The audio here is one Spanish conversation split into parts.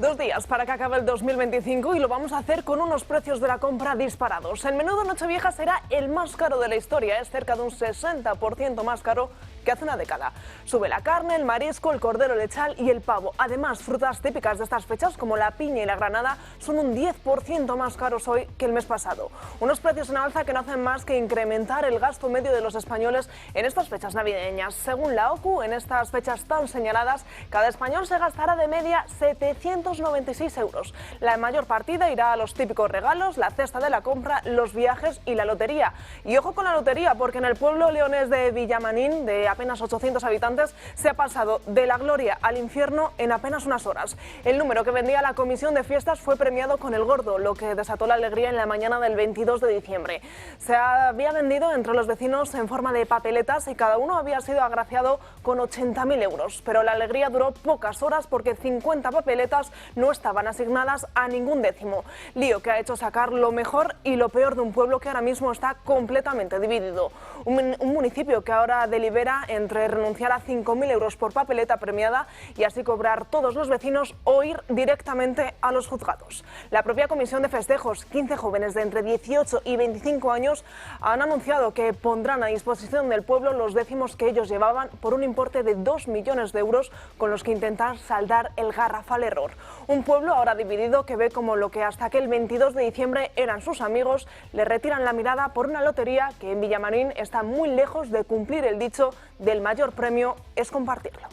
2 días para que acabe el 2025 y lo vamos a hacer con unos precios de la compra disparados. El menú de Nochevieja será el más caro de la historia, es cerca de un 60% más caro que hace una década. Sube la carne, el marisco, el cordero lechal y el pavo. Además, frutas típicas de estas fechas como la piña y la granada son un 10% más caros hoy que el mes pasado. Unos precios en alza que no hacen más que incrementar el gasto medio de los españoles en estas fechas navideñas. Según la OCU, en estas fechas tan señaladas, cada español se gastará de media 796 euros. La mayor partida irá a los típicos regalos, la cesta de la compra, los viajes y la lotería. Y ojo con la lotería, porque en el pueblo leonés de Villamanín, de apenas 800 habitantes, se ha pasado de la gloria al infierno en apenas unas horas. El número que vendía la comisión de fiestas fue premiado con el gordo, lo que desató la alegría en la mañana del 22 de diciembre. Se había vendido entre los vecinos en forma de papeletas y cada uno había sido agraciado con 80.000 euros. Pero la alegría duró pocas horas porque 50 papeletas no estaban asignadas a ningún décimo. Lío que ha hecho sacar lo mejor y lo peor de un pueblo que ahora mismo está completamente dividido. Un municipio que ahora delibera entre renunciar a 5.000 euros por papeleta premiada y así cobrar todos los vecinos o ir directamente a los juzgados. La propia comisión de festejos, 15 jóvenes de entre 18 y 25 años, han anunciado que pondrán a disposición del pueblo los décimos que ellos llevaban por un importe de 2 millones de euros con los que intentar saldar el garrafal error. Un pueblo ahora dividido que ve como lo que hasta aquel 22 de diciembre eran sus amigos, le retiran la mirada por una lotería que en Villamarín está muy lejos de cumplir el dicho del mayor premio es compartirlo.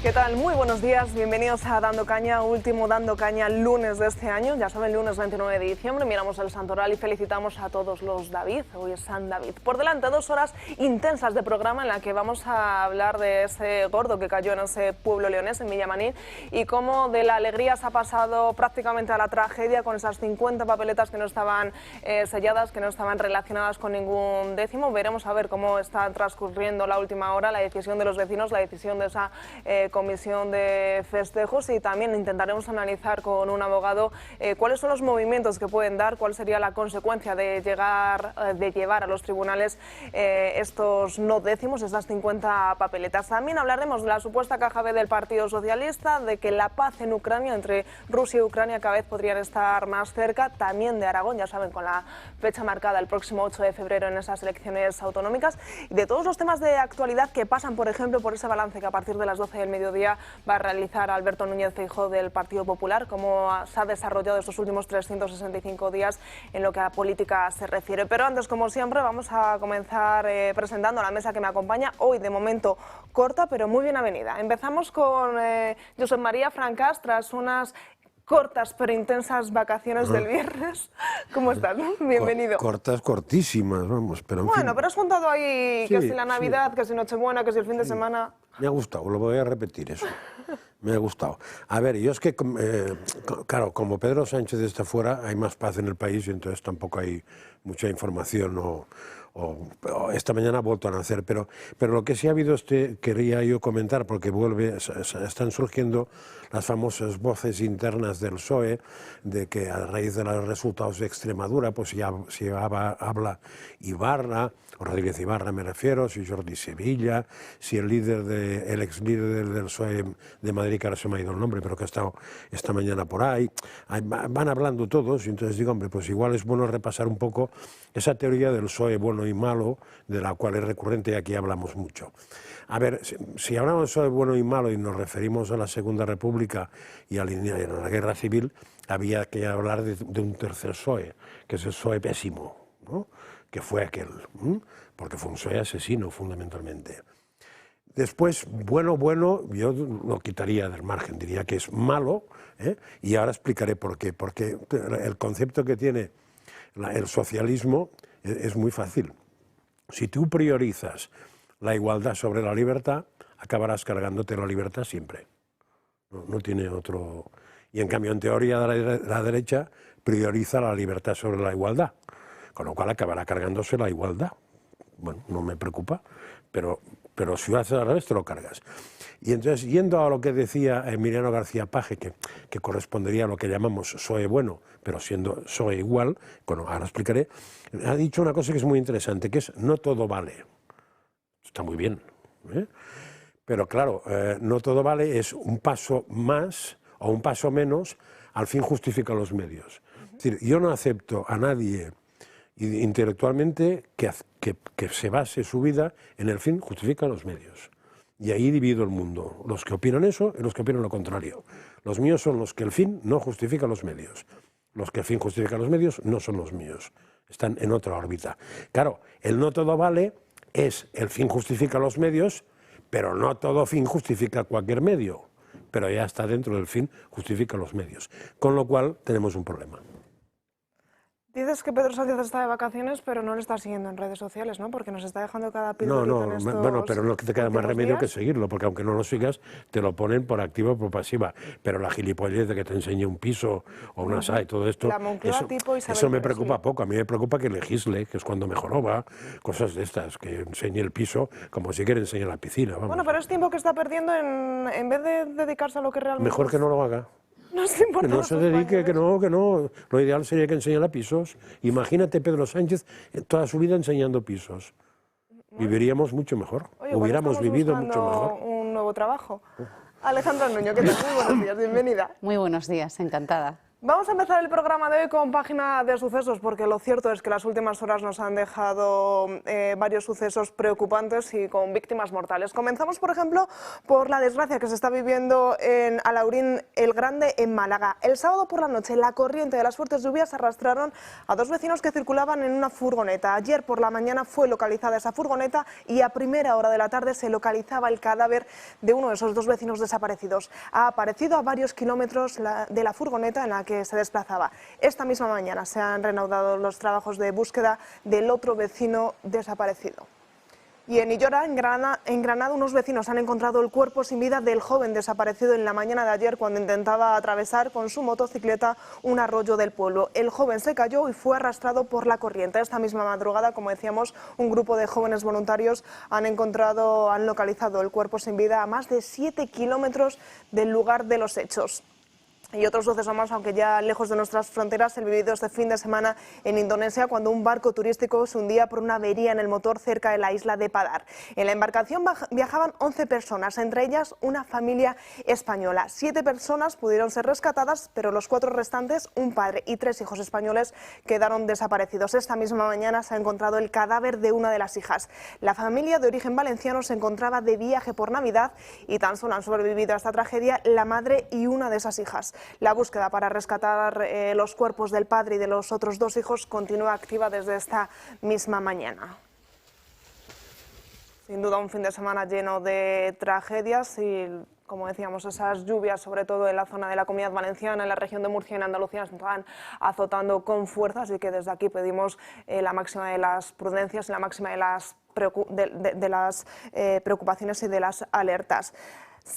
¿Qué tal? Muy buenos días, bienvenidos a Dando Caña, último Dando Caña lunes de este año, ya saben, lunes 29 de diciembre, miramos el santoral y felicitamos a todos los David, hoy es San David. Por delante 2 horas intensas de programa en la que vamos a hablar de ese gordo que cayó en ese pueblo leonés, en Villamanín, y cómo de la alegría se ha pasado prácticamente a la tragedia con esas 50 papeletas que no estaban selladas, que no estaban relacionadas con ningún décimo. Veremos a ver cómo está transcurriendo la última hora, la decisión de los vecinos, la decisión de esa comisión de festejos, y también intentaremos analizar con un abogado cuáles son los movimientos que pueden dar, cuál sería la consecuencia de llevar a los tribunales estos no décimos, estas 50 papeletas. También hablaremos de la supuesta caja B del Partido Socialista, de que la paz en Ucrania, entre Rusia y Ucrania, cada vez podrían estar más cerca, también de Aragón, ya saben, con la fecha marcada el próximo 8 de febrero en esas elecciones autonómicas, y de todos los temas de actualidad que pasan, por ejemplo, por ese balance que a partir de las 12 del mediodía va a realizar Alberto Núñez Feijóo del Partido Popular, cómo se ha desarrollado estos últimos 365 días en lo que a la política se refiere. Pero antes, como siempre, vamos a comenzar presentando a la mesa que me acompaña, hoy de momento corta, pero muy bien avenida. Empezamos con Josep María Francás, tras unas cortas pero intensas vacaciones del viernes. ¿Cómo estás? Bienvenido. Cortas, cortísimas, vamos. Pero bueno, pero has juntado ahí que si la Navidad, sí, que si Nochebuena, que si el fin de semana. Me ha gustado, lo voy a repetir eso. Me ha gustado. A ver, yo es que, claro, como Pedro Sánchez está fuera, hay más paz en el país y entonces tampoco hay mucha información esta mañana ha vuelto a nacer, pero lo que sí ha habido quería yo comentar, porque están surgiendo las famosas voces internas del PSOE, de que a raíz de los resultados de Extremadura, pues ya habla Ibarra, o Rodríguez Ibarra me refiero, si Jordi Sevilla, si el ex líder del PSOE de Madrid, que ahora se me ha ido el nombre, pero que ha estado esta mañana por ahí, van hablando todos, y entonces digo, hombre, pues igual es bueno repasar un poco esa teoría del PSOE bueno y malo, de la cual es recurrente y aquí hablamos mucho. A ver, si hablamos de PSOE bueno y malo y nos referimos a la Segunda República y a la Guerra Civil, había que hablar de un tercer PSOE, que es el PSOE pésimo, ¿no? Que fue aquel, porque fue un PSOE asesino fundamentalmente. Después, bueno, yo lo quitaría del margen, diría que es malo, y ahora explicaré por qué. Porque el concepto que tiene el socialismo es muy fácil. Si tú priorizas la igualdad sobre la libertad, acabarás cargándote la libertad siempre. No tiene otro. Y en cambio, en teoría, la derecha prioriza la libertad sobre la igualdad. con lo cual acabará cargándose la igualdad. Bueno, no me preocupa, pero si lo haces al revés te lo cargas. Y entonces, yendo a lo que decía Emiliano García Paje, que correspondería a lo que llamamos PSOE bueno, pero siendo PSOE igual, bueno, ahora explicaré, ha dicho una cosa que es muy interesante, que es no todo vale. Está muy bien, ¿eh? Pero claro, no todo vale es un paso más o un paso menos, al fin justifica los medios. Es decir, yo no acepto a nadie intelectualmente que se base su vida en el fin justifica los medios. Y ahí divido el mundo, los que opinan eso y los que opinan lo contrario. Los míos son los que el fin no justifica los medios. Los que el fin justifica los medios no son los míos, están en otra órbita. Claro, el no todo vale es el fin justifica los medios, pero no todo fin justifica cualquier medio. Pero ya está dentro del fin justifica los medios. Con lo cual tenemos un problema. Dices que Pedro Sánchez está de vacaciones, pero no le está siguiendo en redes sociales, ¿no? Porque nos está dejando cada pildorita en estos bueno, pero no te queda más remedio que seguirlo, porque aunque no lo sigas, te lo ponen por activa o por pasiva. Pero la gilipollez de que te enseñe un piso o una sala y todo esto, eso me preocupa poco. A mí me preocupa que legisle, que es cuando mejor va, cosas de estas, que enseñe el piso como si quiere enseñar la piscina. Vamos. Bueno, pero es tiempo que está perdiendo en vez de dedicarse a lo que realmente... Mejor que no lo haga. No se importa. Que no se dedique, que no. Lo ideal sería que enseñara pisos. Imagínate Pedro Sánchez toda su vida enseñando pisos. Viviríamos mucho mejor. Oye, hubiéramos vivido mucho mejor. Un nuevo trabajo. Alejandra Nuño, ¿qué tal? Muy buenos días, bienvenida. Muy buenos días, encantada. Vamos a empezar el programa de hoy con página de sucesos, porque lo cierto es que las últimas horas nos han dejado varios sucesos preocupantes y con víctimas mortales. Comenzamos, por ejemplo, por la desgracia que se está viviendo en Alaurín el Grande, en Málaga. El sábado por la noche, la corriente de las fuertes lluvias arrastraron a dos vecinos que circulaban en una furgoneta. Ayer por la mañana fue localizada esa furgoneta y a primera hora de la tarde se localizaba el cadáver de uno de esos dos vecinos desaparecidos. Ha aparecido a varios kilómetros de la furgoneta en la que se desplazaba. Esta misma mañana se han reanudado los trabajos de búsqueda del otro vecino desaparecido. Y en Illora, en Granada, unos vecinos han encontrado el cuerpo sin vida del joven desaparecido en la mañana de ayer cuando intentaba atravesar con su motocicleta un arroyo del pueblo. El joven se cayó y fue arrastrado por la corriente. Esta misma madrugada, como decíamos, un grupo de jóvenes voluntarios han localizado el cuerpo sin vida a más de 7 kilómetros del lugar de los hechos. Y otros sucesos más, aunque ya lejos de nuestras fronteras, el vivido este fin de semana en Indonesia, cuando un barco turístico se hundía por una avería en el motor cerca de la isla de Padar. En la embarcación viajaban 11 personas, entre ellas una familia española. 7 personas pudieron ser rescatadas, pero los 4 restantes, un padre y 3 hijos españoles, quedaron desaparecidos. Esta misma mañana se ha encontrado el cadáver de una de las hijas. La familia de origen valenciano se encontraba de viaje por Navidad y tan solo han sobrevivido a esta tragedia la madre y una de esas hijas. La búsqueda para rescatar los cuerpos del padre y de los otros 2 hijos continúa activa desde esta misma mañana. Sin duda un fin de semana lleno de tragedias y, como decíamos, esas lluvias, sobre todo en la zona de la Comunidad Valenciana, en la región de Murcia y en Andalucía, nos están azotando con fuerza, así que desde aquí pedimos la máxima de las prudencias y la máxima de las preocupaciones y de las alertas.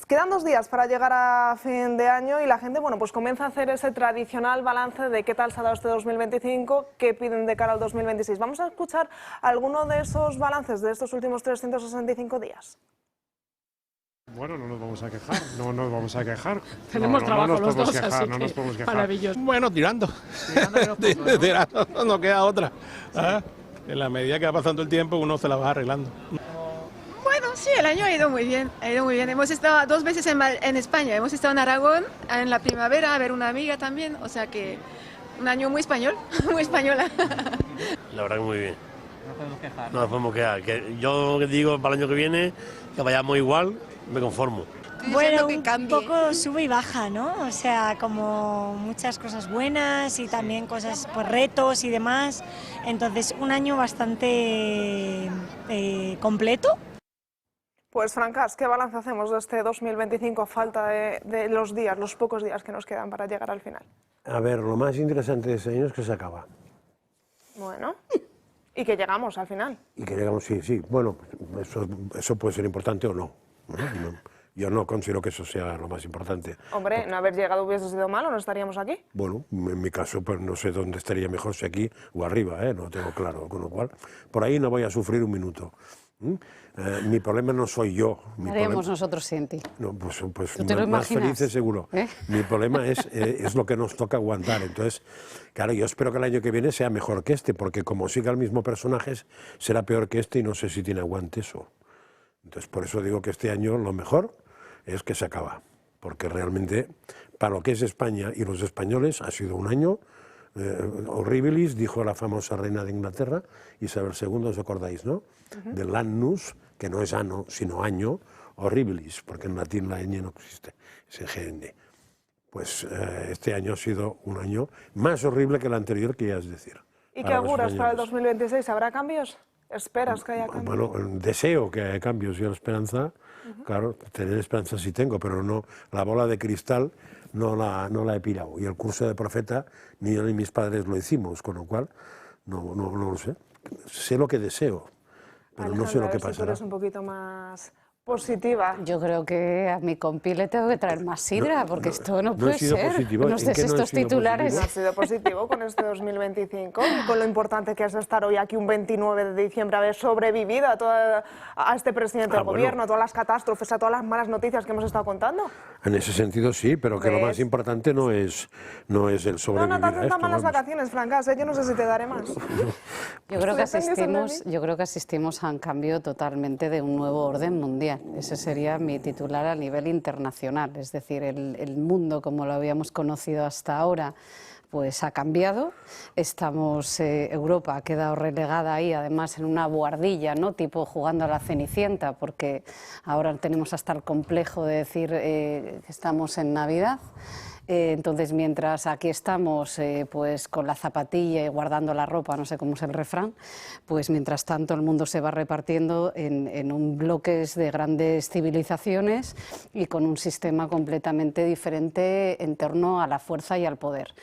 Quedan 2 días para llegar a fin de año y la gente, bueno, pues comienza a hacer ese tradicional balance de qué tal se ha dado este 2025, qué piden de cara al 2026. Vamos a escuchar alguno de esos balances de estos últimos 365 días. Bueno, no nos vamos a quejar, no nos vamos a quejar. Tenemos trabajo los dos, así no nos podemos que quejar. maravilloso. Bueno, tirando. Tirando, no queda otra. Sí. En la medida que va pasando el tiempo, uno se la va arreglando. Bueno, sí, el año ha ido muy bien, Hemos estado 2 veces en España, hemos estado en Aragón en la primavera a ver una amiga también, o sea que un año muy español, muy española. La verdad que muy bien. No podemos quejar. No nos podemos quejar. Que yo digo para el año que viene que vayamos igual, me conformo. Bueno, un poco sube y baja, ¿no? O sea, como muchas cosas buenas y también cosas, pues retos y demás. Entonces, un año bastante completo. Pues Francas, ¿qué balance hacemos de este 2025 a falta de los pocos días que nos quedan para llegar al final? A ver, lo más interesante de este año es que se acaba. Bueno, y que llegamos al final. Y que llegamos, sí. Bueno, eso puede ser importante o no. Yo no considero que eso sea lo más importante. Hombre, no haber llegado hubiese sido malo, ¿no estaríamos aquí? Bueno, en mi caso, pues no sé dónde estaría mejor, si aquí o arriba, no tengo claro, con lo cual, por ahí no voy a sufrir un minuto. Mi problema no soy yo. ¿Qué haríamos nosotros sin ti? No, pues ¿Tú te lo más imaginas? felices seguro. Mi problema es lo que nos toca aguantar. Entonces, claro, yo espero que el año que viene sea mejor que este, porque como siga el mismo personaje, será peor que este y no sé si tiene aguante eso. Entonces, por eso digo que este año lo mejor es que se acaba, porque realmente, para lo que es España y los españoles, ha sido un año horribilis, dijo la famosa reina de Inglaterra, Isabel II, ¿os acordáis, no? Del annus, que no es ano, sino año, horribilis, porque en latín la ñ no existe, es EGN. Pues este año ha sido un año más horrible que el anterior, que ya es decir. ¿Y qué auguras para el 2026? ¿Habrá cambios? ¿Esperas que haya cambios? Bueno, deseo que haya cambios y la esperanza, claro, tener esperanza sí tengo, pero no, la bola de cristal no la he pirado. Y el curso de profeta ni yo ni mis padres lo hicimos, con lo cual no lo sé. Sé lo que deseo, pero no sé lo que pasará. Si tú eres un poquito más positiva. Yo creo que a mi compi le tengo que traer más sidra, porque esto no puede ser. Positivo. No sé si estos titulares. No ha sido positivo con este 2025, y con lo importante que es estar hoy aquí un 29 de diciembre, haber sobrevivido a este presidente del gobierno, a todas las catástrofes, a todas las malas noticias que hemos estado contando. En ese sentido sí, pero que lo más importante no es el sobrevivir. No te hacen tan malas vacaciones, Francas, yo no sé si te daré más. Yo creo que asistimos a un cambio totalmente de un nuevo orden mundial. Ese sería mi titular a nivel internacional, es decir, el mundo como lo habíamos conocido hasta ahora pues ha cambiado. Europa ha quedado relegada ahí, además en una buhardilla, ¿no? Tipo jugando a la Cenicienta, porque ahora tenemos hasta el complejo de decir que estamos en Navidad. Entonces, mientras aquí estamos pues con la zapatilla y guardando la ropa, no sé cómo es el refrán, pues mientras tanto el mundo se va repartiendo en un bloques de grandes civilizaciones y con un sistema completamente diferente en torno a la fuerza y al poder.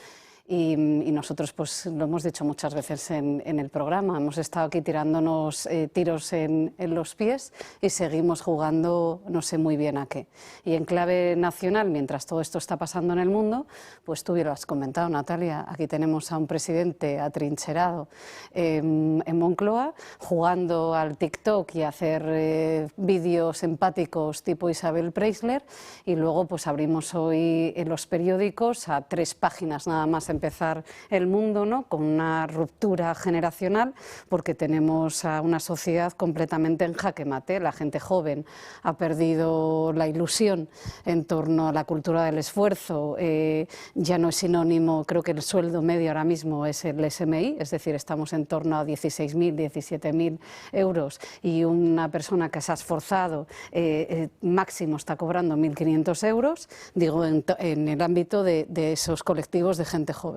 Y nosotros, pues lo hemos dicho muchas veces en el programa, hemos estado aquí tirándonos tiros en los pies y seguimos jugando no sé muy bien a qué. Y en clave nacional, mientras todo esto está pasando en el mundo, pues tú ya lo has comentado, Natalia, aquí tenemos a un presidente atrincherado en Moncloa, jugando al TikTok y a hacer vídeos empáticos tipo Isabel Preisler, y luego pues abrimos hoy en los periódicos a 3 páginas nada más empezar el mundo, ¿no? Con una ruptura generacional, porque tenemos a una sociedad completamente en jaque mate. La gente joven ha perdido la ilusión en torno a la cultura del esfuerzo, ya no es sinónimo, creo que el sueldo medio ahora mismo es el SMI, es decir, estamos en torno a 16.000, 17.000 euros, y una persona que se ha esforzado máximo está cobrando 1.500 euros, digo, en el ámbito de esos colectivos de gente joven.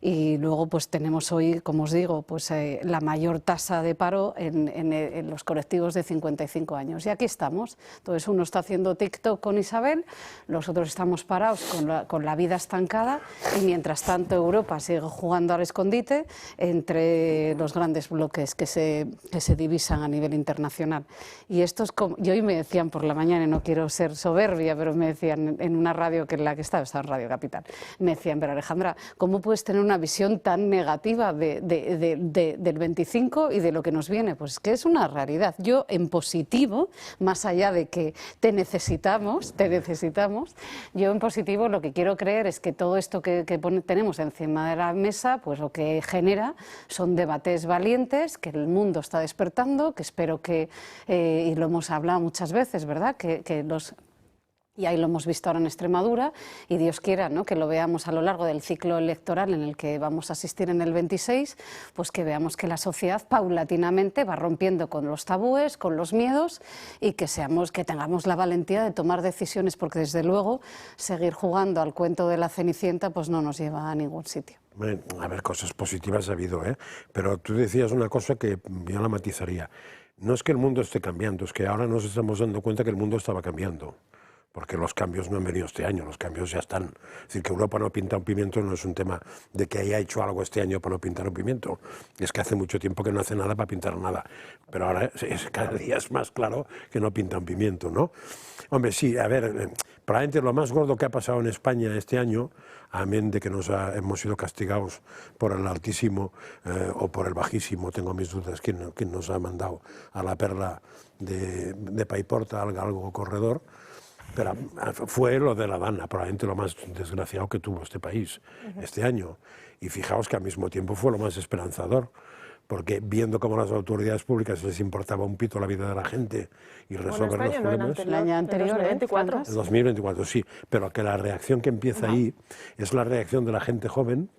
Y luego pues tenemos hoy, como os digo, pues la mayor tasa de paro en los colectivos de 55 años. Y aquí estamos. Entonces uno está haciendo TikTok con Isabel, los otros estamos parados con la vida estancada, y mientras tanto Europa sigue jugando al escondite entre los grandes bloques que se divisan a nivel internacional. Y esto es como, y hoy me decían por la mañana, y no quiero ser soberbia, pero me decían en una radio que en la que estaba en Radio Capital, me decían, pero Alejandra, ¿cómo puedes tener una visión tan negativa del 25 y de lo que nos viene? Pues que es una realidad. Yo en positivo, más allá de que te necesitamos, yo en positivo lo que quiero creer es que todo esto que tenemos encima de la mesa, pues lo que genera son debates valientes, que el mundo está despertando, que espero que, y lo hemos hablado muchas veces, ¿verdad?, y ahí lo hemos visto ahora en Extremadura, y Dios quiera, ¿no?, que lo veamos a lo largo del ciclo electoral en el que vamos a asistir en el 26, pues que veamos que la sociedad paulatinamente va rompiendo con los tabúes, con los miedos, y que tengamos la valentía de tomar decisiones, porque desde luego seguir jugando al cuento de la Cenicienta pues no nos lleva a ningún sitio. A ver, cosas positivas ha habido, pero tú decías una cosa que yo la matizaría. No es que el mundo esté cambiando, es que ahora nos estamos dando cuenta que el mundo estaba cambiando. porque los cambios no han venido este año, los cambios ya están. Es decir, que Europa no pinta un pimiento no es un tema de que haya hecho algo este año para no pintar un pimiento, es que hace mucho tiempo que no hace nada para pintar nada, pero ahora cada día es más claro que no pinta un pimiento, ¿no? Hombre, sí, a ver, probablemente lo más gordo que ha pasado en España este año, amén de que hemos sido castigados por el altísimo o por el bajísimo, tengo mis dudas, quién nos ha mandado a la perla de Paiporta, algo corredor, pero fue lo de la Dana, probablemente lo más desgraciado que tuvo este país este año. Y fijaos que al mismo tiempo fue lo más esperanzador, porque viendo cómo las autoridades públicas les importaba un pito la vida de la gente y resolver los problemas... El año anterior, en 2024. El 2024, sí, pero que la reacción que empieza ahí es la reacción de la gente joven,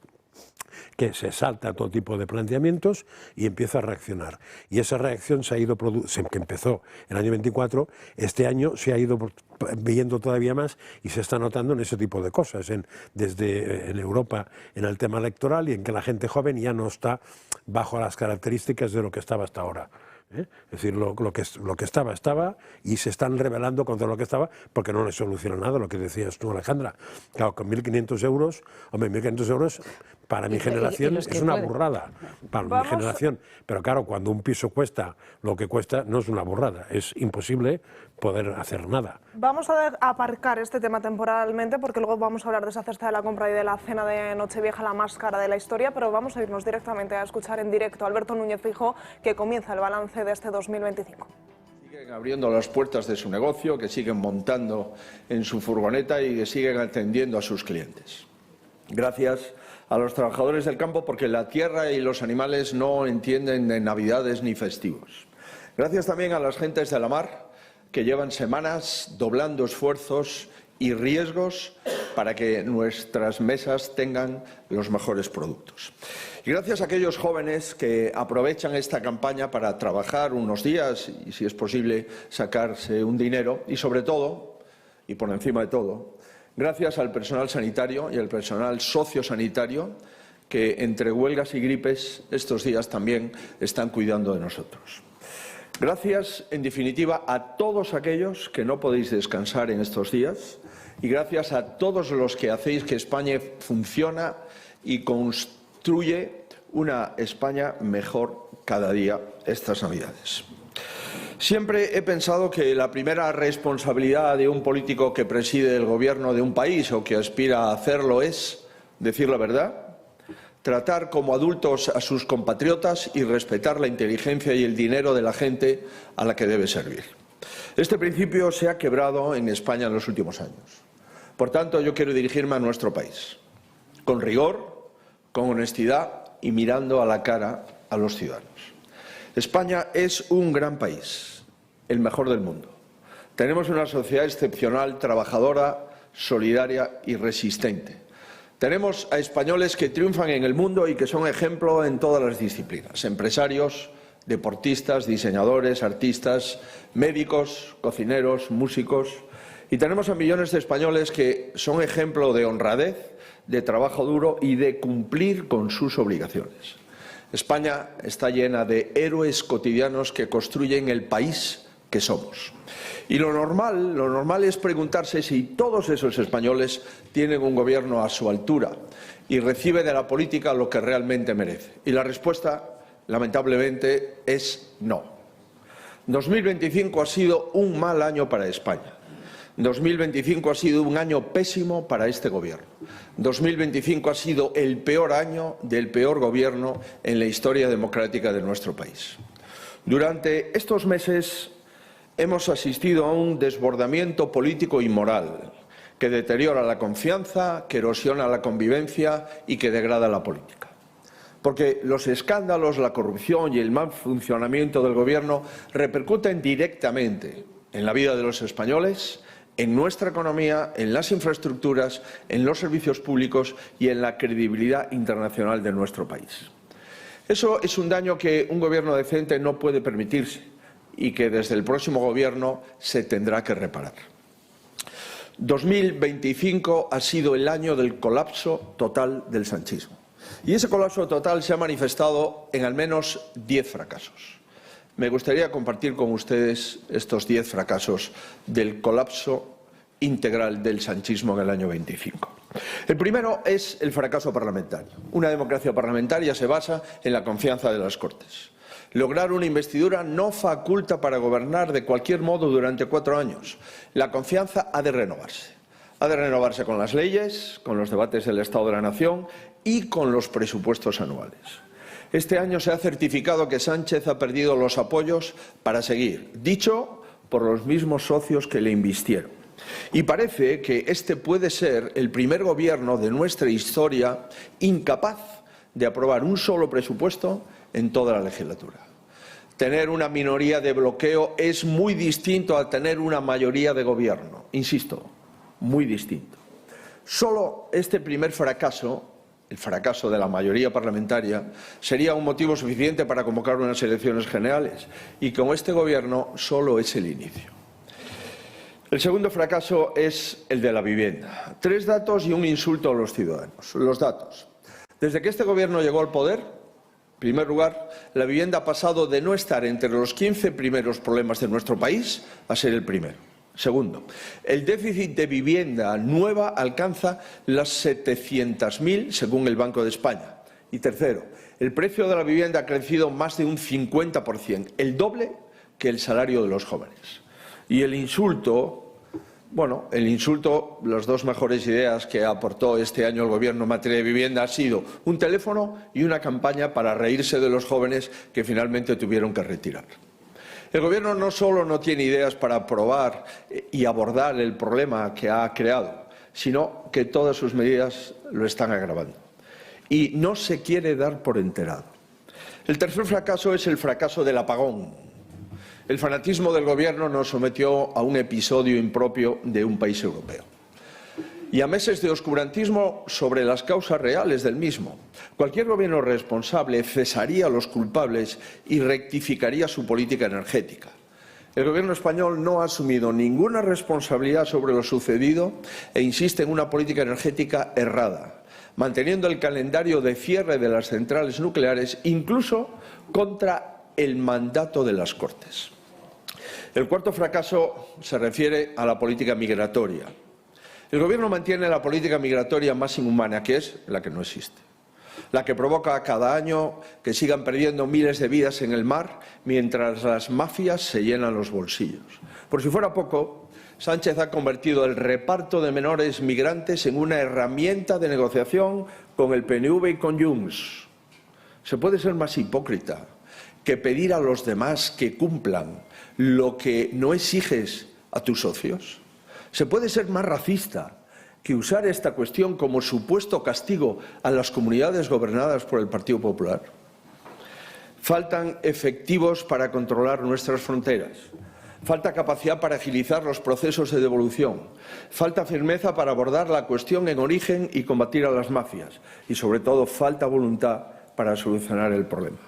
que se salta a todo tipo de planteamientos y empieza a reaccionar. Y esa reacción se ha ido que empezó en el año 24, este año se ha ido viendo todavía más y se está notando en ese tipo de cosas, desde en Europa en el tema electoral y en que la gente joven ya no está bajo las características de lo que estaba hasta ahora. Es decir, lo que estaba y se están rebelando contra lo que estaba porque no les soluciona nada, lo que decías tú, Alejandra. Claro, con 1.500 euros, hombre, 1.500 euros para mi generación es una burrada, para mi generación. Pero claro, cuando un piso cuesta lo que cuesta, no es una burrada, es imposible poder hacer nada. Vamos a aparcar este tema temporalmente porque luego vamos a hablar de esa cesta de la compra y de la cena de Nochevieja, la más cara de la historia, pero vamos a irnos directamente a escuchar en directo a Alberto Núñez Feijóo, que comienza el balance de este 2025. Siguen abriendo las puertas de su negocio, que siguen montando en su furgoneta y que siguen atendiendo a sus clientes. Gracias a los trabajadores del campo, porque la tierra y los animales no entienden de navidades ni festivos. Gracias también a las gentes de la mar, que llevan semanas doblando esfuerzos y riesgos para que nuestras mesas tengan los mejores productos. Y gracias a aquellos jóvenes que aprovechan esta campaña para trabajar unos días y, si es posible, sacarse un dinero. Y sobre todo, y por encima de todo, gracias al personal sanitario y al personal sociosanitario que, entre huelgas y gripes, estos días también están cuidando de nosotros. Gracias, en definitiva, a todos aquellos que no podéis descansar en estos días y gracias a todos los que hacéis que España funcione y construye una España mejor cada día estas Navidades. Siempre he pensado que la primera responsabilidad de un político que preside el gobierno de un país o que aspira a hacerlo es decir la verdad, tratar como adultos a sus compatriotas y respetar la inteligencia y el dinero de la gente a la que debe servir. Este principio se ha quebrado en España en los últimos años. Por tanto, yo quiero dirigirme a nuestro país, con rigor, con honestidad y mirando a la cara a los ciudadanos. España es un gran país, el mejor del mundo. Tenemos una sociedad excepcional, trabajadora, solidaria y resistente. Tenemos a españoles que triunfan en el mundo y que son ejemplo en todas las disciplinas. Empresarios, deportistas, diseñadores, artistas, médicos, cocineros, músicos. Y tenemos a millones de españoles que son ejemplo de honradez, de trabajo duro y de cumplir con sus obligaciones. España está llena de héroes cotidianos que construyen el país que somos. Y lo normal es preguntarse si todos esos españoles tienen un gobierno a su altura y recibe de la política lo que realmente merece. Y la respuesta, lamentablemente, es no. 2025 ha sido un mal año para España. 2025 ha sido un año pésimo para este gobierno. 2025 ha sido el peor año del peor gobierno en la historia democrática de nuestro país. Durante estos meses hemos asistido a un desbordamiento político y moral que deteriora la confianza, que erosiona la convivencia y que degrada la política. Porque los escándalos, la corrupción y el mal funcionamiento del gobierno repercuten directamente en la vida de los españoles, en nuestra economía, en las infraestructuras, en los servicios públicos y en la credibilidad internacional de nuestro país. Eso es un daño que un gobierno decente no puede permitirse y que desde el próximo gobierno se tendrá que reparar. 2025 ha sido el año del colapso total del sanchismo. Y ese colapso total se ha manifestado en al menos 10 fracasos. Me gustaría compartir con ustedes estos 10 fracasos del colapso integral del sanchismo en el año 25. El primero es el fracaso parlamentario. Una democracia parlamentaria se basa en la confianza de las Cortes. Lograr una investidura no faculta para gobernar de cualquier modo durante 4 años. La confianza ha de renovarse. Ha de renovarse con las leyes, con los debates del Estado de la Nación y con los presupuestos anuales. Este año se ha certificado que Sánchez ha perdido los apoyos para seguir, dicho por los mismos socios que le invistieron. Y parece que este puede ser el primer gobierno de nuestra historia incapaz de aprobar un solo presupuesto en toda la legislatura. Tener una minoría de bloqueo es muy distinto a tener una mayoría de gobierno. Insisto, muy distinto. Solo este primer fracaso, el fracaso de la mayoría parlamentaria, sería un motivo suficiente para convocar unas elecciones generales. Y con este gobierno solo es el inicio. El segundo fracaso es el de la vivienda. 3 datos y un insulto a los ciudadanos. Los datos. Desde que este gobierno llegó al poder, en primer lugar, la vivienda ha pasado de no estar entre los 15 primeros problemas de nuestro país a ser el primero. Segundo, el déficit de vivienda nueva alcanza las 700.000 según el Banco de España. Y tercero, el precio de la vivienda ha crecido más de un 50%, el doble que el salario de los jóvenes. Y el insulto, las 2 mejores ideas que aportó este año el Gobierno en materia de vivienda ha sido un teléfono y una campaña para reírse de los jóvenes que finalmente tuvieron que retirar. El Gobierno no solo no tiene ideas para aprobar y abordar el problema que ha creado, sino que todas sus medidas lo están agravando. Y no se quiere dar por enterado. El tercer fracaso es el fracaso del apagón. El fanatismo del Gobierno nos sometió a un episodio impropio de un país europeo. Y a meses de oscurantismo sobre las causas reales del mismo. Cualquier gobierno responsable cesaría a los culpables y rectificaría su política energética. El Gobierno español no ha asumido ninguna responsabilidad sobre lo sucedido e insiste en una política energética errada, manteniendo el calendario de cierre de las centrales nucleares incluso contra el mandato de las Cortes. El cuarto fracaso se refiere a la política migratoria. El Gobierno mantiene la política migratoria más inhumana, que es la que no existe. La que provoca cada año que sigan perdiendo miles de vidas en el mar mientras las mafias se llenan los bolsillos. Por si fuera poco, Sánchez ha convertido el reparto de menores migrantes en una herramienta de negociación con el PNV y con Junts. ¿Se puede ser más hipócrita que pedir a los demás que cumplan lo que no exiges a tus socios? ¿Se puede ser más racista que usar esta cuestión como supuesto castigo a las comunidades gobernadas por el Partido Popular? Faltan efectivos para controlar nuestras fronteras. Falta capacidad para agilizar los procesos de devolución. Falta firmeza para abordar la cuestión en origen y combatir a las mafias. Y, sobre todo, falta voluntad para solucionar el problema.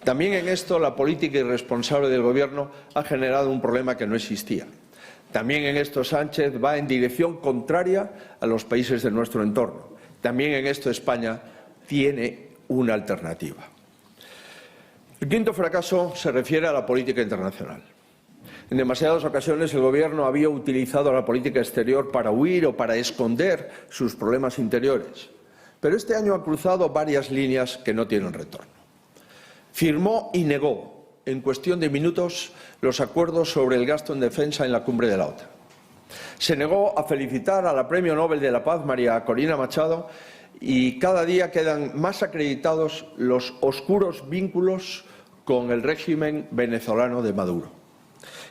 También en esto la política irresponsable del Gobierno ha generado un problema que no existía. También en esto Sánchez va en dirección contraria a los países de nuestro entorno. También en esto España tiene una alternativa. El quinto fracaso se refiere a la política internacional. En demasiadas ocasiones el Gobierno había utilizado la política exterior para huir o para esconder sus problemas interiores. Pero este año ha cruzado varias líneas que no tienen retorno. Firmó y negó en cuestión de minutos los acuerdos sobre el gasto en defensa en la cumbre de la OTAN. Se negó a felicitar a la Premio Nobel de la Paz, María Corina Machado, y cada día quedan más acreditados los oscuros vínculos con el régimen venezolano de Maduro.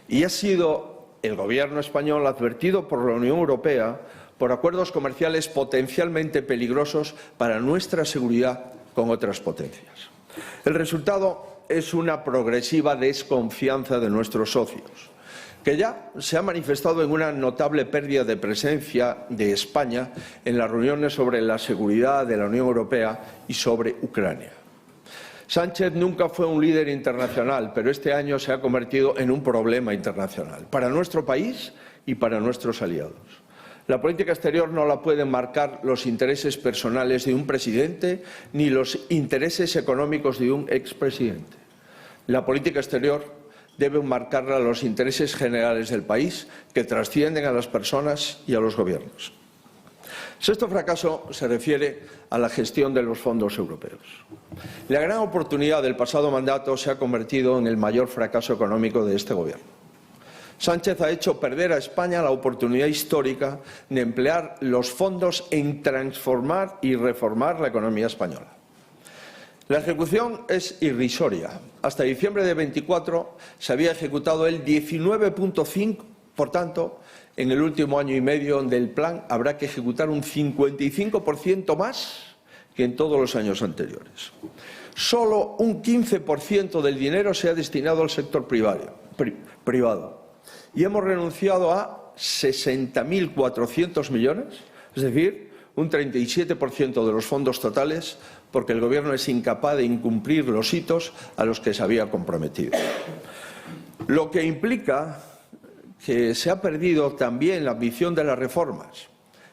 Y ha sido el Gobierno español advertido por la Unión Europea por acuerdos comerciales potencialmente peligrosos para nuestra seguridad con otras potencias. El resultado es una progresiva desconfianza de nuestros socios, que ya se ha manifestado en una notable pérdida de presencia de España en las reuniones sobre la seguridad de la Unión Europea y sobre Ucrania. Sánchez nunca fue un líder internacional, pero este año se ha convertido en un problema internacional para nuestro país y para nuestros aliados. La política exterior no la pueden marcar los intereses personales de un presidente ni los intereses económicos de un expresidente. La política exterior deben marcar los intereses generales del país que trascienden a las personas y a los gobiernos. Sexto fracaso se refiere a la gestión de los fondos europeos. La gran oportunidad del pasado mandato se ha convertido en el mayor fracaso económico de este gobierno. Sánchez ha hecho perder a España la oportunidad histórica de emplear los fondos en transformar y reformar la economía española. La ejecución es irrisoria. Hasta diciembre de 24 se había ejecutado el 19,5%, por tanto, en el último año y medio del plan habrá que ejecutar un 55% más que en todos los años anteriores. Solo un 15% del dinero se ha destinado al sector privado. Y hemos renunciado a 60.400 millones, es decir, un 37% de los fondos totales, porque el Gobierno es incapaz de incumplir los hitos a los que se había comprometido. Lo que implica que se ha perdido también la ambición de las reformas.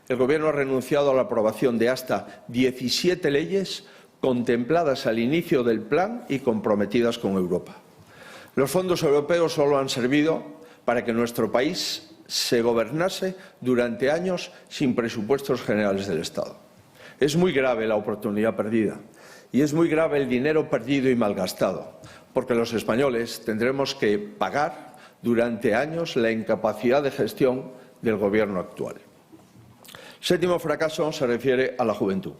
El Gobierno ha renunciado a la aprobación de hasta 17 leyes contempladas al inicio del plan y comprometidas con Europa. Los fondos europeos solo han servido para que nuestro país se gobernase durante años sin presupuestos generales del Estado. Es muy grave la oportunidad perdida y es muy grave el dinero perdido y malgastado, porque los españoles tendremos que pagar durante años la incapacidad de gestión del Gobierno actual. Séptimo fracaso se refiere a la juventud.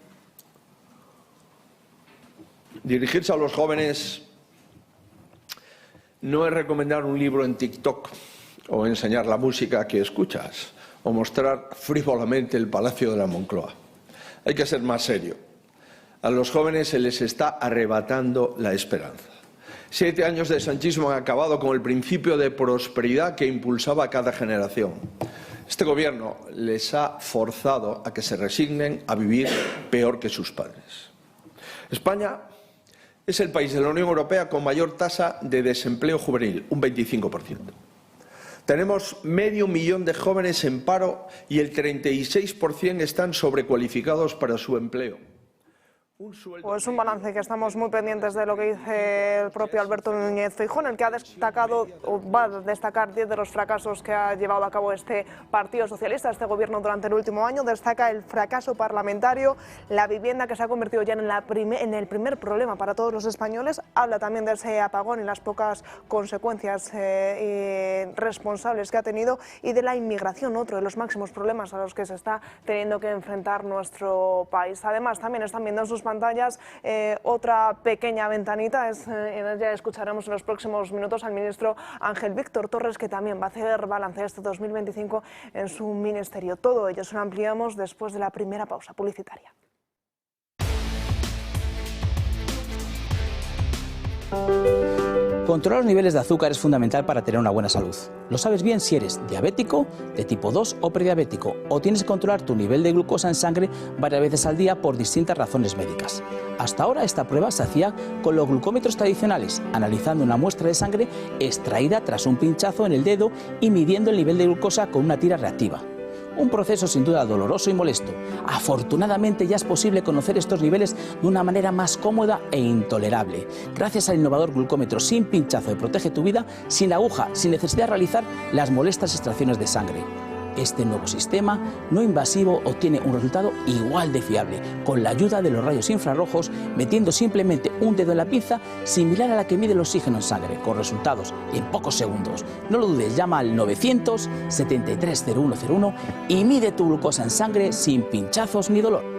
Dirigirse a los jóvenes no es recomendar un libro en TikTok o enseñar la música que escuchas o mostrar frívolamente el Palacio de la Moncloa. Hay que ser más serio. A los jóvenes se les está arrebatando la esperanza. 7 años de sanchismo han acabado con el principio de prosperidad que impulsaba a cada generación. Este Gobierno les ha forzado a que se resignen a vivir peor que sus padres. España es el país de la Unión Europea con mayor tasa de desempleo juvenil, un 25%. Tenemos 500.000 de jóvenes en paro y el 36% están sobrecualificados para su empleo. Pues un balance que estamos muy pendientes de lo que dice el propio Alberto Núñez Feijóo, en el que ha destacado, o va a destacar 10 de los fracasos que ha llevado a cabo este Partido Socialista, este gobierno durante el último año. Destaca el fracaso parlamentario, la vivienda que se ha convertido ya en el primer problema para todos los españoles. Habla también de ese apagón y las pocas consecuencias responsables que ha tenido, y de la inmigración, otro de los máximos problemas a los que se está teniendo que enfrentar nuestro país. Además, también están viendo en sus pantallas otra pequeña ventanita, en ella escucharemos en los próximos minutos al ministro Ángel Víctor Torres, que también va a hacer balance este 2025 en su ministerio. Todo ello se lo ampliamos después de la primera pausa publicitaria. Controlar los niveles de azúcar es fundamental para tener una buena salud. Lo sabes bien si eres diabético, de tipo 2 o prediabético, o tienes que controlar tu nivel de glucosa en sangre varias veces al día por distintas razones médicas. Hasta ahora esta prueba se hacía con los glucómetros tradicionales, analizando una muestra de sangre extraída tras un pinchazo en el dedo y midiendo el nivel de glucosa con una tira reactiva. Un proceso sin duda doloroso y molesto. Afortunadamente ya es posible conocer estos niveles de una manera más cómoda e intolerable, gracias al innovador glucómetro sin pinchazo de Protege tu Vida, sin aguja, sin necesidad de realizar las molestas extracciones de sangre. Este nuevo sistema no invasivo obtiene un resultado igual de fiable, con la ayuda de los rayos infrarrojos, metiendo simplemente un dedo en la pinza, similar a la que mide el oxígeno en sangre, con resultados en pocos segundos. No lo dudes, llama al 900-730101 y mide tu glucosa en sangre sin pinchazos ni dolor.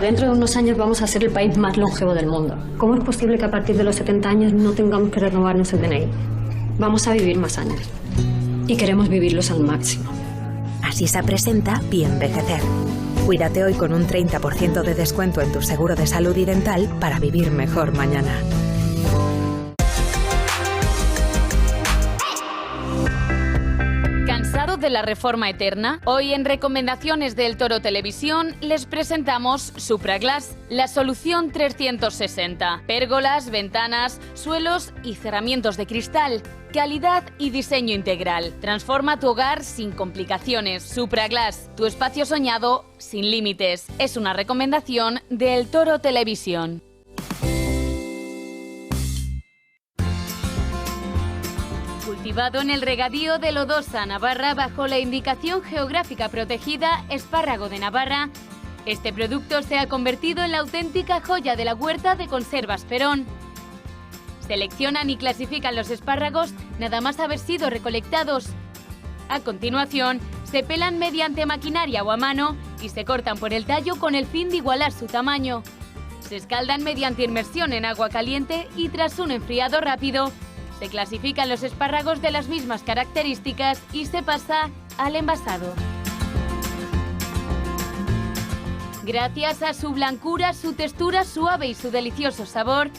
Dentro de unos años vamos a ser el país más longevo del mundo. ¿Cómo es posible que a partir de los 70 años no tengamos que renovarnos el DNI? Vamos a vivir más años y queremos vivirlos al máximo. Así se presenta Bienvejecer. Cuídate hoy con un 30% de descuento en tu seguro de salud y dental para vivir mejor mañana. ¿Cansado de la reforma eterna. Hoy en Recomendaciones del Toro Televisión les presentamos Supraglass, la solución 360. Pérgolas, ventanas, suelos y cerramientos de cristal. Calidad y diseño integral. Transforma tu hogar sin complicaciones. Supraglass, tu espacio soñado sin límites. Es una recomendación del Toro Televisión. Cultivado en el regadío de Lodosa, Navarra, bajo la indicación geográfica protegida Espárrago de Navarra, este producto se ha convertido en la auténtica joya de la huerta de Conservas Perón. Seleccionan y clasifican los espárragos nada más haber sido recolectados. A continuación, se pelan mediante maquinaria o a mano y se cortan por el tallo con el fin de igualar su tamaño. Se escaldan mediante inmersión en agua caliente y tras un enfriado rápido, se clasifican los espárragos de las mismas características y se pasa al envasado. Gracias a su blancura, su textura suave y su delicioso sabor,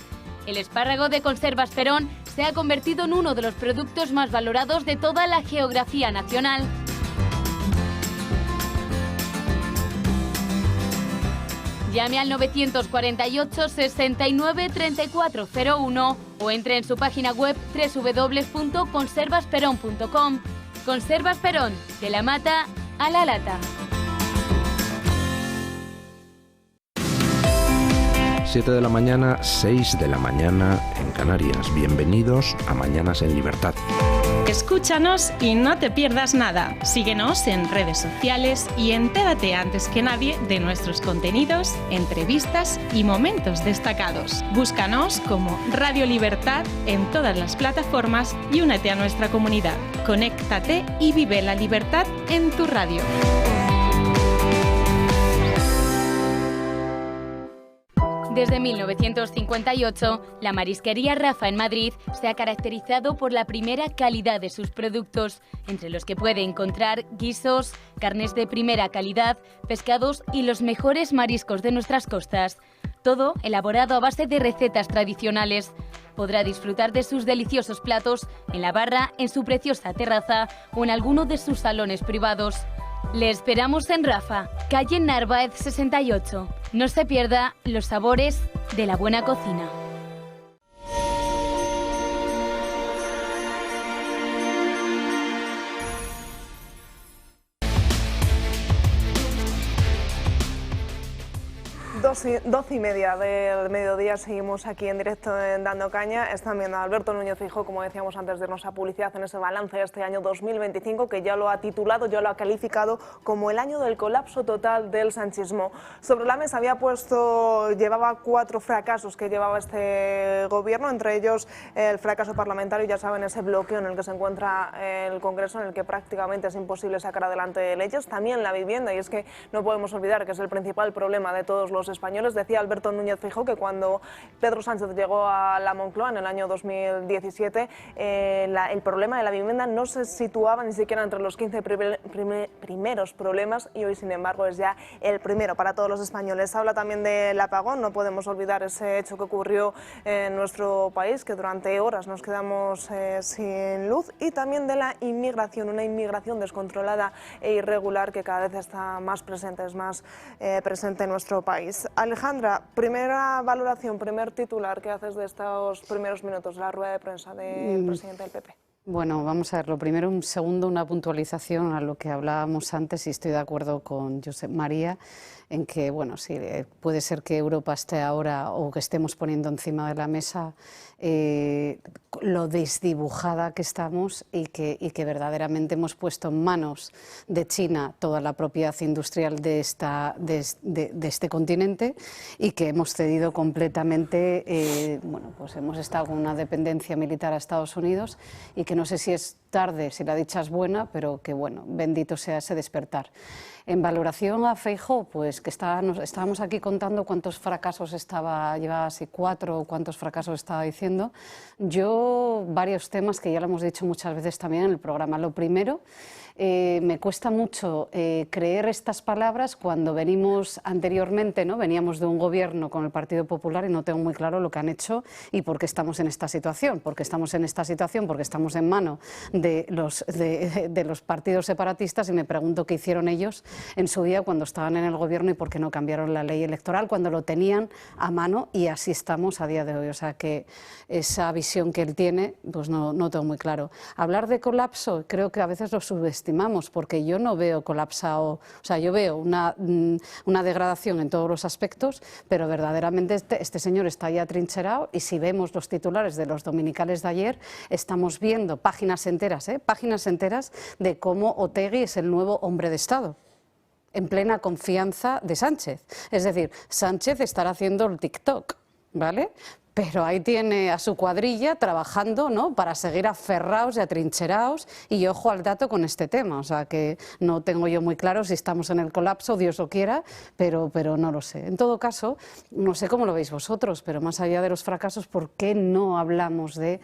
el espárrago de Conservas Perón se ha convertido en uno de los productos más valorados de toda la geografía nacional. Llame al 948 69 3401 o entre en su página web www.conservasperón.com. Conservas Perón, de la mata a la lata. 7 de la mañana, 6 de la mañana en Canarias. Bienvenidos a Mañanas en Libertad. Escúchanos y no te pierdas nada. Síguenos en redes sociales y entérate antes que nadie de nuestros contenidos, entrevistas y momentos destacados. Búscanos como Radio Libertad en todas las plataformas y únete a nuestra comunidad. Conéctate y vive la libertad en tu radio. Desde 1958, la marisquería Rafa en Madrid se ha caracterizado por la primera calidad de sus productos, entre los que puede encontrar guisos, carnes de primera calidad, pescados y los mejores mariscos de nuestras costas. Todo elaborado a base de recetas tradicionales. Podrá disfrutar de sus deliciosos platos en la barra, en su preciosa terraza o en alguno de sus salones privados. Le esperamos en Rafa, calle Narváez 68. No se pierda los sabores de la buena cocina. Doce y media del mediodía, seguimos aquí en directo en Dando Caña. Están viendo a Alberto Núñez Feijóo, como decíamos antes de irnos a publicidad, en ese balance de este año 2025, que ya lo ha titulado, ya lo ha calificado como el año del colapso total del sanchismo. Sobre la mesa llevaba 4 fracasos que llevaba este gobierno, entre ellos el fracaso parlamentario, ya saben, ese bloqueo en el que se encuentra el Congreso, en el que prácticamente es imposible sacar adelante leyes. También la vivienda, y es que no podemos olvidar que es el principal problema de todos los españoles. Decía Alberto Núñez Feijóo que cuando Pedro Sánchez llegó a la Moncloa en el año 2017, el problema de la vivienda no se situaba ni siquiera entre los 15 primeros problemas, y hoy, sin embargo, es ya el primero para todos los españoles. Habla también del apagón. No podemos olvidar ese hecho que ocurrió en nuestro país, que durante horas nos quedamos sin luz, y también de la inmigración, una inmigración descontrolada e irregular que cada vez está más presente, es más presente en nuestro país. Alejandra, primera valoración, primer titular que haces de estos primeros minutos de la rueda de prensa del presidente del PP. Bueno, vamos a ver, lo primero, un segundo, una puntualización a lo que hablábamos antes, y estoy de acuerdo con Josep María en que, bueno, sí, puede ser que Europa esté ahora, o que estemos poniendo encima de la mesa lo desdibujada que estamos, y que verdaderamente hemos puesto en manos de China toda la propiedad industrial de este continente, y que hemos cedido completamente, bueno, pues hemos estado con una dependencia militar a Estados Unidos, y que no sé si es tarde, si la dicha es buena, pero que, bueno, bendito sea ese despertar. En valoración a Feijóo, pues que estábamos aquí contando cuántos fracasos llevaba así 4 o cuántos fracasos estaba diciendo. Yo, varios temas que ya lo hemos dicho muchas veces también en el programa. Lo primero, me cuesta mucho creer estas palabras cuando venimos anteriormente, ¿no? Veníamos de un gobierno con el Partido Popular y no tengo muy claro lo que han hecho y por qué estamos en esta situación. Porque estamos en esta situación, porque estamos en mano de los partidos separatistas y me pregunto qué hicieron ellos en su día cuando estaban en el gobierno y por qué no cambiaron la ley electoral cuando lo tenían a mano, y así estamos a día de hoy. O sea que esa visión que él tiene, pues no tengo muy claro. Hablar de colapso, creo que a veces lo subestimamos, porque yo no veo colapsado, o sea, yo veo una degradación en todos los aspectos, pero verdaderamente este señor está ya atrincherado, y si vemos los titulares de los dominicales de ayer, estamos viendo páginas enteras de cómo Otegi es el nuevo hombre de Estado, en plena confianza de Sánchez. Es decir, Sánchez estará haciendo el TikTok, ¿vale? Pero ahí tiene a su cuadrilla trabajando, ¿no?, para seguir aferrados y atrincherados, y ojo al dato con este tema. O sea que no tengo yo muy claro si estamos en el colapso, Dios lo quiera, pero no lo sé. En todo caso, no sé cómo lo veis vosotros, pero más allá de los fracasos, ¿por qué no hablamos de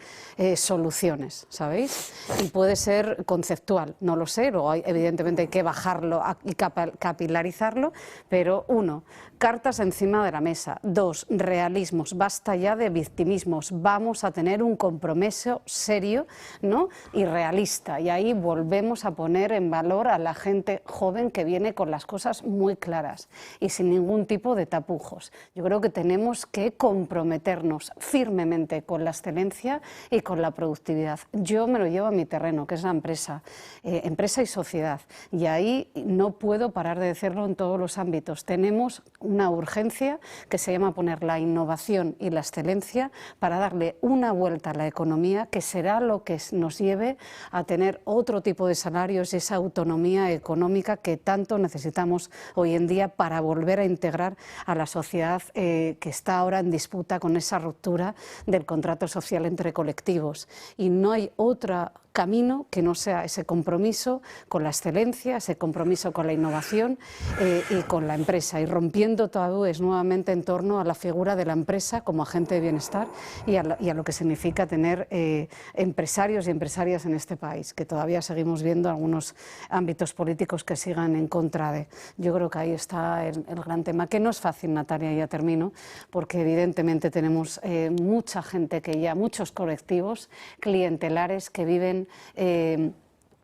soluciones, sabéis? Y puede ser conceptual, no lo sé, luego evidentemente hay que bajarlo y capilarizarlo, pero uno, cartas encima de la mesa. Dos, realismos, basta ya de victimismos, vamos a tener un compromiso serio, ¿no?, y realista, y ahí volvemos a poner en valor a la gente joven que viene con las cosas muy claras y sin ningún tipo de tapujos. Yo creo que tenemos que comprometernos firmemente con la excelencia y con la productividad. Yo me lo llevo a mi terreno, que es la empresa, empresa y sociedad, y ahí no puedo parar de decirlo en todos los ámbitos. Tenemos una urgencia que se llama poner la innovación y la excelencia para darle una vuelta a la economía, que será lo que nos lleve a tener otro tipo de salarios y esa autonomía económica que tanto necesitamos hoy en día para volver a integrar a la sociedad que está ahora en disputa con esa ruptura del contrato social entre colectivos. Y no hay otra camino que no sea ese compromiso con la excelencia, ese compromiso con la innovación y con la empresa, y rompiendo tabúes nuevamente en torno a la figura de la empresa como agente de bienestar y a lo que significa tener empresarios y empresarias en este país, que todavía seguimos viendo algunos ámbitos políticos que sigan en contra de. Yo creo que ahí está el gran tema, que no es fácil, Natalia, ya termino, porque evidentemente tenemos mucha gente muchos colectivos clientelares que viven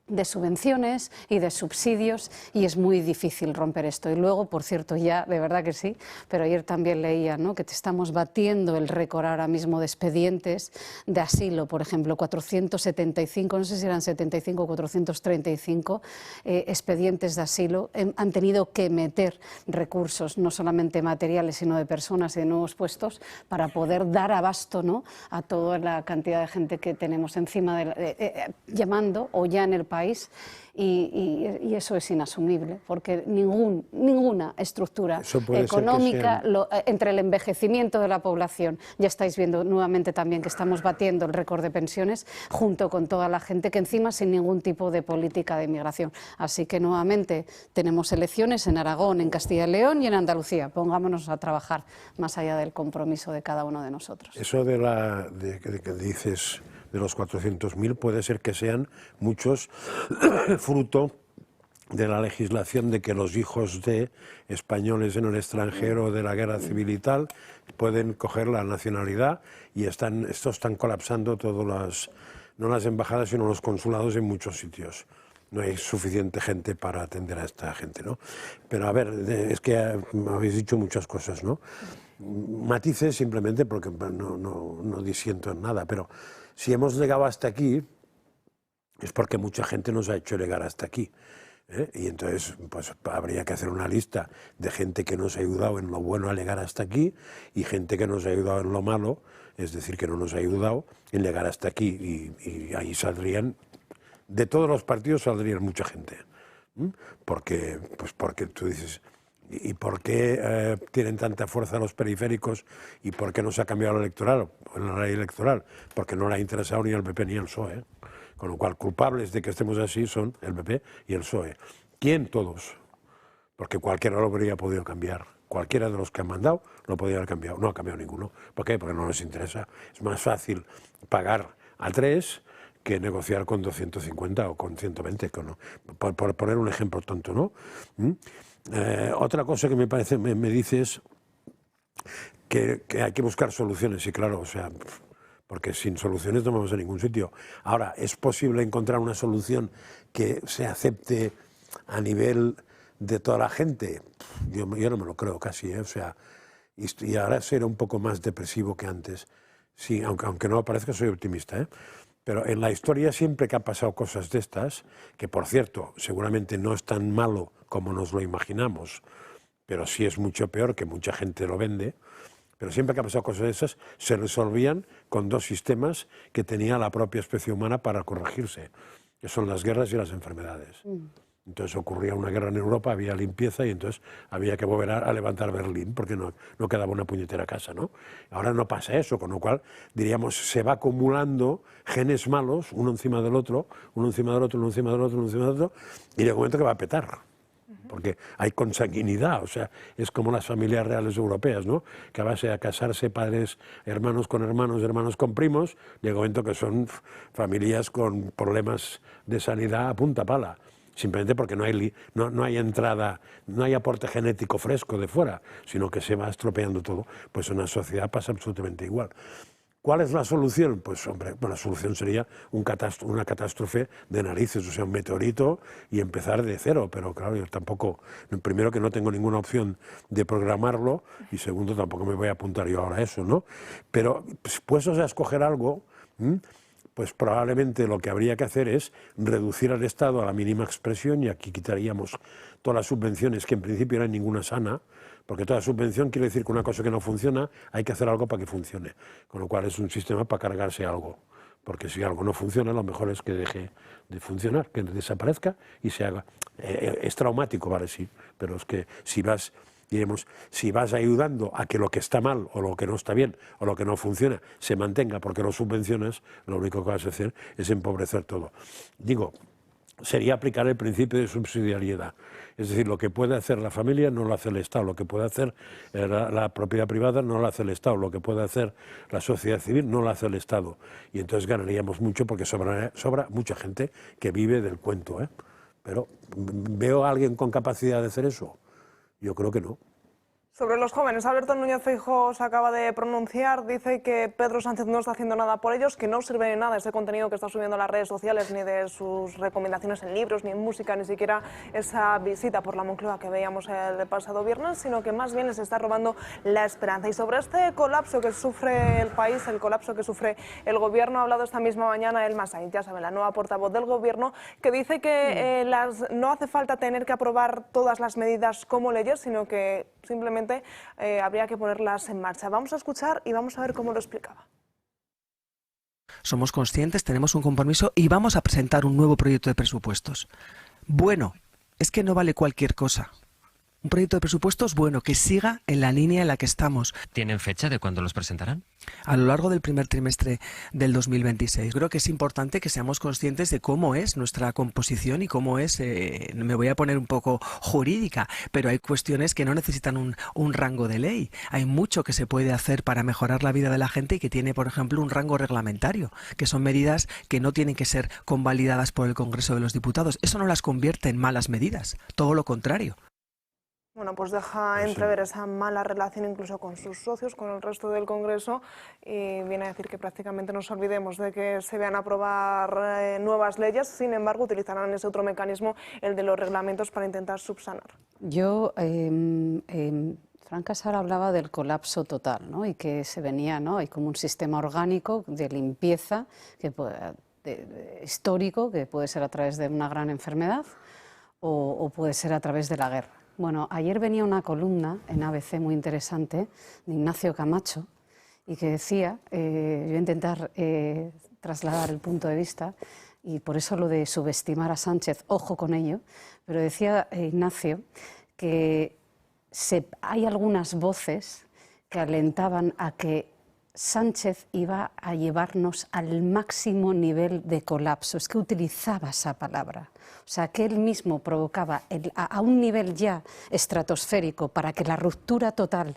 de subvenciones y de subsidios, y es muy difícil romper esto. Y luego, por cierto, ya de verdad que sí, pero ayer también leía, ¿no?, que estamos batiendo el récord ahora mismo de expedientes de asilo, por ejemplo, 475, no sé si eran 75 o 435 expedientes de asilo. Han tenido que meter recursos, no solamente materiales, sino de personas y de nuevos puestos, para poder dar abasto, ¿no?, a toda la cantidad de gente que tenemos encima llamando o ya en el país, y eso es inasumible, porque ninguna estructura económica, entre el envejecimiento de la población, ya estáis viendo nuevamente también que estamos batiendo el récord de pensiones, junto con toda la gente que encima sin ningún tipo de política de inmigración. Así que nuevamente tenemos elecciones en Aragón, en Castilla y León y en Andalucía. Pongámonos a trabajar más allá del compromiso de cada uno de nosotros. Eso de que dices de los 400.000 puede ser que sean muchos fruto de la legislación de que los hijos de españoles en el extranjero de la guerra civil y tal pueden coger la nacionalidad, y estos están colapsando todas no las embajadas sino los consulados en muchos sitios. No hay suficiente gente para atender a esta gente, ¿no? Pero a ver, es que habéis dicho muchas cosas, ¿no? Matices simplemente porque no disiento en nada, pero si hemos llegado hasta aquí es porque mucha gente nos ha hecho llegar hasta aquí, ¿eh? Y entonces pues habría que hacer una lista de gente que nos ha ayudado en lo bueno a llegar hasta aquí y gente que nos ha ayudado en lo malo, es decir, que no nos ha ayudado en llegar hasta aquí, y ahí saldrían, de todos los partidos saldrían mucha gente, ¿eh? Porque tú dices, ¿y por qué tienen tanta fuerza los periféricos y por qué no se ha cambiado la ley electoral? Porque no le ha interesado ni al PP ni al PSOE, ¿eh? Con lo cual, culpables de que estemos así son el PP y el PSOE. ¿Quién? Todos. Porque cualquiera lo habría podido cambiar. Cualquiera de los que han mandado lo podría haber cambiado. No ha cambiado ninguno. ¿Por qué? Porque no les interesa. Es más fácil pagar a 3 que negociar con 250 o con 120, por poner un ejemplo tonto, ¿no? Otra cosa que me dices que hay que buscar soluciones, y claro, o sea, porque sin soluciones no vamos a ningún sitio. Ahora, ¿es posible encontrar una solución que se acepte a nivel de toda la gente? Yo no me lo creo casi, o sea, y ahora seré un poco más depresivo que antes, sí, aunque no parezca, soy optimista, pero en la historia siempre que ha pasado cosas de estas, que por cierto, seguramente no es tan malo como nos lo imaginamos, pero sí es mucho peor, que mucha gente lo vende, pero siempre que ha pasado cosas de esas, se resolvían con dos sistemas que tenía la propia especie humana para corregirse, que son las guerras y las enfermedades. Entonces ocurría una guerra en Europa, había limpieza y entonces había que volver a levantar Berlín porque no quedaba una puñetera casa, ¿no? Ahora no pasa eso, con lo cual, diríamos, se va acumulando genes malos, uno encima del otro, uno encima del otro, uno encima del otro, uno encima del otro, y llega un momento que va a petar. Porque hay consanguinidad, o sea, es como las familias reales europeas, ¿no? Que a base de casarse padres, hermanos con hermanos, hermanos con primos, llega un momento que son familias con problemas de sanidad a punta pala. Simplemente porque no hay entrada, no hay aporte genético fresco de fuera, sino que se va estropeando todo. Pues en una sociedad pasa absolutamente igual. ¿Cuál es la solución? Pues, hombre, la solución sería una catástrofe de narices, o sea, un meteorito y empezar de cero. Pero claro, yo tampoco, primero que no tengo ninguna opción de programarlo y segundo tampoco me voy a apuntar yo ahora a eso, ¿no? Pero, pues a escoger algo, pues probablemente lo que habría que hacer es reducir al Estado a la mínima expresión y aquí quitaríamos todas las subvenciones, que en principio no hay ninguna sana, porque toda subvención quiere decir que una cosa que no funciona hay que hacer algo para que funcione, con lo cual es un sistema para cargarse algo, porque si algo no funciona lo mejor es que deje de funcionar, que desaparezca y se haga. Es traumático, vale, sí, pero es que si vas ayudando a que lo que está mal o lo que no está bien o lo que no funciona se mantenga porque lo subvencionas, lo único que vas a hacer es empobrecer todo. Digo, sería aplicar el principio de subsidiariedad. Es decir, lo que puede hacer la familia no lo hace el Estado, lo que puede hacer la propiedad privada no lo hace el Estado, lo que puede hacer la sociedad civil no lo hace el Estado. Y entonces ganaríamos mucho porque sobra mucha gente que vive del cuento, Pero, ¿veo a alguien con capacidad de hacer eso? Yo creo que no. Sobre los jóvenes, Alberto Núñez Feijóo se acaba de pronunciar, dice que Pedro Sánchez no está haciendo nada por ellos, que no sirve de nada ese contenido que está subiendo a las redes sociales, ni de sus recomendaciones en libros, ni en música, ni siquiera esa visita por la Moncloa que veíamos el pasado viernes, sino que más bien les está robando la esperanza. Y sobre este colapso que sufre el país, el colapso que sufre el gobierno, ha hablado esta misma mañana Elma Sainz, ya saben, la nueva portavoz del gobierno, que dice que no hace falta tener que aprobar todas las medidas como leyes, sino que simplemente habría que ponerlas en marcha. Vamos a escuchar y vamos a ver cómo lo explicaba. Somos conscientes, tenemos un compromiso y vamos a presentar un nuevo proyecto de presupuestos. Bueno, es que no vale cualquier cosa. Un proyecto de presupuestos bueno, que siga en la línea en la que estamos. ¿Tienen fecha de cuándo los presentarán? A lo largo del primer trimestre del 2026. Creo que es importante que seamos conscientes de cómo es nuestra composición y cómo es, me voy a poner un poco jurídica, pero hay cuestiones que no necesitan un rango de ley. Hay mucho que se puede hacer para mejorar la vida de la gente y que tiene, por ejemplo, un rango reglamentario, que son medidas que no tienen que ser convalidadas por el Congreso de los Diputados. Eso no las convierte en malas medidas, todo lo contrario. Bueno, pues deja entrever esa mala relación incluso con sus socios, con el resto del Congreso, y viene a decir que prácticamente nos olvidemos de que se vean aprobar nuevas leyes, sin embargo utilizarán ese otro mecanismo, el de los reglamentos, para intentar subsanar. Yo, Fran Casar hablaba del colapso total, ¿no? Y que se venía, ¿no? Hay como un sistema orgánico de limpieza histórico, que puede ser a través de una gran enfermedad o puede ser a través de la guerra. Bueno, ayer venía una columna en ABC muy interesante de Ignacio Camacho y que decía, yo voy a intentar trasladar el punto de vista y por eso lo de subestimar a Sánchez, ojo con ello, pero decía Ignacio que hay algunas voces que alentaban a que Sánchez iba a llevarnos al máximo nivel de colapso, es que utilizaba esa palabra. O sea, que él mismo provocaba a un nivel ya estratosférico para que la ruptura total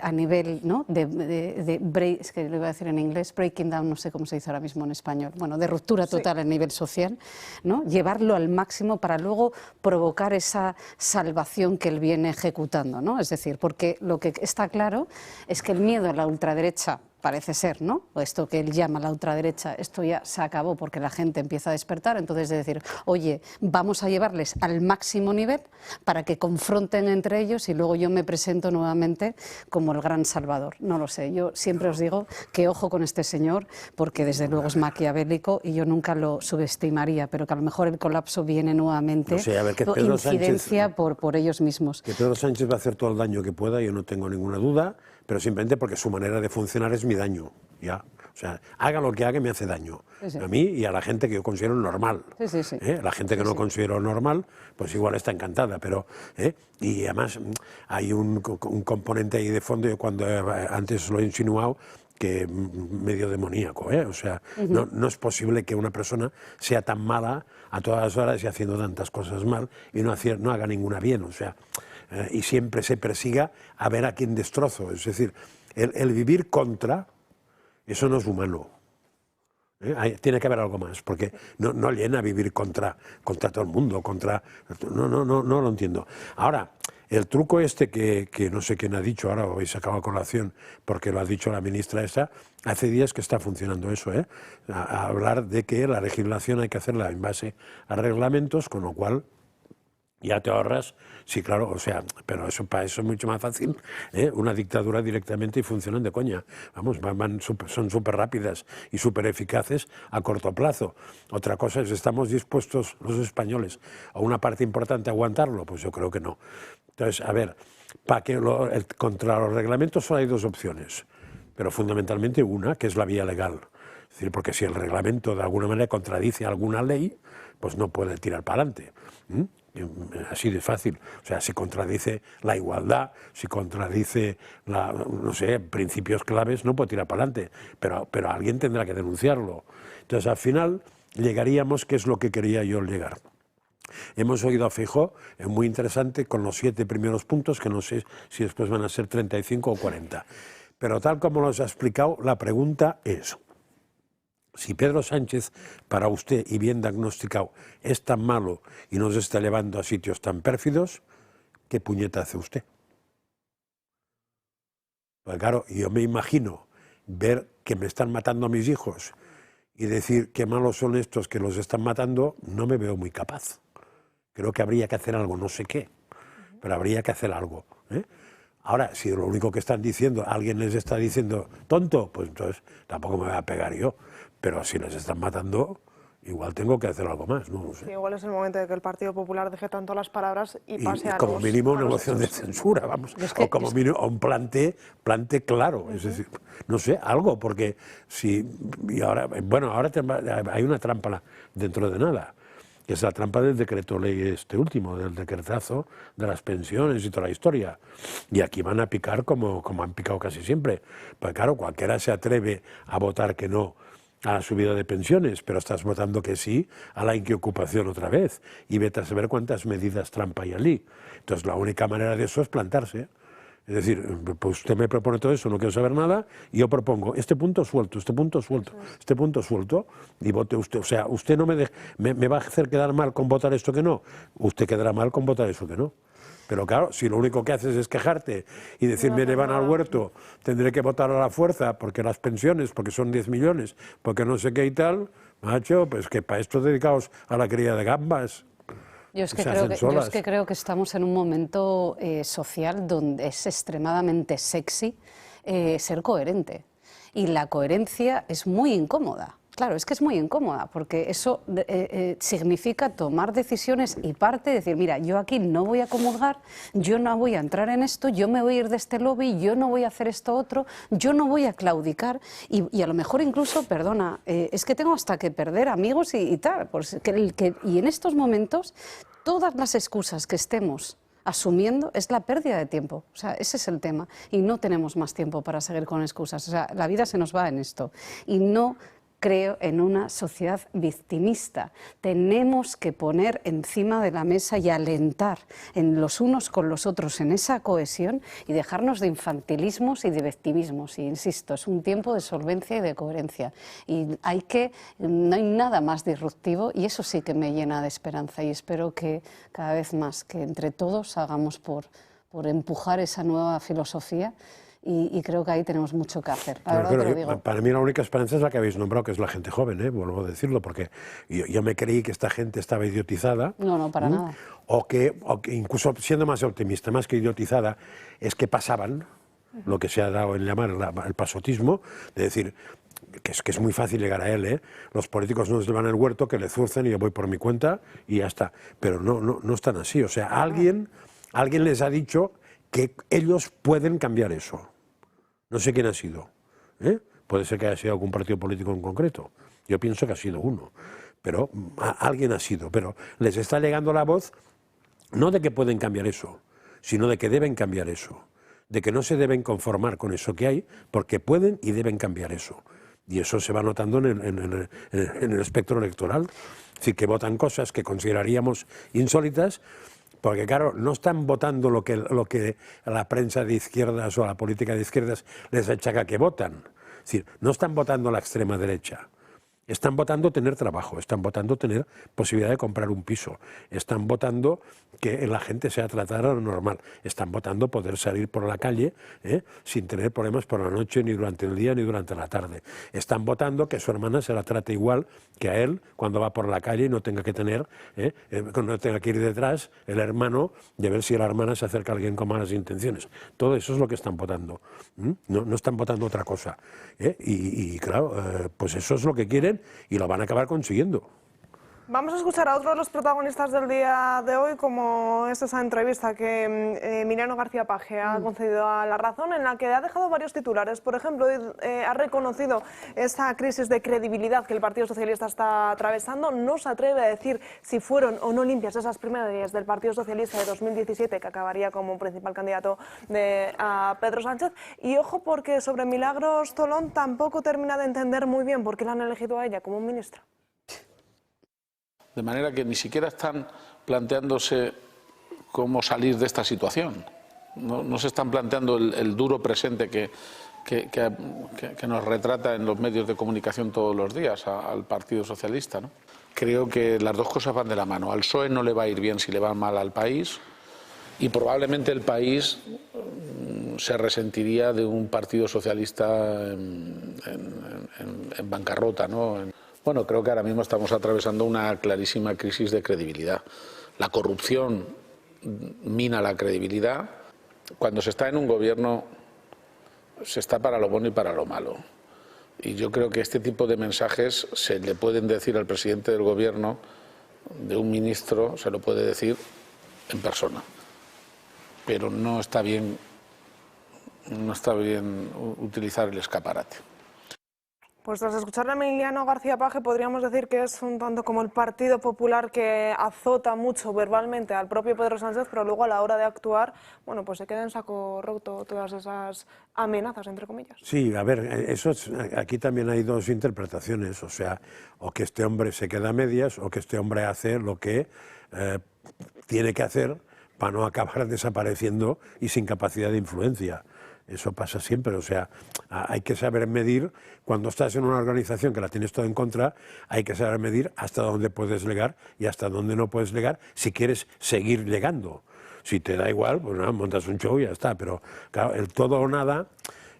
a nivel, ¿no?, es que lo iba a decir en inglés, breaking down, no sé cómo se dice ahora mismo en español, bueno, de ruptura total a nivel social, ¿no?, llevarlo al máximo para luego provocar esa salvación que él viene ejecutando, ¿no? Es decir, porque lo que está claro es que el miedo a la ultraderecha, parece ser, ¿no?, esto que él llama la ultraderecha, esto ya se acabó porque la gente empieza a despertar, entonces de decir, oye, vamos a llevarles al máximo nivel para que confronten entre ellos y luego yo me presento nuevamente como el gran salvador. No lo sé, yo siempre os digo que ojo con este señor porque desde luego es maquiavélico y yo nunca lo subestimaría, pero que a lo mejor el colapso viene nuevamente, no sé, a ver, que Pedro incidencia Sánchez, por ellos mismos. Que Pedro Sánchez va a hacer todo el daño que pueda, yo no tengo ninguna duda, pero simplemente porque su manera de funcionar es mi daño, ya. O sea, haga lo que haga me hace daño, a mí y a la gente que yo considero normal. La gente que no considero normal, pues igual está encantada, pero... Y además hay un componente ahí de fondo, yo cuando antes lo he insinuado, que medio demoníaco, o sea, no es posible que una persona sea tan mala a todas las horas y haciendo tantas cosas mal y no haga ninguna bien, o sea... y siempre se persiga a ver a quién destrozo. Es decir, el vivir contra, eso no es humano. Tiene que haber algo más, porque no llena vivir contra todo el mundo, no lo entiendo. Ahora, el truco este que no sé quién ha dicho, ahora hoy se acaba colación, porque lo ha dicho la ministra esta, hace días que está funcionando eso, a hablar de que la legislación hay que hacerla en base a reglamentos, con lo cual... ya te ahorras, sí, claro, o sea, pero eso para eso es mucho más fácil, una dictadura directamente y funcionan de coña. Vamos, son súper rápidas y súper eficaces a corto plazo. Otra cosa es, ¿estamos dispuestos los españoles a una parte importante a aguantarlo? Pues yo creo que no. Entonces, a ver, contra los reglamentos solo hay dos opciones, pero fundamentalmente una, que es la vía legal. Es decir, porque si el reglamento de alguna manera contradice alguna ley, pues no puede tirar para adelante. Así de fácil. O sea, si contradice la igualdad, si contradice, no sé, principios claves, no puede tirar para adelante. Pero alguien tendrá que denunciarlo. Entonces, al final, llegaríamos, que es lo que quería yo llegar. Hemos oído a Feijóo, es muy interesante, con los 7 primeros puntos, que no sé si después van a ser 35 o 40. Pero tal como los ha explicado, la pregunta es... si Pedro Sánchez, para usted, y bien diagnosticado, es tan malo y nos está llevando a sitios tan pérfidos, ¿qué puñeta hace usted? Pues claro, yo me imagino ver que me están matando a mis hijos y decir qué malos son estos que los están matando, no me veo muy capaz. Creo que habría que hacer algo, no sé qué, pero habría que hacer algo. Ahora, si lo único que están diciendo, alguien les está diciendo tonto, pues entonces tampoco me voy a pegar yo. Pero si les están matando, igual tengo que hacer algo más, no sé. Sí, igual es el momento de que el Partido Popular deje tanto las palabras y pase a como mínimo una moción de censura, vamos, o como mínimo un plante claro, es decir, no sé, algo, porque si... Y ahora, bueno, ahora hay una trampa dentro de nada, que es la trampa del decreto ley este último, del decretazo de las pensiones y toda la historia. Y aquí van a picar como han picado casi siempre. Pues claro, cualquiera se atreve a votar que no a la subida de pensiones, pero estás votando que sí a la inquiocupación otra vez. Y vete a saber cuántas medidas trampa hay allí. Entonces la única manera de eso es plantarse. Es decir, pues usted me propone todo eso, no quiero saber nada, y yo propongo este punto suelto, este punto suelto, este punto suelto, y vote usted. O sea, usted no me va a hacer quedar mal con votar esto que no, usted quedará mal con votar eso que no. Pero claro, si lo único que haces es quejarte y decirme me van al huerto, tendré que votar a la fuerza, porque las pensiones, porque son 10 millones, porque no sé qué y tal, macho, pues que para esto dedicaos a la cría de gambas. Yo es que creo que estamos en un momento social donde es extremadamente sexy ser coherente. Y la coherencia es muy incómoda. Claro, es que es muy incómoda, porque eso significa tomar decisiones y decir, mira, yo aquí no voy a comulgar, yo no voy a entrar en esto, yo me voy a ir de este lobby, yo no voy a hacer esto otro, yo no voy a claudicar y a lo mejor incluso, perdona, es que tengo hasta que perder amigos y tal. Y en estos momentos, todas las excusas que estemos asumiendo es la pérdida de tiempo. O sea, ese es el tema. Y no tenemos más tiempo para seguir con excusas. O sea, la vida se nos va en esto. Y no creo en una sociedad victimista. Tenemos que poner encima de la mesa y alentar en los unos con los otros en esa cohesión y dejarnos de infantilismos y de victimismos. Y insisto, es un tiempo de solvencia y de coherencia. Y no hay nada más disruptivo y eso sí que me llena de esperanza y espero que cada vez más, que entre todos hagamos por empujar esa nueva filosofía. Y creo que ahí tenemos mucho que hacer. La verdad te lo digo. Para mí la única esperanza es la que habéis nombrado, que es la gente joven, vuelvo a decirlo, porque yo me creí que esta gente estaba idiotizada. No, para nada. O que incluso siendo más optimista, más que idiotizada, es que pasaban lo que se ha dado en llamar el pasotismo, de decir que es muy fácil llegar a él, Los políticos no se van al huerto, que le zurcen y yo voy por mi cuenta y ya está. Pero no están así. O sea, alguien les ha dicho que ellos pueden cambiar eso. No sé quién ha sido. Puede ser que haya sido algún partido político en concreto. Yo pienso que ha sido uno. Pero alguien ha sido. Pero les está llegando la voz no de que pueden cambiar eso, sino de que deben cambiar eso. De que no se deben conformar con eso que hay, porque pueden y deben cambiar eso. Y eso se va notando en el espectro electoral. Es decir, que votan cosas que consideraríamos insólitas, porque claro, no están votando lo que la prensa de izquierdas o la política de izquierdas les achaca que votan. Es decir, no están votando la extrema derecha. Están votando tener trabajo, están votando tener posibilidad de comprar un piso, están votando que la gente sea tratada normal, están votando poder salir por la calle sin tener problemas por la noche, ni durante el día, ni durante la tarde. Están votando que su hermana se la trate igual que a él cuando va por la calle y no tenga que tener, no tenga que ir detrás el hermano de ver si la hermana se acerca a alguien con malas intenciones. Todo eso es lo que están votando. No están votando otra cosa. Y claro, pues eso es lo que quieren y lo van a acabar consiguiendo. Vamos a escuchar a otro de los protagonistas del día de hoy, como es esa entrevista que Emiliano García Paje ha concedido a La Razón, en la que ha dejado varios titulares. Por ejemplo, ha reconocido esa crisis de credibilidad que el Partido Socialista está atravesando. No se atreve a decir si fueron o no limpias esas primarias del Partido Socialista de 2017, que acabaría como principal candidato a Pedro Sánchez. Y ojo, porque sobre Milagros Tolón tampoco termina de entender muy bien por qué la han elegido a ella como ministra. De manera que ni siquiera están planteándose cómo salir de esta situación. No se están planteando el duro presente que nos retrata en los medios de comunicación todos los días al Partido Socialista, ¿no? Creo que las dos cosas van de la mano. Al PSOE no le va a ir bien si le va mal al país y probablemente el país se resentiría de un Partido Socialista en bancarrota, ¿no? Bueno, creo que ahora mismo estamos atravesando una clarísima crisis de credibilidad. La corrupción mina la credibilidad. Cuando se está en un gobierno, se está para lo bueno y para lo malo. Y yo creo que este tipo de mensajes se le pueden decir al presidente del gobierno, de un ministro, se lo puede decir en persona. Pero no está bien utilizar el escaparate. Pues tras escuchar a Emiliano García Paje podríamos decir que es un tanto como el Partido Popular que azota mucho verbalmente al propio Pedro Sánchez, pero luego a la hora de actuar, bueno, pues se queda en saco roto todas esas amenazas, entre comillas. Sí, a ver, aquí también hay dos interpretaciones, o sea, o que este hombre se queda a medias o que este hombre hace lo que tiene que hacer para no acabar desapareciendo y sin capacidad de influencia. Eso pasa siempre, o sea, hay que saber medir, cuando estás en una organización que la tienes todo en contra, hay que saber medir hasta dónde puedes llegar y hasta dónde no puedes llegar si quieres seguir llegando. Si te da igual, pues nada, montas un show y ya está, pero claro, el todo o nada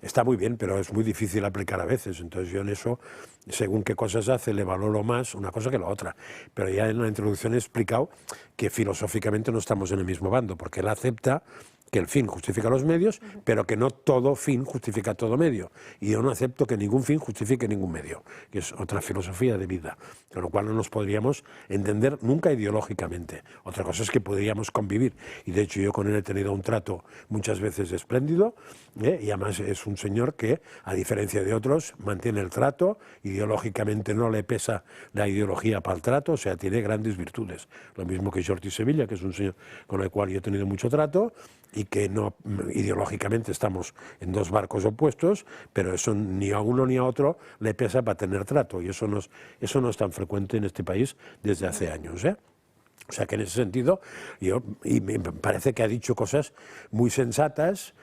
está muy bien, pero es muy difícil aplicar a veces, entonces yo en eso, según qué cosas hace, le valoro más una cosa que la otra, pero ya en la introducción he explicado que filosóficamente no estamos en el mismo bando, porque él acepta que el fin justifica los medios, pero que no todo fin justifica todo medio. Y yo no acepto que ningún fin justifique ningún medio, que es otra filosofía de vida, con lo cual no nos podríamos entender nunca ideológicamente. Otra cosa es que podríamos convivir, y de hecho yo con él he tenido un trato muchas veces espléndido, y además es un señor que, a diferencia de otros, mantiene el trato, ideológicamente no le pesa la ideología para el trato, o sea, tiene grandes virtudes. Lo mismo que Jordi Sevilla, que es un señor con el cual yo he tenido mucho trato, y que no, ideológicamente estamos en dos barcos opuestos, pero eso ni a uno ni a otro le pesa para tener trato, y eso no es tan frecuente en este país desde hace años, ¿eh? O sea que en ese sentido, y me parece que ha dicho cosas muy sensatas,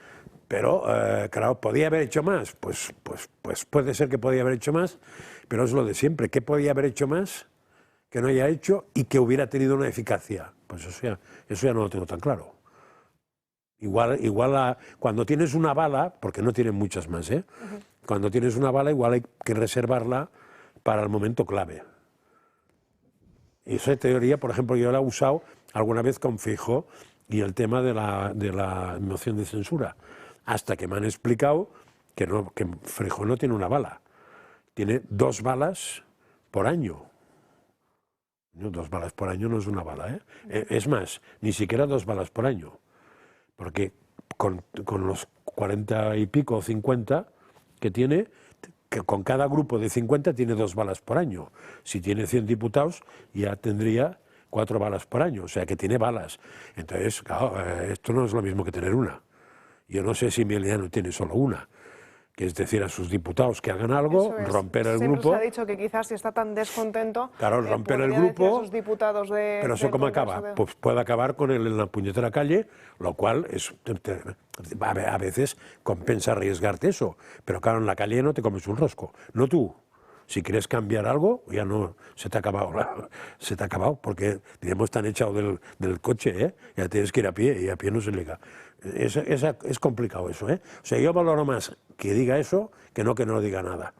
pero claro, ¿podía haber hecho más? Pues puede ser que podía haber hecho más, pero es lo de siempre, ¿qué podía haber hecho más que no haya hecho y que hubiera tenido una eficacia? Pues eso ya no lo tengo tan claro. Igual cuando tienes una bala, porque no tienen muchas más, ¿eh? Cuando tienes una bala igual hay que reservarla para el momento clave. Y esa teoría, por ejemplo, yo la he usado alguna vez con Feijóo y el tema de la moción de censura, hasta que me han explicado que Feijóo no tiene una bala, tiene 2 balas por año. No, 2 balas por año no es una bala, ¿eh? Es más, ni siquiera 2 balas por año, porque con los 40 y pico o 50 que tiene, que con cada grupo de 50 tiene 2 balas por año. Si tiene 100 diputados ya tendría 4 balas por año, o sea que tiene balas. Entonces, claro, esto no es lo mismo que tener una. Yo no sé si Emiliano tiene solo una, que es decir a sus diputados que hagan algo, romper el Siempre grupo. se ha dicho que quizás si está tan descontento, claro, romper el podría decir grupo, a sus diputados de, pero eso del cómo Congreso acaba, pues puede acabar con él en la puñetera calle, lo cual es, a veces compensa arriesgarte eso, pero claro, en la calle no te comes un rosco, no tú. Si quieres cambiar algo, ya no, se te ha acabado, porque digamos tan echado del coche, ¿eh? Ya tienes que ir a pie, y a pie no se liga. Es complicado eso, ¿eh? O sea, yo valoro más que diga eso que no diga nada.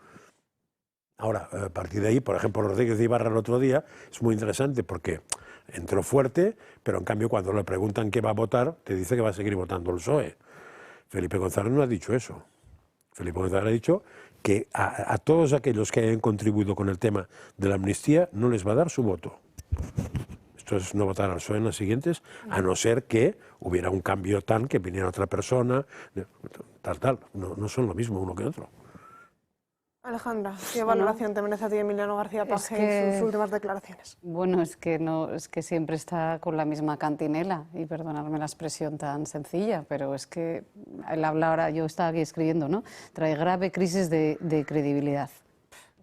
Ahora, a partir de ahí, por ejemplo, Rodríguez de Ibarra el otro día, es muy interesante porque entró fuerte, pero en cambio cuando le preguntan qué va a votar, te dice que va a seguir votando el PSOE. Felipe González no ha dicho eso. Felipe González ha dicho que a todos aquellos que hayan contribuido con el tema de la amnistía no les va a dar su voto. Esto es no votar al PSOE en las siguientes, a no ser que hubiera un cambio tal que viniera otra persona, tal. No son lo mismo uno que otro. Alejandra, ¿qué valoración te merece a ti Emiliano García Paje y sus últimas declaraciones? Bueno, es que siempre está con la misma cantinela, y perdonadme la expresión tan sencilla, pero es que él habla ahora, yo estaba aquí escribiendo, ¿no? Trae grave crisis de credibilidad.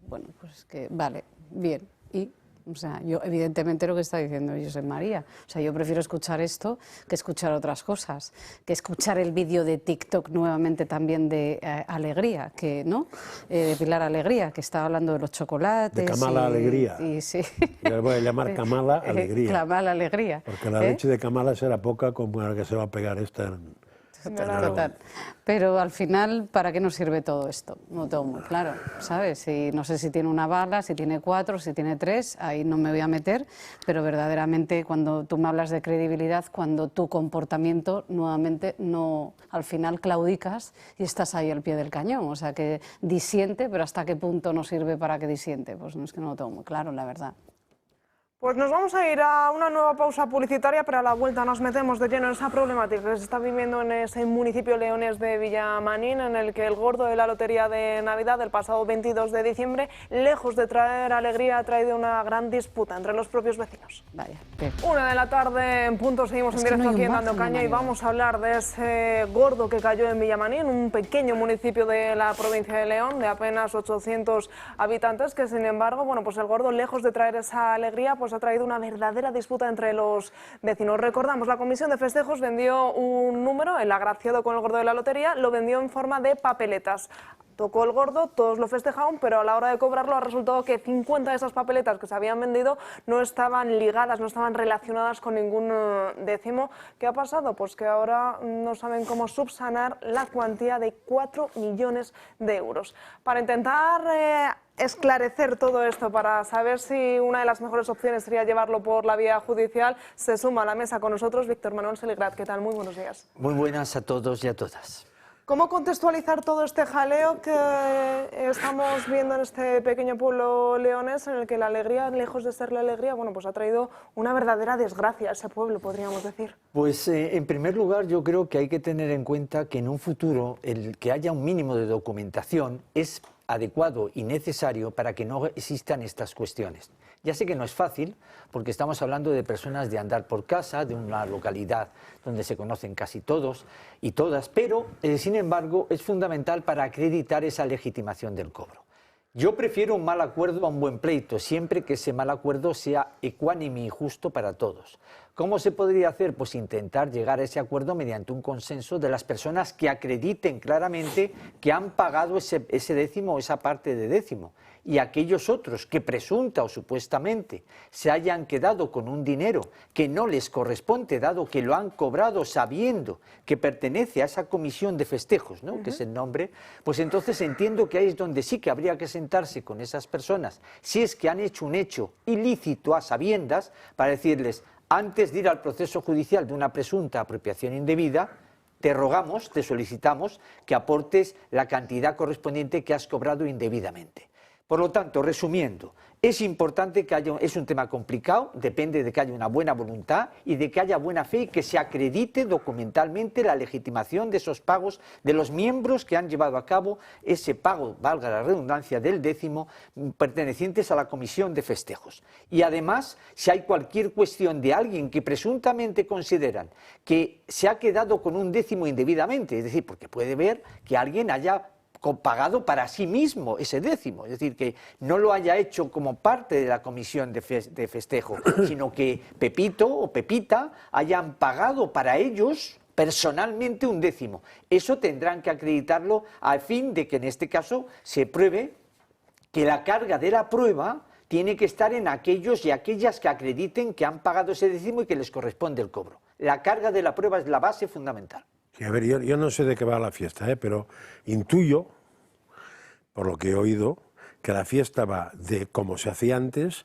Bueno, pues es que, vale, bien, y... O sea, yo evidentemente lo que está diciendo Josep María, o sea, yo prefiero escuchar esto que escuchar otras cosas, que escuchar el vídeo de TikTok nuevamente también de Alegría, que ¿no? De Pilar Alegría, que estaba hablando de los chocolates. De Kamala Alegría. Y sí. Yo le voy a llamar Kamala Alegría. Kamala Alegría. Porque la leche de Kamala será poca como la que se va a pegar esta. Total. Pero al final, ¿para qué nos sirve todo esto? No tengo muy claro, ¿sabes? Y no sé si tiene una bala, si tiene 4, si tiene 3, ahí no me voy a meter, pero verdaderamente cuando tú me hablas de credibilidad, cuando tu comportamiento nuevamente no, al final claudicas y estás ahí al pie del cañón, o sea que disiente, pero ¿hasta qué punto nos sirve para que disiente? Pues no, es que no lo tengo muy claro, la verdad. Pues nos vamos a ir a una nueva pausa publicitaria, pero a la vuelta nos metemos de lleno en esa problemática que se está viviendo en ese municipio leonés de Villamanín, en el que el gordo de la lotería de Navidad del pasado 22 de diciembre, lejos de traer alegría, ha traído una gran disputa entre los propios vecinos. Vaya. 1 de la tarde en punto, seguimos en directo aquí en Dando Caña y vamos a hablar de ese gordo que cayó en Villamanín, un pequeño municipio de la provincia de León de apenas 800 habitantes, que sin embargo, bueno, pues el gordo, lejos de traer esa alegría, pues ha traído una verdadera disputa entre los vecinos. Recordamos, la comisión de festejos vendió un número, el agraciado con el gordo de la lotería, lo vendió en forma de papeletas. Tocó el gordo, todos lo festejaron, pero a la hora de cobrarlo ha resultado que 50 de esas papeletas que se habían vendido no estaban ligadas, no estaban relacionadas con ningún décimo. ¿Qué ha pasado? Pues que ahora no saben cómo subsanar la cuantía de 4 millones de euros. Para intentar esclarecer todo esto, para saber si una de las mejores opciones sería llevarlo por la vía judicial, se suma a la mesa con nosotros Víctor Manuel Seligrat. ¿Qué tal? Muy buenos días. Muy buenas a todos y a todas. ¿Cómo contextualizar todo este jaleo que estamos viendo en este pequeño pueblo leonés, en el que la alegría, lejos de ser la alegría, bueno, pues ha traído una verdadera desgracia a ese pueblo, podríamos decir? Pues en primer lugar yo creo que hay que tener en cuenta que en un futuro el que haya un mínimo de documentación es adecuado y necesario para que no existan estas cuestiones. Ya sé que no es fácil, porque estamos hablando de personas de andar por casa, de una localidad donde se conocen casi todos y todas, pero, sin embargo, es fundamental para acreditar esa legitimación del cobro. Yo prefiero un mal acuerdo a un buen pleito, siempre que ese mal acuerdo sea ecuánime y justo para todos. ¿Cómo se podría hacer? Pues intentar llegar a ese acuerdo mediante un consenso de las personas que acrediten claramente que han pagado ese décimo o esa parte de décimo. Y aquellos otros que presunta o supuestamente se hayan quedado con un dinero que no les corresponde, dado que lo han cobrado sabiendo que pertenece a esa comisión de festejos, ¿no? Que es el nombre, pues entonces entiendo que ahí es donde sí que habría que sentarse con esas personas, si es que han hecho un hecho ilícito a sabiendas, para decirles, antes de ir al proceso judicial de una presunta apropiación indebida, te rogamos, te solicitamos que aportes la cantidad correspondiente que has cobrado indebidamente. Por lo tanto, resumiendo, es importante que haya, es un tema complicado, depende de que haya una buena voluntad y de que haya buena fe y que se acredite documentalmente la legitimación de esos pagos de los miembros que han llevado a cabo ese pago, valga la redundancia, del décimo pertenecientes a la comisión de festejos. Y además, si hay cualquier cuestión de alguien que presuntamente consideran que se ha quedado con un décimo indebidamente, es decir, porque puede ver que alguien haya pagado para sí mismo ese décimo, es decir, que no lo haya hecho como parte de la comisión de festejo, sino que Pepito o Pepita hayan pagado para ellos personalmente un décimo. Eso tendrán que acreditarlo a fin de que en este caso se pruebe que la carga de la prueba tiene que estar en aquellos y aquellas que acrediten que han pagado ese décimo y que les corresponde el cobro. La carga de la prueba es la base fundamental. Sí, a ver, yo no sé de qué va la fiesta, pero intuyo, por lo que he oído, que la fiesta va de como se hacía antes,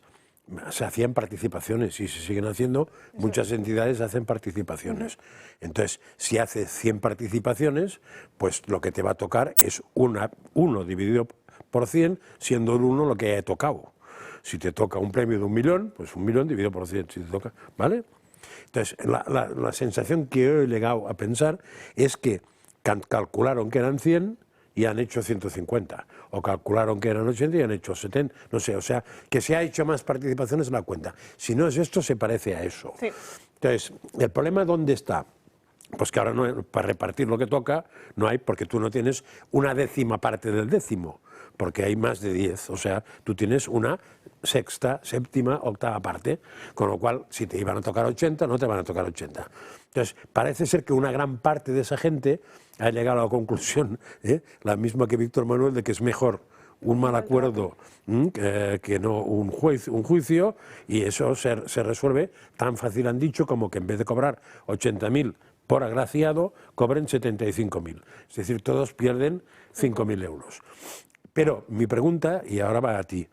se hacían participaciones y se siguen haciendo, muchas entidades hacen participaciones. Entonces, si haces 100 participaciones, pues lo que te va a tocar es 1 dividido por 100, siendo el 1 lo que haya tocado. Si te toca un premio de 1 millón, pues 1 millón dividido por 100, si te toca, ¿vale? Entonces, la sensación que he llegado a pensar es que calcularon que eran 100 y han hecho 150, o calcularon que eran 80 y han hecho 70, no sé, o sea, que se ha hecho más participaciones en la cuenta. Si no es esto, se parece a eso. Sí. Entonces, ¿el problema dónde está? Pues que ahora no, para repartir lo que toca no hay, porque tú no tienes una décima parte del décimo, porque hay más de 10, o sea, tú tienes una sexta, séptima, octava parte, con lo cual, si te iban a tocar 80, no te van a tocar 80. Entonces, parece ser que una gran parte de esa gente ha llegado a la conclusión, la misma que Víctor Manuel, de que es mejor un mal acuerdo que no un juicio, y eso se resuelve tan fácil, han dicho, como que en vez de cobrar 80.000 por agraciado, cobren 75.000. Es decir, todos pierden 5.000 euros. Pero mi pregunta, y ahora va a ti,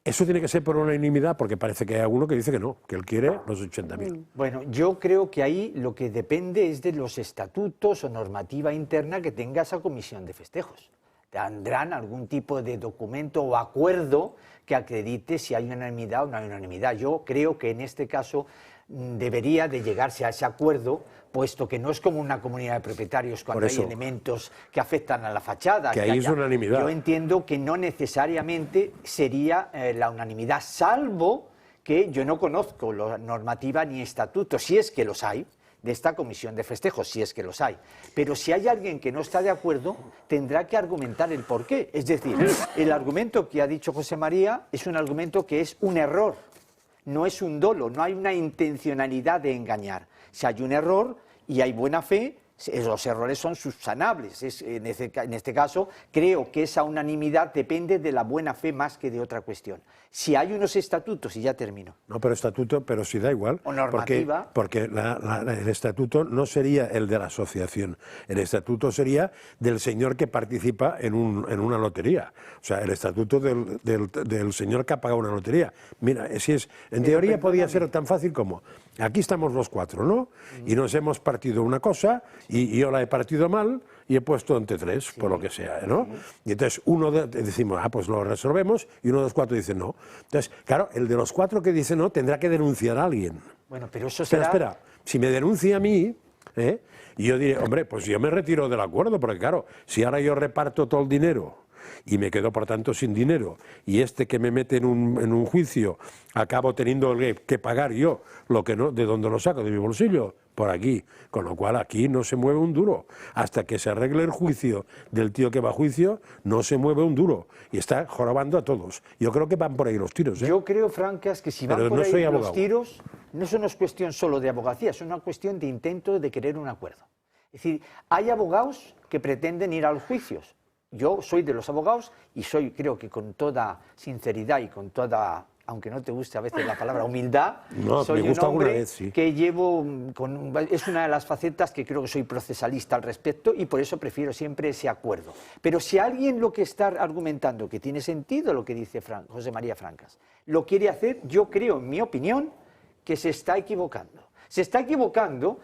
¿eso tiene que ser por unanimidad? Porque parece que hay alguno que dice que no, que él quiere los 80.000. Bueno, yo creo que ahí lo que depende es de los estatutos o normativa interna que tenga esa comisión de festejos. Tendrán algún tipo de documento o acuerdo que acredite si hay unanimidad o no hay unanimidad. Yo creo que en este caso debería de llegarse a ese acuerdo, puesto que no es como una comunidad de propietarios cuando hay elementos que afectan a la fachada. Que ahí es unanimidad. Yo entiendo que no necesariamente sería la unanimidad, salvo que yo no conozco la normativa ni estatutos, si es que los hay, de esta comisión de festejos, si es que los hay. Pero si hay alguien que no está de acuerdo, tendrá que argumentar el porqué. Es decir, el argumento que ha dicho José María es un argumento que es un error, no es un dolo, no hay una intencionalidad de engañar. Si hay un error y hay buena fe, los errores son subsanables. En este caso, creo que esa unanimidad depende de la buena fe más que de otra cuestión. Si hay unos estatutos, y ya termino. No, pero estatuto, pero sí da igual. O normativa. Porque el estatuto no sería el de la asociación. El estatuto sería del señor que participa en una lotería. O sea, el estatuto del señor que ha pagado una lotería. Mira, en teoría podía ser tan fácil como, aquí estamos los cuatro, ¿no? Y nos hemos partido una cosa, y yo la he partido mal y he puesto entre 3, por lo que sea, ¿no? Y entonces decimos, pues lo resolvemos, y uno de los 4 dice no. Entonces, claro, el de los 4 que dice no tendrá que denunciar a alguien. Bueno, pero eso será... Espera, si me denuncia a mí, y yo diré, hombre, pues yo me retiro del acuerdo, porque claro, si ahora yo reparto todo el dinero y me quedo por tanto sin dinero, y este que me mete en un juicio acabo teniendo que pagar yo lo que no, ¿de dónde lo saco? De mi bolsillo, por aquí, con lo cual aquí no se mueve un duro, hasta que se arregle el juicio del tío que va a juicio, no se mueve un duro, y está jorobando a todos. Yo creo que van por ahí los tiros, ¿eh? Yo creo, Francas, que si van Pero por no ahí soy los abogado. tiros, eso no es cuestión solo de abogacía, es una cuestión de intento de querer un acuerdo. Es decir, hay abogados que pretenden ir a los juicios. Yo soy de los abogados y creo que con toda sinceridad y con toda, aunque no te guste a veces la palabra humildad, No, soy me gusta un hombre alguna vez, sí. que llevo, es una de las facetas que creo que soy procesalista al respecto y por eso prefiero siempre ese acuerdo. Pero si alguien lo que está argumentando, que tiene sentido lo que dice José María Francas, lo quiere hacer, yo creo, en mi opinión, que se está equivocando. Se está equivocando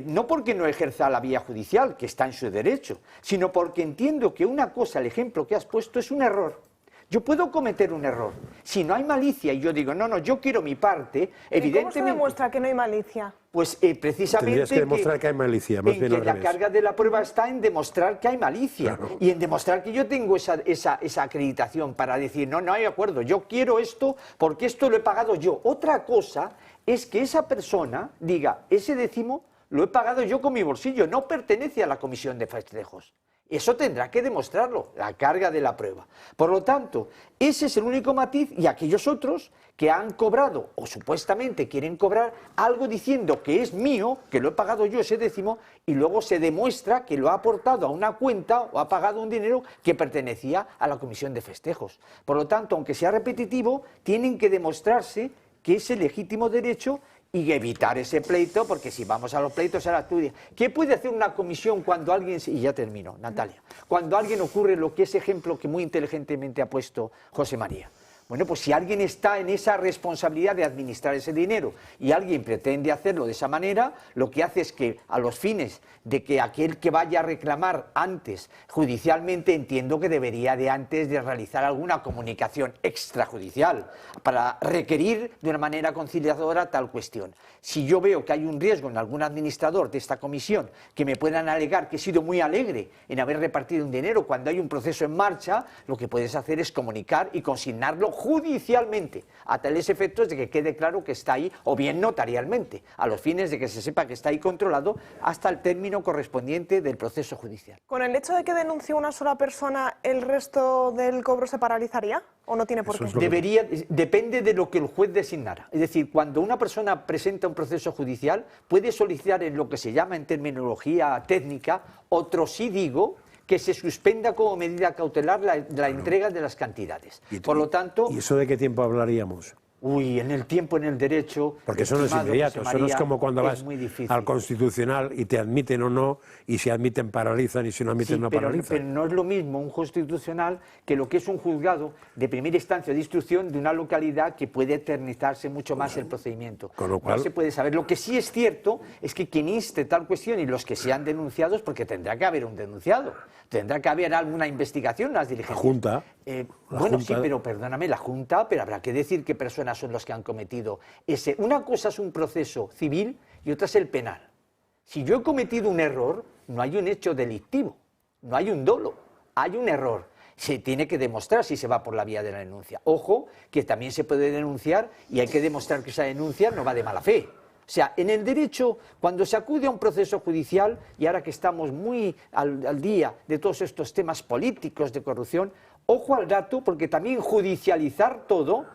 no porque no ejerza la vía judicial, que está en su derecho, sino porque entiendo que una cosa, el ejemplo que has puesto, es un error. Yo puedo cometer un error. Si no hay malicia y yo digo, no, yo quiero mi parte, evidentemente... ¿Y cómo se demuestra que no hay malicia? Pues precisamente... Tendrías que demostrar que hay malicia, más bien al la revés. carga de la prueba está en demostrar que hay malicia, Claro. y en demostrar que yo tengo esa acreditación para decir, no hay acuerdo, yo quiero esto porque esto lo he pagado yo. Otra cosa es que esa persona diga, ese décimo lo he pagado yo con mi bolsillo, no pertenece a la comisión de festejos. Eso tendrá que demostrarlo, la carga de la prueba. Por lo tanto, ese es el único matiz, y aquellos otros que han cobrado o supuestamente quieren cobrar algo diciendo que es mío, que lo he pagado yo ese décimo, y luego se demuestra que lo ha aportado a una cuenta o ha pagado un dinero que pertenecía a la comisión de festejos. Por lo tanto, aunque sea repetitivo, tienen que demostrarse que es el legítimo derecho y evitar ese pleito, porque si vamos a los pleitos a la estudia, ¿qué puede hacer una comisión cuando alguien, y ya termino, Natalia, cuando alguien ocurre lo que ese ejemplo que muy inteligentemente ha puesto José María? Bueno, pues si alguien está en esa responsabilidad de administrar ese dinero y alguien pretende hacerlo de esa manera, lo que hace es que a los fines de que aquel que vaya a reclamar antes judicialmente, entiendo que debería de antes de realizar alguna comunicación extrajudicial para requerir de una manera conciliadora tal cuestión. Si yo veo que hay un riesgo en algún administrador de esta comisión que me puedan alegar que he sido muy alegre en haber repartido un dinero cuando hay un proceso en marcha, lo que puedes hacer es comunicar y consignarlo judicialmente, a tales efectos de que quede claro que está ahí, o bien notarialmente, a los fines de que se sepa que está ahí controlado hasta el término correspondiente del proceso judicial. ¿Con el hecho de que denuncie una sola persona, el resto del cobro se paralizaría o no tiene por qué? Depende de lo que el juez designara. Es decir, cuando una persona presenta un proceso judicial, puede solicitar en lo que se llama en terminología técnica, otro sí digo, que se suspenda como medida cautelar la entrega de las cantidades. Por lo tanto... ¿Y eso de qué tiempo hablaríamos? Uy, en el tiempo, en el derecho... Porque eso no es inmediato, eso no es como cuando vas al Constitucional y te admiten o no, y si admiten paralizan y si no admiten no paralizan. Pero no es lo mismo un Constitucional que lo que es un juzgado de primera instancia de instrucción de una localidad que puede eternizarse mucho más el procedimiento. Con lo cual... No se puede saber. Lo que sí es cierto es que quien inste tal cuestión y los que sean denunciados, porque tendrá que haber un denunciado, tendrá que haber alguna investigación, unas diligencias. La Junta. Bueno, sí, pero perdóname, la Junta, pero habrá que decir qué personas son los que han cometido ese. Una cosa es un proceso civil y otra es el penal. Si yo he cometido un error, no hay un hecho delictivo, no hay un dolo, hay un error. Se tiene que demostrar si se va por la vía de la denuncia. Ojo, que también se puede denunciar y hay que demostrar que esa denuncia no va de mala fe. O sea, en el derecho, cuando se acude a un proceso judicial, y ahora que estamos muy al día de todos estos temas políticos de corrupción, ojo al dato, porque también judicializar todo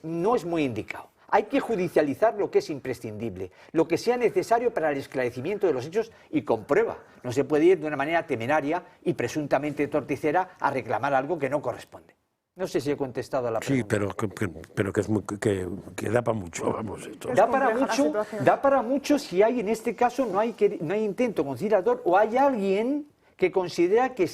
no es muy indicado. Hay que judicializar lo que es imprescindible, lo que sea necesario para el esclarecimiento de los hechos y con prueba. No se puede ir de una manera temeraria y presuntamente torticera a reclamar algo que no corresponde. No sé si he contestado a la pregunta. Sí, pero que da para mucho, vamos. Esto. Da para mucho si hay, en este caso, no hay intento conciliador o hay alguien que considera que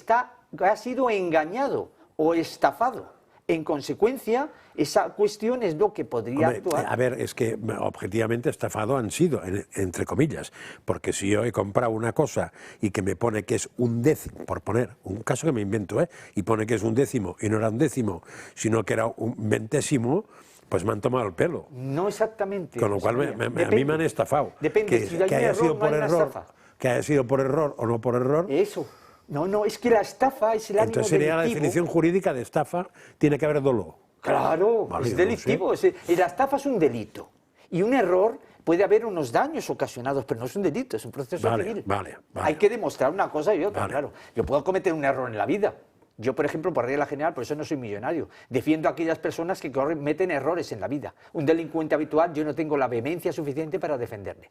ha sido engañado o estafado. En consecuencia, esa cuestión es lo que podría actuar. A ver, es que objetivamente estafado han sido, entre comillas, porque si yo he comprado una cosa y que me pone que es un décimo, por poner un caso que me invento, y pone que es un décimo y no era un décimo, sino que era un vendésimo, pues me han tomado el pelo. No exactamente. Con lo cual a mí me han estafado. Depende, si hay un error, no hay una estafa. Que haya sido por error o no por error. Eso. No, es que la estafa es el ánimo Entonces sería delictivo. la definición jurídica de estafa, tiene que haber dolo. Claro, Vale, es delictivo. Y la estafa es un delito. Y un error puede haber unos daños ocasionados, pero no es un delito, es un proceso civil. Vale. Hay que demostrar una cosa y otra, claro. Yo puedo cometer un error en la vida. Yo, por ejemplo, por regla general, por eso no soy millonario, defiendo a aquellas personas que cometen errores en la vida. Un delincuente habitual, yo no tengo la vehemencia suficiente para defenderle.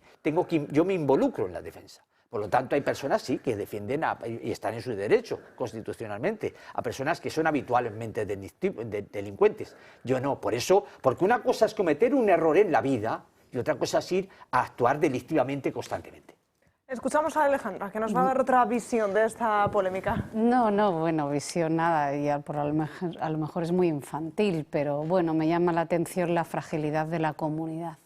Yo me involucro en la defensa. Por lo tanto, hay personas, sí, que defienden y están en su derecho, constitucionalmente, a personas que son habitualmente delincuentes. Yo no, por eso, porque una cosa es cometer un error en la vida y otra cosa es ir a actuar delictivamente constantemente. Escuchamos a Alejandra, que nos va a dar otra visión de esta polémica. No, visión nada, y a lo mejor es muy infantil, pero bueno, me llama la atención la fragilidad de la comunidad.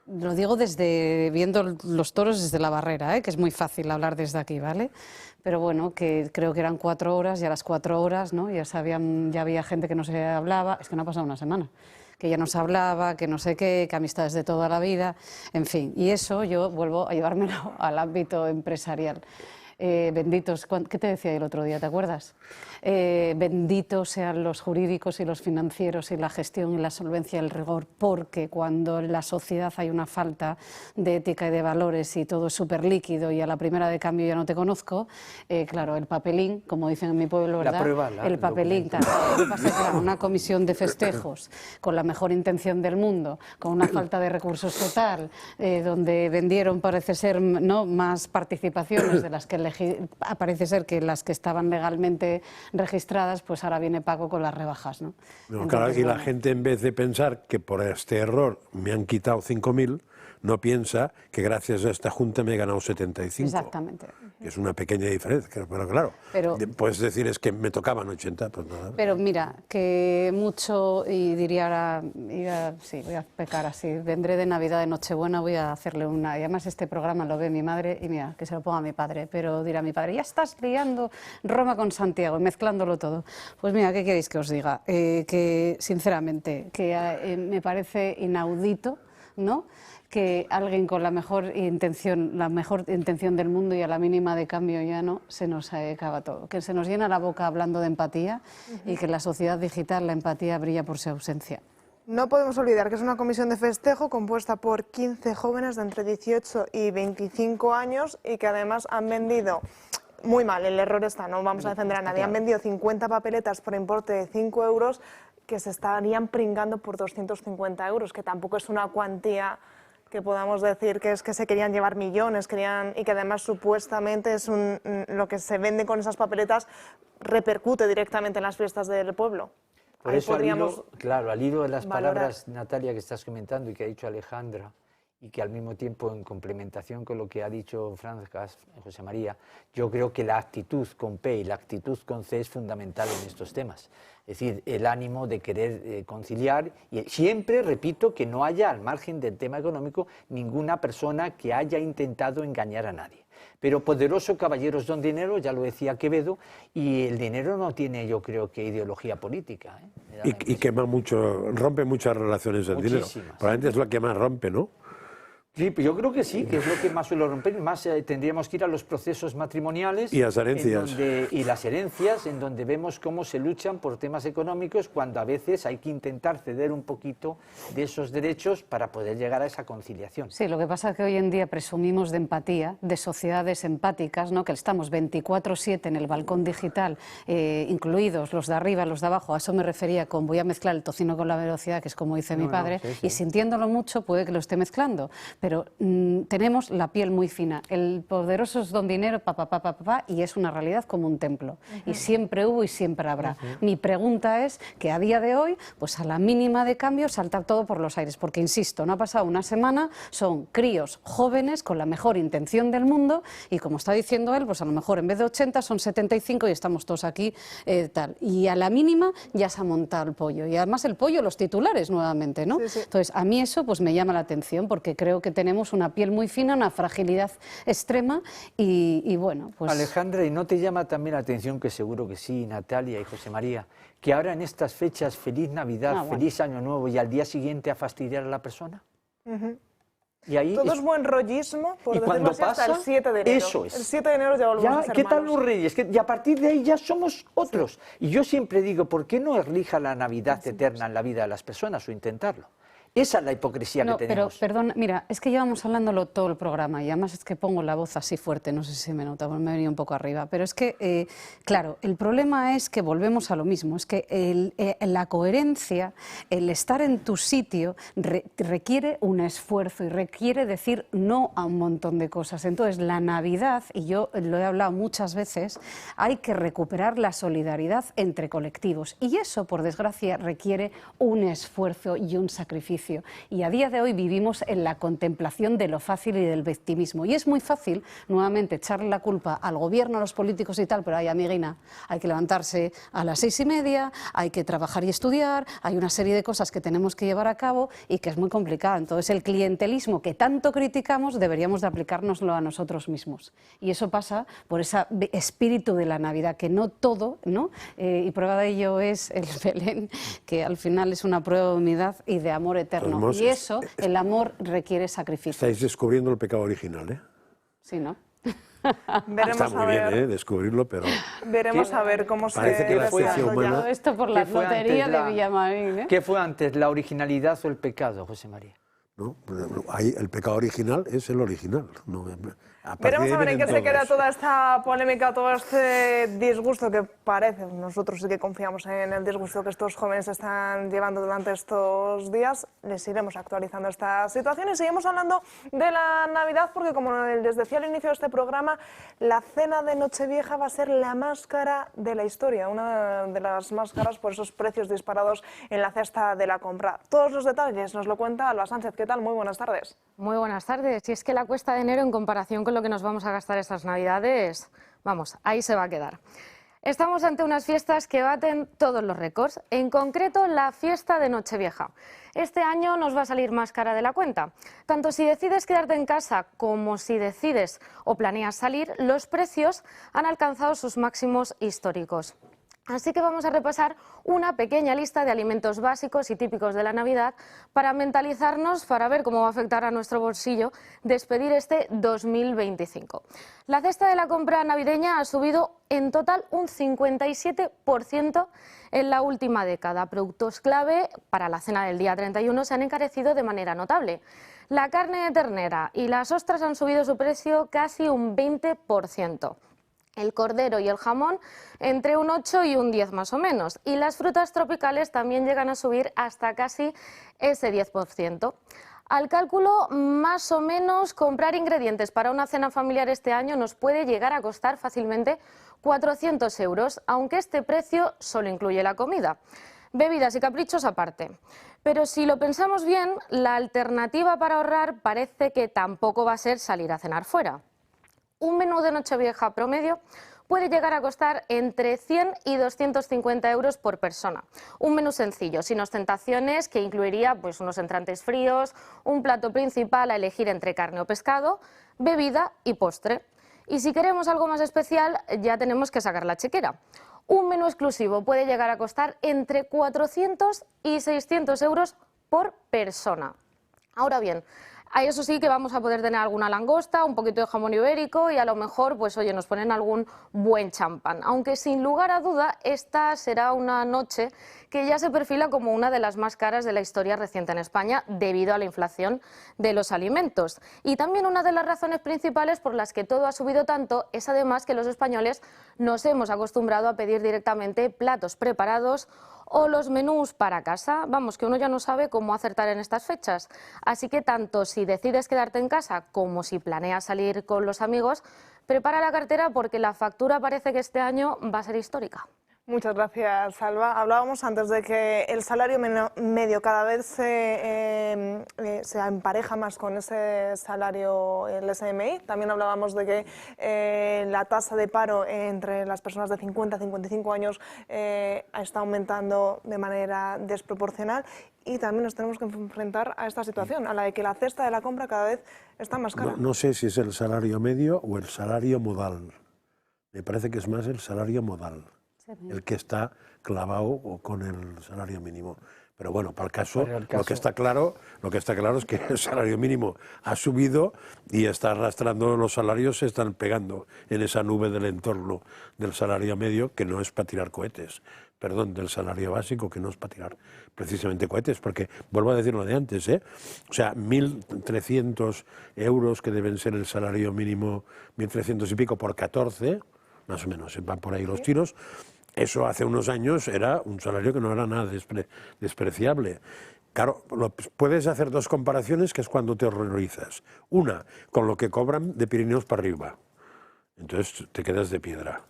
Lo digo viendo los toros desde la barrera, que es muy fácil hablar desde aquí, ¿vale? Pero bueno, que creo que eran 4 horas y a las 4 horas, ¿no? Ya había gente que no se hablaba, es que no ha pasado una semana, que ya no se hablaba, que no sé qué, que amistades de toda la vida, en fin. Y eso yo vuelvo a llevármelo al ámbito empresarial. Benditos, ¿qué te decía el otro día? ¿Te acuerdas? Benditos sean los jurídicos y los financieros y la gestión y la solvencia y el rigor, porque cuando en la sociedad hay una falta de ética y de valores y todo es súper líquido y a la primera de cambio ya no te conozco, claro, el papelín, como dicen en mi pueblo, ¿verdad? La prueba, el papelín. Lo que pasa es que era una comisión de festejos con la mejor intención del mundo, con una falta de recursos total, donde vendieron, parece ser, ¿no?, más participaciones de las que parece ser que las que estaban legalmente registradas, pues ahora viene Paco con las rebajas, ¿no? No, claro, y la gente, en vez de pensar que por este error me han quitado 5.000, no piensa que gracias a esta Junta me he ganado 75. Exactamente. Es una pequeña diferencia, pero claro, puedes decir es que me tocaban 80, pues nada. Pero mira, que mucho, y diría ahora, voy a pecar así, vendré de Navidad, de Nochebuena, voy a hacerle una, y además este programa lo ve mi madre, y mira, que se lo ponga a mi padre, pero dirá mi padre, ya estás liando Roma con Santiago, mezclándolo todo. Pues mira, ¿qué queréis que os diga? Que sinceramente, que me parece inaudito, ¿no?, que alguien con la mejor intención del mundo y a la mínima de cambio ya no, se nos acaba todo. Que se nos llena la boca hablando de empatía y que en la sociedad digital la empatía brilla por su ausencia. No podemos olvidar que es una comisión de festejo compuesta por 15 jóvenes de entre 18 y 25 años y que además han vendido, muy mal, el error está, no vamos a defender a nadie, han vendido 50 papeletas por importe de 5 euros que se estarían pringando por 250 euros, que tampoco es una cuantía que podamos decir que es que se querían llevar millones, y que además supuestamente es lo que se vende con esas papeletas repercute directamente en las fiestas del pueblo. Por eso, al hilo de las palabras, Natalia, que estás comentando y que ha dicho Alejandra, y que al mismo tiempo, en complementación con lo que ha dicho Francas, José María, yo creo que la actitud con P y la actitud con C es fundamental en estos temas. Es decir, el ánimo de querer conciliar y siempre, repito, que no haya, al margen del tema económico, ninguna persona que haya intentado engañar a nadie. Pero poderoso caballeros don dinero, ya lo decía Quevedo, y el dinero no tiene, yo creo, que ideología política. Y quema mucho, rompe muchas relaciones el dinero. Probablemente es lo que más rompe, ¿no? Sí, yo creo que sí, que es lo que más suele romper. Más tendríamos que ir a los procesos matrimoniales y las herencias. Y las herencias, en donde vemos cómo se luchan por temas económicos, cuando a veces hay que intentar ceder un poquito de esos derechos para poder llegar a esa conciliación. Sí, lo que pasa es que hoy en día presumimos de empatía, de sociedades empáticas, ¿no?, que estamos 24/7 en el balcón digital, incluidos los de arriba, los de abajo. A eso me refería con voy a mezclar el tocino con la velocidad, que es como dice mi padre, y sintiéndolo mucho puede que lo esté mezclando. Pero tenemos la piel muy fina. El poderoso es don dinero, y es una realidad como un templo. Y siempre hubo y siempre habrá. Mi pregunta es que a día de hoy, pues a la mínima de cambio, saltar todo por los aires. Porque, insisto, no ha pasado una semana, son críos jóvenes con la mejor intención del mundo y, como está diciendo él, pues a lo mejor en vez de 80 son 75 y estamos todos aquí tal. Y a la mínima ya se ha montado el pollo. Y además el pollo, los titulares nuevamente, ¿no? Entonces, a mí eso pues me llama la atención porque creo que tenemos una piel muy fina, una fragilidad extrema y bueno, pues... Alejandra, ¿y no te llama también la atención, que seguro que sí, Natalia y José María, que ahora en estas fechas, feliz Navidad, feliz Año Nuevo y al día siguiente a fastidiar a la persona? Y ahí todo es buen rollismo, por y decirlo cuando así, hasta pasa, el 7 de enero. eso es. El 7 de enero ya volvemos a ser ¿qué tal malos. los Reyes? Y a partir de ahí ya somos otros. Y yo siempre digo, ¿por qué no elija la Navidad eterna en la vida de las personas o intentarlo? Esa es la hipocresía que tenemos. Pero, perdón, mira, es que llevamos hablándolo todo el programa y además es que pongo la voz así fuerte, no sé si se me nota, porque me he venido un poco arriba, pero es que, claro, el problema es que volvemos a lo mismo, es que la coherencia, el estar en tu sitio, requiere un esfuerzo y requiere decir no a un montón de cosas. Entonces, la Navidad, y yo lo he hablado muchas veces, hay que recuperar la solidaridad entre colectivos y eso, por desgracia, requiere un esfuerzo y un sacrificio. Y a día de hoy vivimos en la contemplación de lo fácil y del victimismo. Y es muy fácil, nuevamente, echarle la culpa al gobierno, a los políticos y tal, pero ay, amiguina, hay que levantarse a las 6:30, hay que trabajar y estudiar, hay una serie de cosas que tenemos que llevar a cabo y que es muy complicado. Entonces, el clientelismo que tanto criticamos deberíamos de aplicárnoslo a nosotros mismos. Y eso pasa por ese espíritu de la Navidad, que no todo, ¿no? Y prueba de ello es el Belén, que al final es una prueba de unidad y de amor eterno. Y eso, el amor requiere sacrificio. Estáis descubriendo el pecado original, ¿eh? Sí, ¿no? Está muy bien, descubrirlo, pero... Veremos a ver cómo parece que la especie humana... Todo esto por la lotería de Villamarín, ¿eh? ¿Qué fue antes, la originalidad o el pecado, José María? ¿No? Ahí el pecado original es el original. ¿No? Veremos a ver en qué se queda toda esta polémica, todo este disgusto que parece, nosotros sí que confiamos en el disgusto que estos jóvenes están llevando durante estos días. Les iremos actualizando esta situación y seguimos hablando de la Navidad porque, como les decía al inicio de este programa, la cena de Nochevieja va a ser la más cara de la historia, una de las más caras por esos precios disparados en la cesta de la compra. Todos los detalles nos lo cuenta Alba Sánchez. ¿Qué tal? Muy buenas tardes. Muy buenas tardes. Y es que la cuesta de enero, en comparación con lo que nos vamos a gastar estas Navidades, vamos, ahí se va a quedar. Estamos ante unas fiestas que baten todos los récords, en concreto la fiesta de Nochevieja. Este año nos va a salir más cara de la cuenta. Tanto si decides quedarte en casa como si decides o planeas salir, los precios han alcanzado sus máximos históricos. Así que vamos a repasar una pequeña lista de alimentos básicos y típicos de la Navidad para mentalizarnos, para ver cómo va a afectar a nuestro bolsillo despedir este 2025. La cesta de la compra navideña ha subido en total un 57% en la última década. Productos clave para la cena del día 31 se han encarecido de manera notable. La carne de ternera y las ostras han subido su precio casi un 20%. El cordero y el jamón entre un 8 y un 10 más o menos. Y las frutas tropicales también llegan a subir hasta casi ese 10%. Al cálculo, más o menos, comprar ingredientes para una cena familiar este año nos puede llegar a costar fácilmente 400 euros, aunque este precio solo incluye la comida. Bebidas y caprichos aparte. Pero si lo pensamos bien, la alternativa para ahorrar parece que tampoco va a ser salir a cenar fuera. Un menú de Nochevieja promedio puede llegar a costar entre 100 y 250 euros por persona. Un menú sencillo, sin ostentaciones, que incluiría pues, unos entrantes fríos, un plato principal a elegir entre carne o pescado, bebida y postre. Y si queremos algo más especial, ya tenemos que sacar la chequera. Un menú exclusivo puede llegar a costar entre 400 y 600 euros por persona. Ahora bien, a eso sí que vamos a poder tener alguna langosta, un poquito de jamón ibérico y a lo mejor, pues oye, nos ponen algún buen champán. Aunque sin lugar a duda, esta será una noche que ya se perfila como una de las más caras de la historia reciente en España debido a la inflación de los alimentos. Y también una de las razones principales por las que todo ha subido tanto es además que los españoles nos hemos acostumbrado a pedir directamente platos preparados o los menús para casa. Vamos, que uno ya no sabe cómo acertar en estas fechas. Así que tanto si decides quedarte en casa como si planeas salir con los amigos, prepara la cartera porque la factura parece que este año va a ser histórica. Muchas gracias, Alba. Hablábamos antes de que el salario medio cada vez se empareja más con ese salario, el SMI. También hablábamos de que la tasa de paro entre las personas de 50 a 55 años está aumentando de manera desproporcional y también nos tenemos que enfrentar a esta situación, a la de que la cesta de la compra cada vez está más cara. No sé si es el salario medio o el salario modal. Me parece que es más el salario modal, el que está clavado con el salario mínimo. Pero bueno, para el caso, lo que está claro es que el salario mínimo ha subido y está arrastrando los salarios, se están pegando en esa nube del entorno del salario medio, que no es para tirar cohetes, perdón, del salario básico, que no es para tirar precisamente cohetes, porque vuelvo a decir lo de antes, o sea, 1.300 euros que deben ser el salario mínimo, 1.300 y pico por 14, más o menos, van por ahí los tiros. Eso hace unos años era un salario que no era nada despreciable. Claro, puedes hacer dos comparaciones, que es cuando te horrorizas. Una, con lo que cobran de Pirineos para arriba. Entonces te quedas de piedra,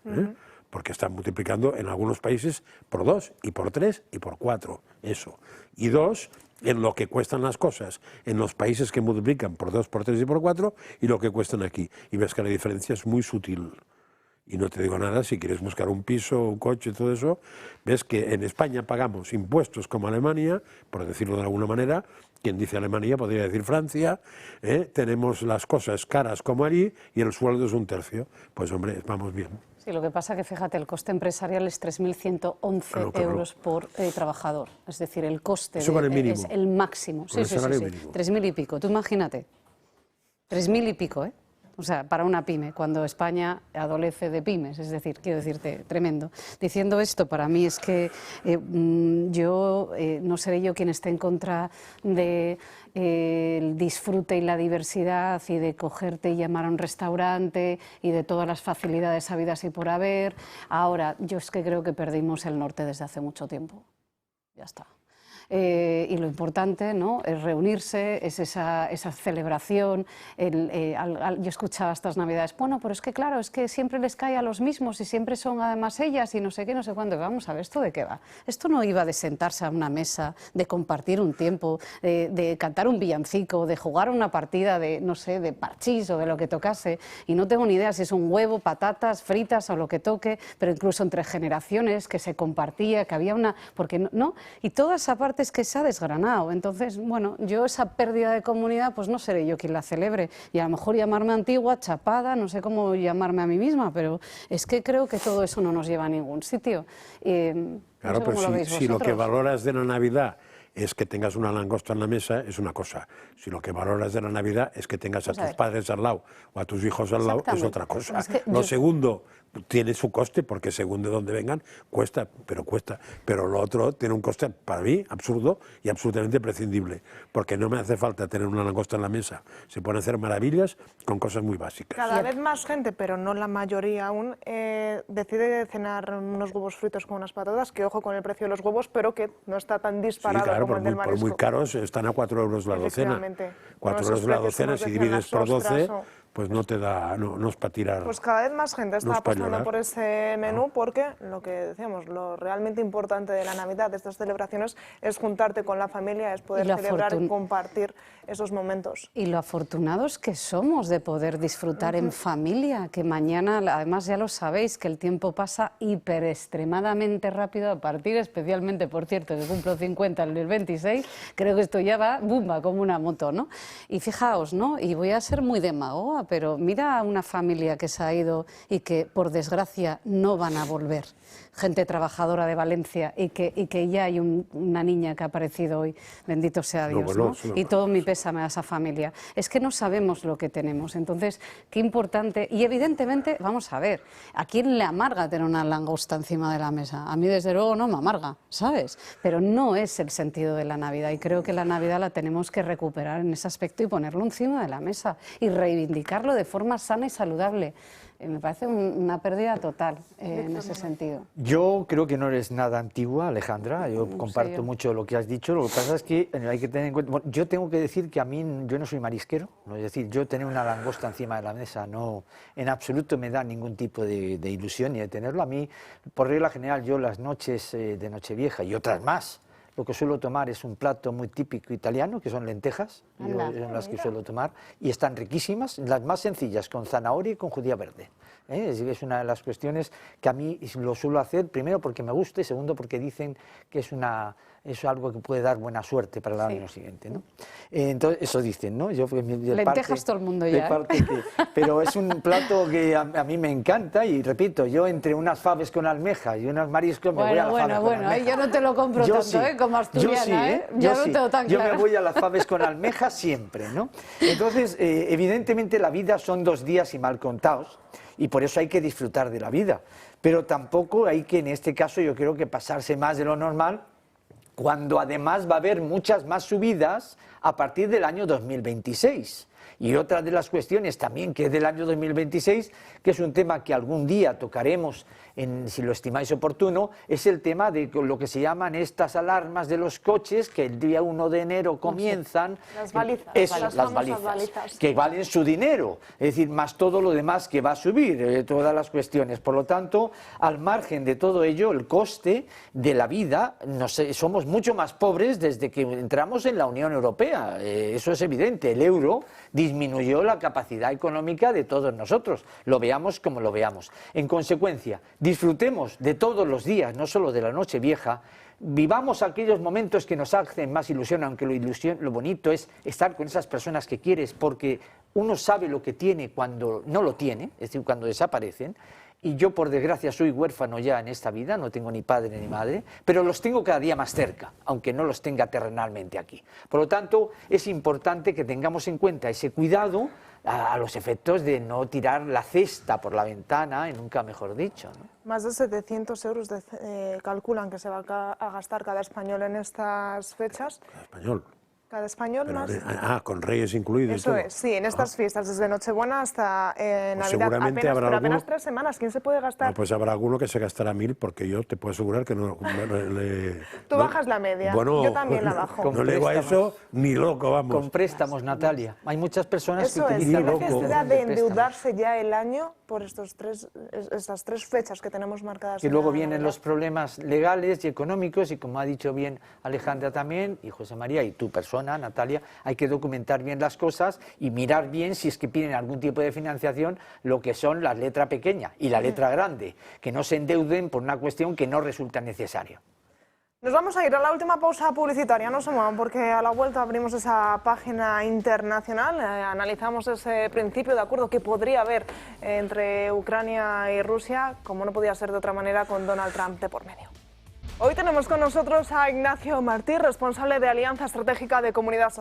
porque están multiplicando en algunos países por 2, y por 3, y por 4, eso. Y dos, en lo que cuestan las cosas en los países que multiplican por 2, por 3 y por 4, y lo que cuestan aquí. Y ves que la diferencia es muy sutil. Y no te digo nada, si quieres buscar un piso, un coche, todo eso, ves que en España pagamos impuestos como Alemania, por decirlo de alguna manera, quien dice Alemania podría decir Francia, tenemos las cosas caras como allí y el sueldo es un tercio. Pues hombre, vamos bien. Sí, lo que pasa que, fíjate, el coste empresarial es 3.111 euros por trabajador. Es decir, el coste es el máximo. Sí, sí, sí, 3.000 y pico. Tú imagínate, 3.000 y pico, O sea, para una pyme, cuando España adolece de pymes, es decir, quiero decirte, tremendo. Diciendo esto, para mí es que no seré yo quien esté en contra de el disfrute y la diversidad y de cogerte y llamar a un restaurante y de todas las facilidades habidas y por haber. Ahora, yo es que creo que perdimos el norte desde hace mucho tiempo. Ya está. Y lo importante, ¿no?, es reunirse, es esa celebración. Yo escuchaba estas Navidades, bueno, pero es que claro, es que siempre les cae a los mismos y siempre son además ellas y no sé qué, no sé cuándo. Vamos a ver, ¿esto de qué va? Esto no iba de sentarse a una mesa, de compartir un tiempo, de cantar un villancico, de jugar una partida de, no sé, de parchís o de lo que tocase. Y no tengo ni idea si es un huevo, patatas, fritas o lo que toque, pero incluso entre generaciones, que se compartía, que había una... porque no, y toda esa parte es que se ha desgranado. Entonces, bueno, yo esa pérdida de comunidad, pues no seré yo quien la celebre. Y a lo mejor llamarme antigua, chapada, no sé cómo llamarme a mí misma, pero es que creo que todo eso no nos lleva a ningún sitio. Claro, no sé pero si lo que valoras de la Navidad es que tengas una langosta en la mesa, es una cosa. Si lo que valoras de la Navidad es que tengas a tus padres al lado o a tus hijos al lado, es otra cosa. Es que lo segundo tiene su coste, porque según de dónde vengan, cuesta. Pero lo otro tiene un coste, para mí, absurdo y absolutamente prescindible, porque no me hace falta tener una langosta en la mesa. Se pueden hacer maravillas con cosas muy básicas. Cada vez más gente, pero no la mayoría aún, decide cenar unos huevos fritos con unas patatas, que ojo con el precio de los huevos, pero que no está tan disparado. Sí, claro, como el del marisco. Por muy caros, están a 4 euros la docena. 4 euros la docena, si divides por 12, pues no te da, no es para tirar. Pues cada vez más gente está apostando por ese menú, porque lo que decíamos, lo realmente importante de la Navidad, de estas celebraciones, es juntarte con la familia, es poder celebrar y compartir esos momentos. Y lo afortunados que somos de poder disfrutar en familia, que mañana, además ya lo sabéis, que el tiempo pasa extremadamente rápido, a partir especialmente, por cierto, que cumplo 50 el 26, creo que esto ya va, bumba, como una moto, ¿no? Y fijaos, ¿no?, y voy a ser muy demagoga, pero mira a una familia que se ha ido y que, por desgracia, no van a volver. Gente trabajadora de Valencia y que ya hay una niña que ha aparecido hoy, bendito sea Dios, ¿no? Y todo mi pésame a esa familia. Es que no sabemos lo que tenemos, entonces, qué importante. Y evidentemente, vamos a ver, ¿a quién le amarga tener una langosta encima de la mesa? A mí, desde luego, no me amarga, ¿sabes? Pero no es el sentido de la Navidad, y creo que la Navidad la tenemos que recuperar en ese aspecto y ponerlo encima de la mesa y reivindicarlo de forma sana y saludable. Me parece una pérdida total en ese sentido. Yo creo que no eres nada antigua, Alejandra. Yo comparto mucho lo que has dicho. Lo que pasa es que hay que tener en cuenta... Bueno, yo tengo que decir que a mí, yo no soy marisquero. Es decir, yo tener una langosta encima de la mesa no, en absoluto me da ningún tipo de ilusión ni de tenerlo. A mí, por regla general, yo las noches de Nochevieja y otras más, lo que suelo tomar es un plato muy típico italiano, que son lentejas, son las que suelo tomar, y están riquísimas, las más sencillas, con zanahoria y con judía verde. Es una de las cuestiones que a mí lo suelo hacer, primero porque me gusta y segundo porque dicen que es una es algo que puede dar buena suerte para el año siguiente, ¿no? Entonces, eso dicen, ¿no? Yo, lentejas todo el mundo ya. Pero es un plato que a mí me encanta y repito, yo entre unas faves con almeja y unos mariscos me voy a las faves con almeja. Yo no te lo compro tanto, como asturiana, yo no tengo tan claro. Yo me voy a las faves con almeja siempre, ¿no? Entonces, evidentemente la vida son 2 días y mal contados y por eso hay que disfrutar de la vida, pero tampoco hay que, en este caso, yo creo que pasarse más de lo normal, cuando además va a haber muchas más subidas a partir del año 2026. Y otra de las cuestiones también que es del año 2026, que es un tema que algún día tocaremos, si lo estimáis oportuno, es el tema de lo que se llaman estas alarmas de los coches, que el día 1 de enero comienzan. Las balizas, las balizas, que valen su dinero, es decir, más todo lo demás que va a subir, todas las cuestiones. Por lo tanto, al margen de todo ello, el coste de la vida, somos mucho más pobres desde que entramos en la Unión Europea, eso es evidente. El euro disminuyó la capacidad económica de todos nosotros, lo veamos como lo veamos. En consecuencia, disfrutemos de todos los días, no solo de la Nochevieja, vivamos aquellos momentos que nos hacen más ilusión, aunque lo bonito es estar con esas personas que quieres, porque uno sabe lo que tiene cuando no lo tiene, es decir, cuando desaparecen. Y yo, por desgracia, soy huérfano ya en esta vida, no tengo ni padre ni madre, pero los tengo cada día más cerca, aunque no los tenga terrenalmente aquí. Por lo tanto, es importante que tengamos en cuenta ese cuidado a los efectos de no tirar la cesta por la ventana, y nunca mejor dicho, ¿no? Más de 700 euros calculan que se va a gastar cada español en estas fechas. Cada español. Cada español pero más. Con Reyes incluidos. Eso es, sí, en estas fiestas, desde Nochebuena hasta Navidad. Seguramente habrá pero apenas 3 semanas, ¿quién se puede gastar? No, pues habrá alguno que se gastará 1.000, porque yo te puedo asegurar que no. Tú bajas la media, bueno, yo también la bajo. No le digo a eso ni loco, vamos. Con préstamos, Natalia. Hay muchas personas eso que utilizan la necesidad de endeudarse ya el año por estas 3 fechas que tenemos marcadas. Y luego vienen los problemas legales y económicos, y como ha dicho bien Alejandra también, y José María, y tu persona, Natalia, hay que documentar bien las cosas y mirar bien, si es que piden algún tipo de financiación, lo que son la letra pequeña y la letra grande, que no se endeuden por una cuestión que no resulta necesaria. Nos vamos a ir a la última pausa publicitaria, no se muevan, porque a la vuelta abrimos esa página internacional, analizamos ese principio de acuerdo que podría haber entre Ucrania y Rusia, como no podía ser de otra manera, con Donald Trump de por medio. Hoy tenemos con nosotros a Ignacio Martí, responsable de Alianza Estratégica de Comunidad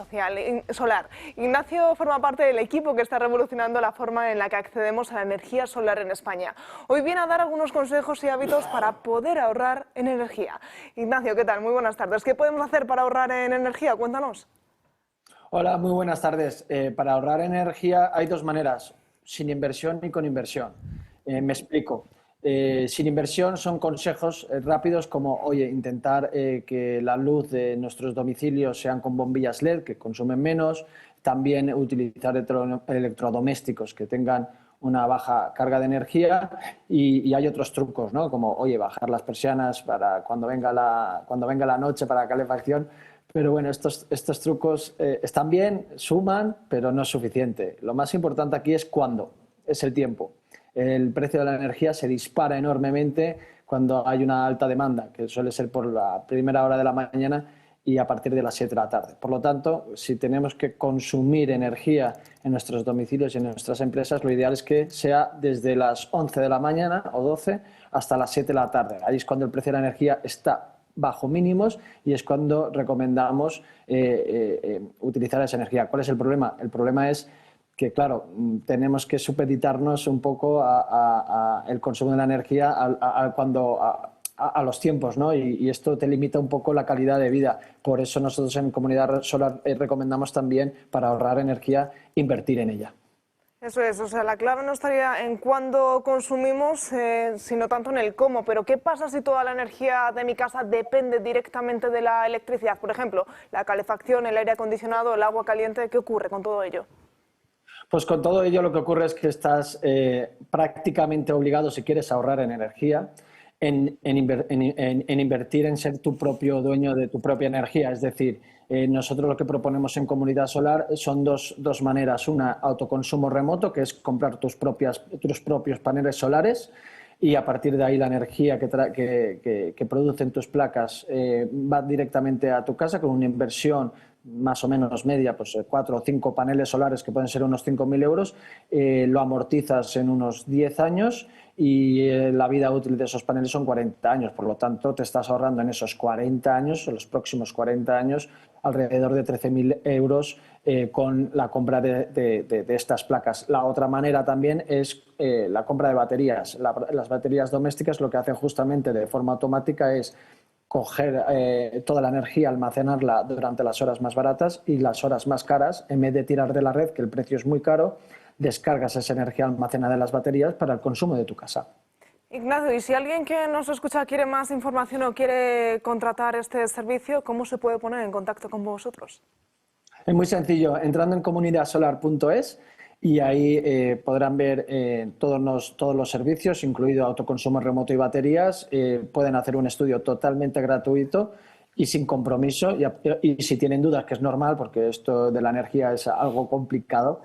Solar. Ignacio forma parte del equipo que está revolucionando la forma en la que accedemos a la energía solar en España. Hoy viene a dar algunos consejos y hábitos para poder ahorrar en energía. Ignacio, ¿qué tal? Muy buenas tardes. ¿Qué podemos hacer para ahorrar en energía? Cuéntanos. Hola, muy buenas tardes. Para ahorrar energía hay 2 maneras, sin inversión y con inversión. Me explico. Sin inversión son consejos rápidos como, oye, intentar que la luz de nuestros domicilios sean con bombillas LED, que consumen menos, también utilizar electrodomésticos que tengan una baja carga de energía y hay otros trucos, ¿no? Como, oye, bajar las persianas para cuando venga la noche para calefacción. Pero bueno, estos trucos están bien, suman, pero no es suficiente. Lo más importante aquí es cuándo, es el tiempo. El precio de la energía se dispara enormemente cuando hay una alta demanda, que suele ser por la primera hora de la mañana y a partir de las 7 de la tarde. Por lo tanto, si tenemos que consumir energía en nuestros domicilios y en nuestras empresas, lo ideal es que sea desde las 11 de la mañana o 12 hasta las 7 de la tarde. Ahí es cuando el precio de la energía está bajo mínimos y es cuando recomendamos utilizar esa energía. ¿Cuál es el problema? El problema es que, claro, tenemos que supeditarnos un poco a el consumo de la energía a los tiempos, ¿no? Y esto te limita un poco la calidad de vida. Por eso nosotros en Comunidad Solar recomendamos también, para ahorrar energía, invertir en ella. Eso es, o sea, la clave no estaría en cuándo consumimos, sino tanto en el cómo. Pero ¿qué pasa si toda la energía de mi casa depende directamente de la electricidad? Por ejemplo, la calefacción, el aire acondicionado, el agua caliente, ¿qué ocurre con todo ello? Pues con todo ello lo que ocurre es que estás prácticamente obligado, si quieres ahorrar en energía, en invertir en ser tu propio dueño de tu propia energía. Es decir, nosotros lo que proponemos en Comunidad Solar son dos maneras. Una, autoconsumo remoto, que es comprar tus propios paneles solares. y a partir de ahí la energía que producen tus placas va directamente a tu casa con una inversión más o menos media, pues 4 o 5 paneles solares que pueden ser unos 5.000 euros, lo amortizas en unos 10 años y la vida útil de esos paneles son 40 años, por lo tanto te estás ahorrando en esos 40 años, en los próximos 40 años, alrededor de 13.000 euros con la compra de estas placas. La otra manera también es la compra de baterías. Las baterías domésticas lo que hacen justamente de forma automática es coger toda la energía, almacenarla durante las horas más baratas y las horas más caras, en vez de tirar de la red, que el precio es muy caro, descargas esa energía almacenada en las baterías para el consumo de tu casa. Ignacio, y si alguien que nos escucha quiere más información o quiere contratar este servicio, ¿cómo se puede poner en contacto con vosotros? Es muy sencillo, entrando en comunidadsolar.es y ahí podrán ver todos los servicios, incluido autoconsumo remoto y baterías. Pueden hacer un estudio totalmente gratuito y sin compromiso. Y si tienen dudas, que es normal, porque esto de la energía es algo complicado,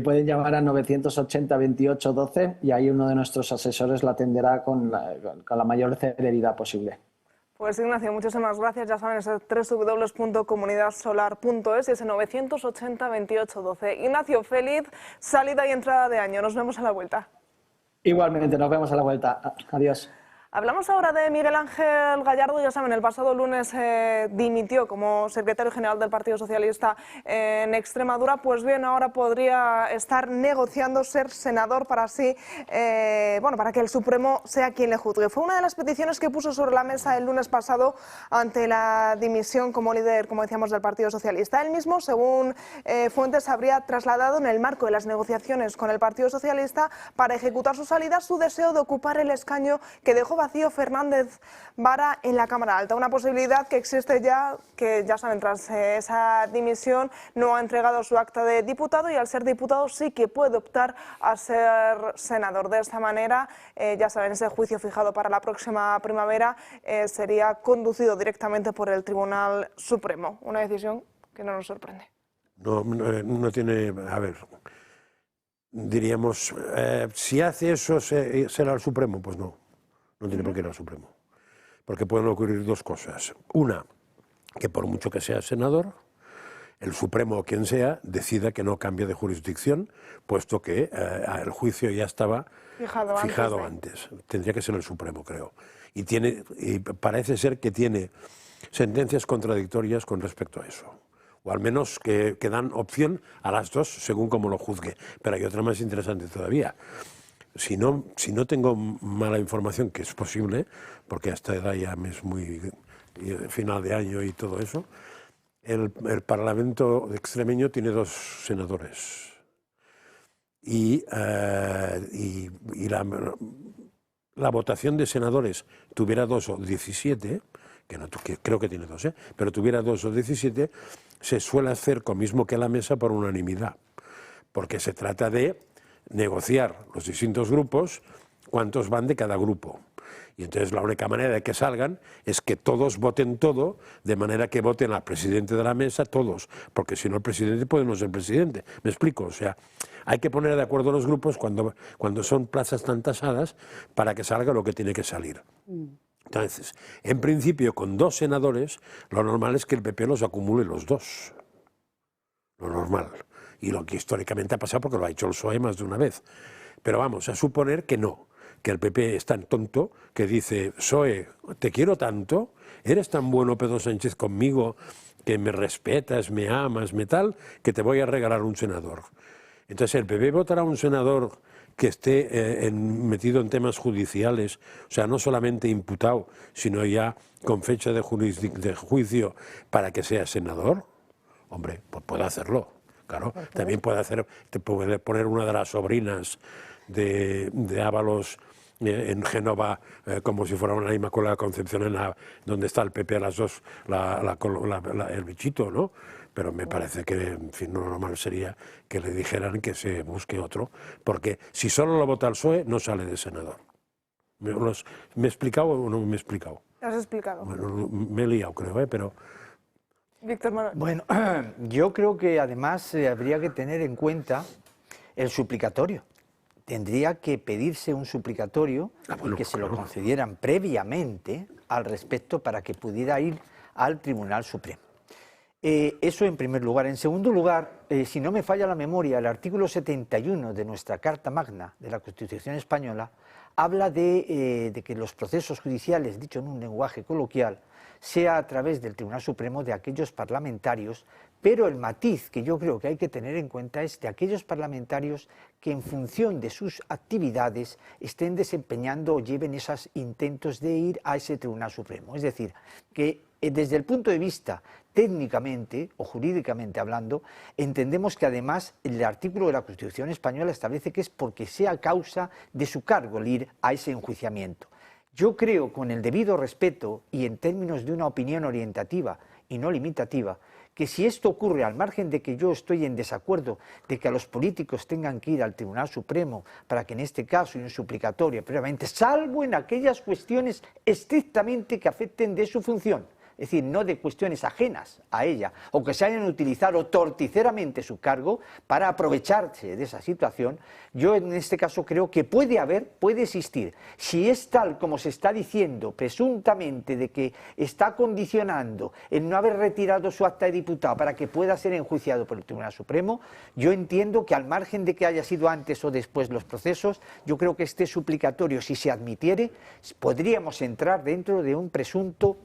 pueden llamar a 980 28 12 y ahí uno de nuestros asesores la atenderá con la mayor celeridad posible. Pues Ignacio, muchísimas gracias. Ya saben, es www.comunidadsolar.es y ese 980 28 12. Ignacio, feliz salida y entrada de año. Nos vemos a la vuelta. Igualmente, nos vemos a la vuelta. Adiós. Hablamos ahora de Miguel Ángel Gallardo. Ya saben, el pasado lunes dimitió como secretario general del Partido Socialista en Extremadura. Pues bien, ahora podría estar negociando ser senador para así, para que el Supremo sea quien le juzgue. Fue una de las peticiones que puso sobre la mesa el lunes pasado ante la dimisión como líder, como decíamos, del Partido Socialista. Él mismo, según fuentes, habría trasladado en el marco de las negociaciones con el Partido Socialista para ejecutar su salida su deseo de ocupar el escaño que dejó vacío Fernández Vara en la Cámara Alta, una posibilidad que existe ya, que ya saben, tras esa dimisión no ha entregado su acta de diputado y al ser diputado sí que puede optar a ser senador. De esta manera, ya saben, ese juicio fijado para la próxima primavera sería conducido directamente por el Tribunal Supremo, una decisión que no nos sorprende. No tiene, a ver, diríamos, si hace eso será el Supremo, pues no. No tiene por qué ir al Supremo, porque pueden ocurrir dos cosas. Una, que por mucho que sea senador, el Supremo o quien sea decida que no cambie de jurisdicción, puesto que el juicio ya estaba fijado antes. Tendría que ser el Supremo, creo. Y parece ser que tiene sentencias contradictorias con respecto a eso. O al menos que dan opción a las dos, según como lo juzgue. Pero hay otra más interesante todavía. Si no tengo mala información, que es posible, porque a esta edad ya es muy final de año y todo eso, el Parlamento extremeño tiene 2 senadores. Y la votación de senadores tuviera 2 o 17, que creo que tiene 2, pero tuviera 2 o 17, se suele hacer con mismo que la mesa por unanimidad, porque se trata de negociar los distintos grupos cuántos van de cada grupo. Y entonces la única manera de que salgan es que todos voten todo, de manera que voten al presidente de la mesa todos, porque si no el presidente puede no ser presidente. ¿Me explico? O sea, hay que poner de acuerdo los grupos cuando son plazas tan tasadas para que salga lo que tiene que salir. Entonces, en principio, con 2 senadores, lo normal es que el PP los acumule los 2. Lo normal. Y lo que históricamente ha pasado porque lo ha hecho el PSOE más de una vez. Pero vamos a suponer que no, que el PP es tan tonto que dice: PSOE, te quiero tanto, eres tan bueno, Pedro Sánchez, conmigo, que me respetas, me amas, me tal, que te voy a regalar un senador. Entonces el PP votará un senador que esté metido en temas judiciales, o sea, no solamente imputado, sino ya con fecha de juicio para que sea senador. Hombre, pues puede hacerlo. Claro, también te puede poner una de las sobrinas de Ábalos en Génova, como si fuera una Inmaculada Concepción, donde está el PP a las 2, el bichito, ¿no? Pero me parece que, en fin, lo normal sería que le dijeran que se busque otro, porque si solo lo vota el PSOE, no sale de senador. ¿Me he explicado o no me he explicado? ¿Te has explicado? Bueno, me he liado, creo, pero... Víctor Manuel. Bueno, yo creo que además habría que tener en cuenta el suplicatorio, tendría que pedirse un suplicatorio y que se lo concedieran previamente al respecto para que pudiera ir al Tribunal Supremo. Eso en primer lugar. En segundo lugar, si no me falla la memoria, el artículo 71 de nuestra Carta Magna de la Constitución Española habla de que los procesos judiciales, dicho en un lenguaje coloquial, sea a través del Tribunal Supremo de aquellos parlamentarios, pero el matiz que yo creo que hay que tener en cuenta es de aquellos parlamentarios que en función de sus actividades estén desempeñando o lleven esos intentos de ir a ese Tribunal Supremo. Es decir, que desde el punto de vista técnicamente o jurídicamente hablando, entendemos que además el artículo de la Constitución Española establece que es porque sea causa de su cargo el ir a ese enjuiciamiento. Yo creo, con el debido respeto y en términos de una opinión orientativa y no limitativa, que si esto ocurre al margen de que yo estoy en desacuerdo de que a los políticos tengan que ir al Tribunal Supremo para que en este caso hay un suplicatorio previamente, salvo en aquellas cuestiones estrictamente que afecten de su función, es decir, no de cuestiones ajenas a ella, o que se hayan utilizado torticeramente su cargo para aprovecharse de esa situación, yo en este caso creo que puede existir. Si es tal como se está diciendo presuntamente de que está condicionando el no haber retirado su acta de diputado para que pueda ser enjuiciado por el Tribunal Supremo, yo entiendo que al margen de que haya sido antes o después los procesos, yo creo que este suplicatorio, si se admitiere, podríamos entrar dentro de un presunto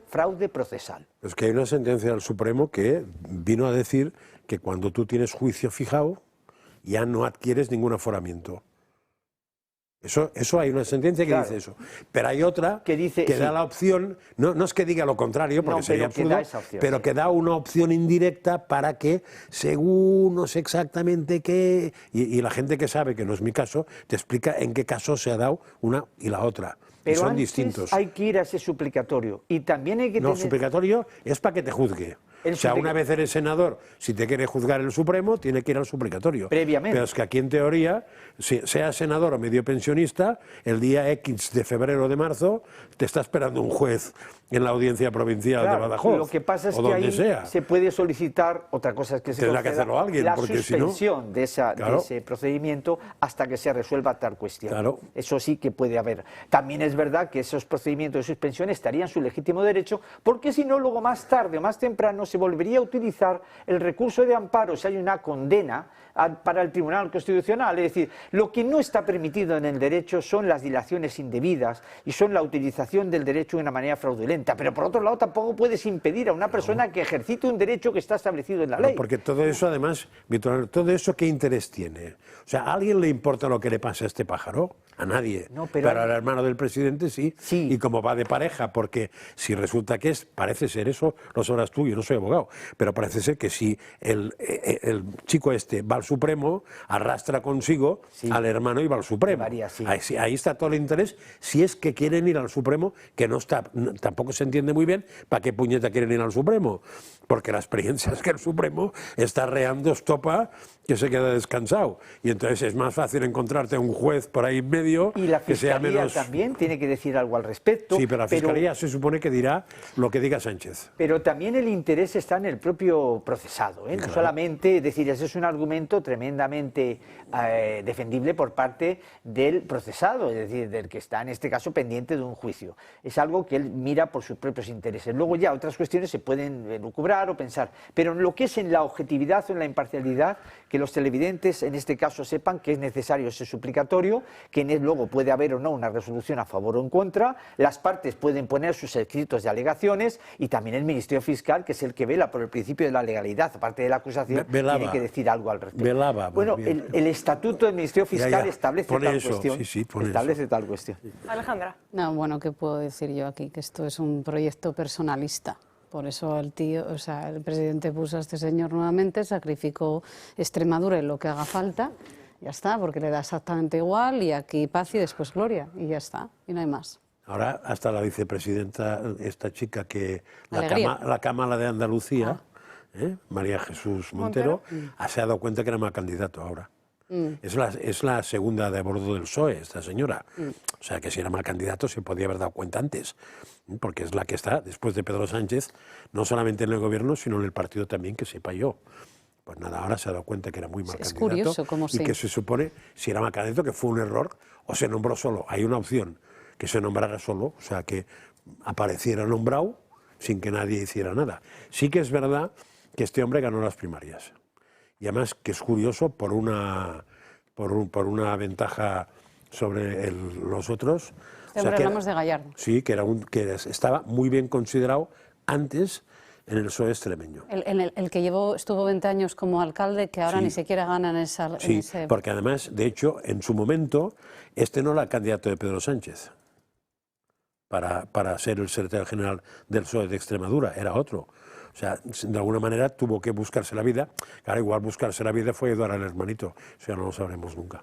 fraude procesal. Es que hay una sentencia del Supremo que vino a decir que cuando tú tienes juicio fijado ya no adquieres ningún aforamiento. Eso hay una sentencia que dice eso. Pero hay otra que dice, da la opción, no es que diga lo contrario, porque sería absurdo, pero que da una opción indirecta para que, según no sé exactamente qué, y la gente que sabe, que no es mi caso, te explica en qué caso se ha dado una y la otra. Pero y son antes distintos. Hay que ir a ese suplicatorio y también hay que No, suplicatorio es para que te juzgue. O sea, una vez eres senador, si te quiere juzgar el Supremo, tiene que ir al suplicatorio. Previamente. Pero es que aquí, en teoría, si sea senador o medio pensionista, el día X de febrero o de marzo, te está esperando un juez en la audiencia provincial de Badajoz. Lo que pasa es que ahí se puede solicitar, otra cosa es que se tendrá que hacerlo alguien, la porque suspensión si no, de ese procedimiento hasta que se resuelva tal cuestión. Claro. Eso sí que puede haber. También es verdad que esos procedimientos de suspensión estarían en su legítimo derecho, porque si no, luego más tarde o más temprano se volvería a utilizar el recurso de amparo si hay una condena para el Tribunal Constitucional. Es decir, lo que no está permitido en el derecho son las dilaciones indebidas y son la utilización del derecho de una manera fraudulenta. Pero por otro lado tampoco puedes impedir a una persona que ejercite un derecho que está establecido en la ley. Porque todo eso, además, Víctor, todo eso, ¿qué interés tiene? O sea, ¿a alguien le importa lo que le pasa a este pájaro? A nadie. No, pero al hermano del presidente sí. Y como va de pareja, porque si resulta que parece ser eso, lo sabrás tú, yo no soy abogado, pero parece ser que si el chico este va al Supremo, arrastra consigo al hermano y va al Supremo. Ahí está todo el interés, si es que quieren ir al Supremo, que no está, tampoco se entiende muy bien para qué puñeta quieren ir al Supremo, porque la experiencia es que el Supremo está reando estopa que se queda descansado, y entonces es más fácil encontrarte un juez por ahí en medio y la que sea Fiscalía menos... también tiene que decir algo al respecto. Sí, pero la Fiscalía se supone que dirá lo que diga Sánchez. Pero también el interés está en el propio procesado, ¿eh? No solamente, es decir, ese es un argumento tremendamente defendible por parte del procesado, es decir, del que está en este caso pendiente de un juicio. Es algo que él mira por sus propios intereses. Luego ya otras cuestiones se pueden lucubrar o pensar, pero en lo que es en la objetividad o en la imparcialidad, que los televidentes en este caso sepan que es necesario ese suplicatorio, que luego puede haber o no una resolución a favor o en contra, las partes pueden poner sus escritos de alegaciones y también el Ministerio Fiscal, que es el que vela por el principio de la legalidad, aparte de la acusación, tiene que decir algo al respecto. Bueno, el estatuto del Ministerio Fiscal establece tal cuestión. Establece tal cuestión. Alejandra. No, bueno, ¿qué puedo decir yo aquí? Que esto es un proyecto personalista. Por eso el presidente puso a este señor nuevamente, sacrificó Extremadura en lo que haga falta, ya está, porque le da exactamente igual, y aquí paz y después gloria, y ya está, y no hay más. Ahora hasta la vicepresidenta, esta chica que la Cámara de Andalucía, María Jesús Montero, se ha dado cuenta que era mal candidato ahora. Es la segunda de a bordo del PSOE, esta señora. O sea, que si era mal candidato se podía haber dado cuenta antes, porque es la que está, después de Pedro Sánchez, no solamente en el gobierno, sino en el partido también, que sepa yo. Pues nada, ahora se ha dado cuenta que era muy mal candidato. Curioso, como y que se supone, si era mal candidato, que fue un error, o se nombró solo. Hay una opción, que se nombrara solo, o sea, que apareciera nombrado sin que nadie hiciera nada. Sí que es verdad que este hombre ganó las primarias. Y además que es curioso por una ventaja sobre los otros. Siempre hablamos de Gallardo. Sí, que estaba muy bien considerado antes en el PSOE extremeño. El que estuvo 20 años como alcalde, que ahora ni siquiera gana en esa... Sí, porque además, de hecho, en su momento, este no era el candidato de Pedro Sánchez para ser el secretario general del PSOE de Extremadura, era otro. O sea, de alguna manera tuvo que buscarse la vida. Claro, igual buscarse la vida fue ayudar al hermanito. O sea, no lo sabremos nunca.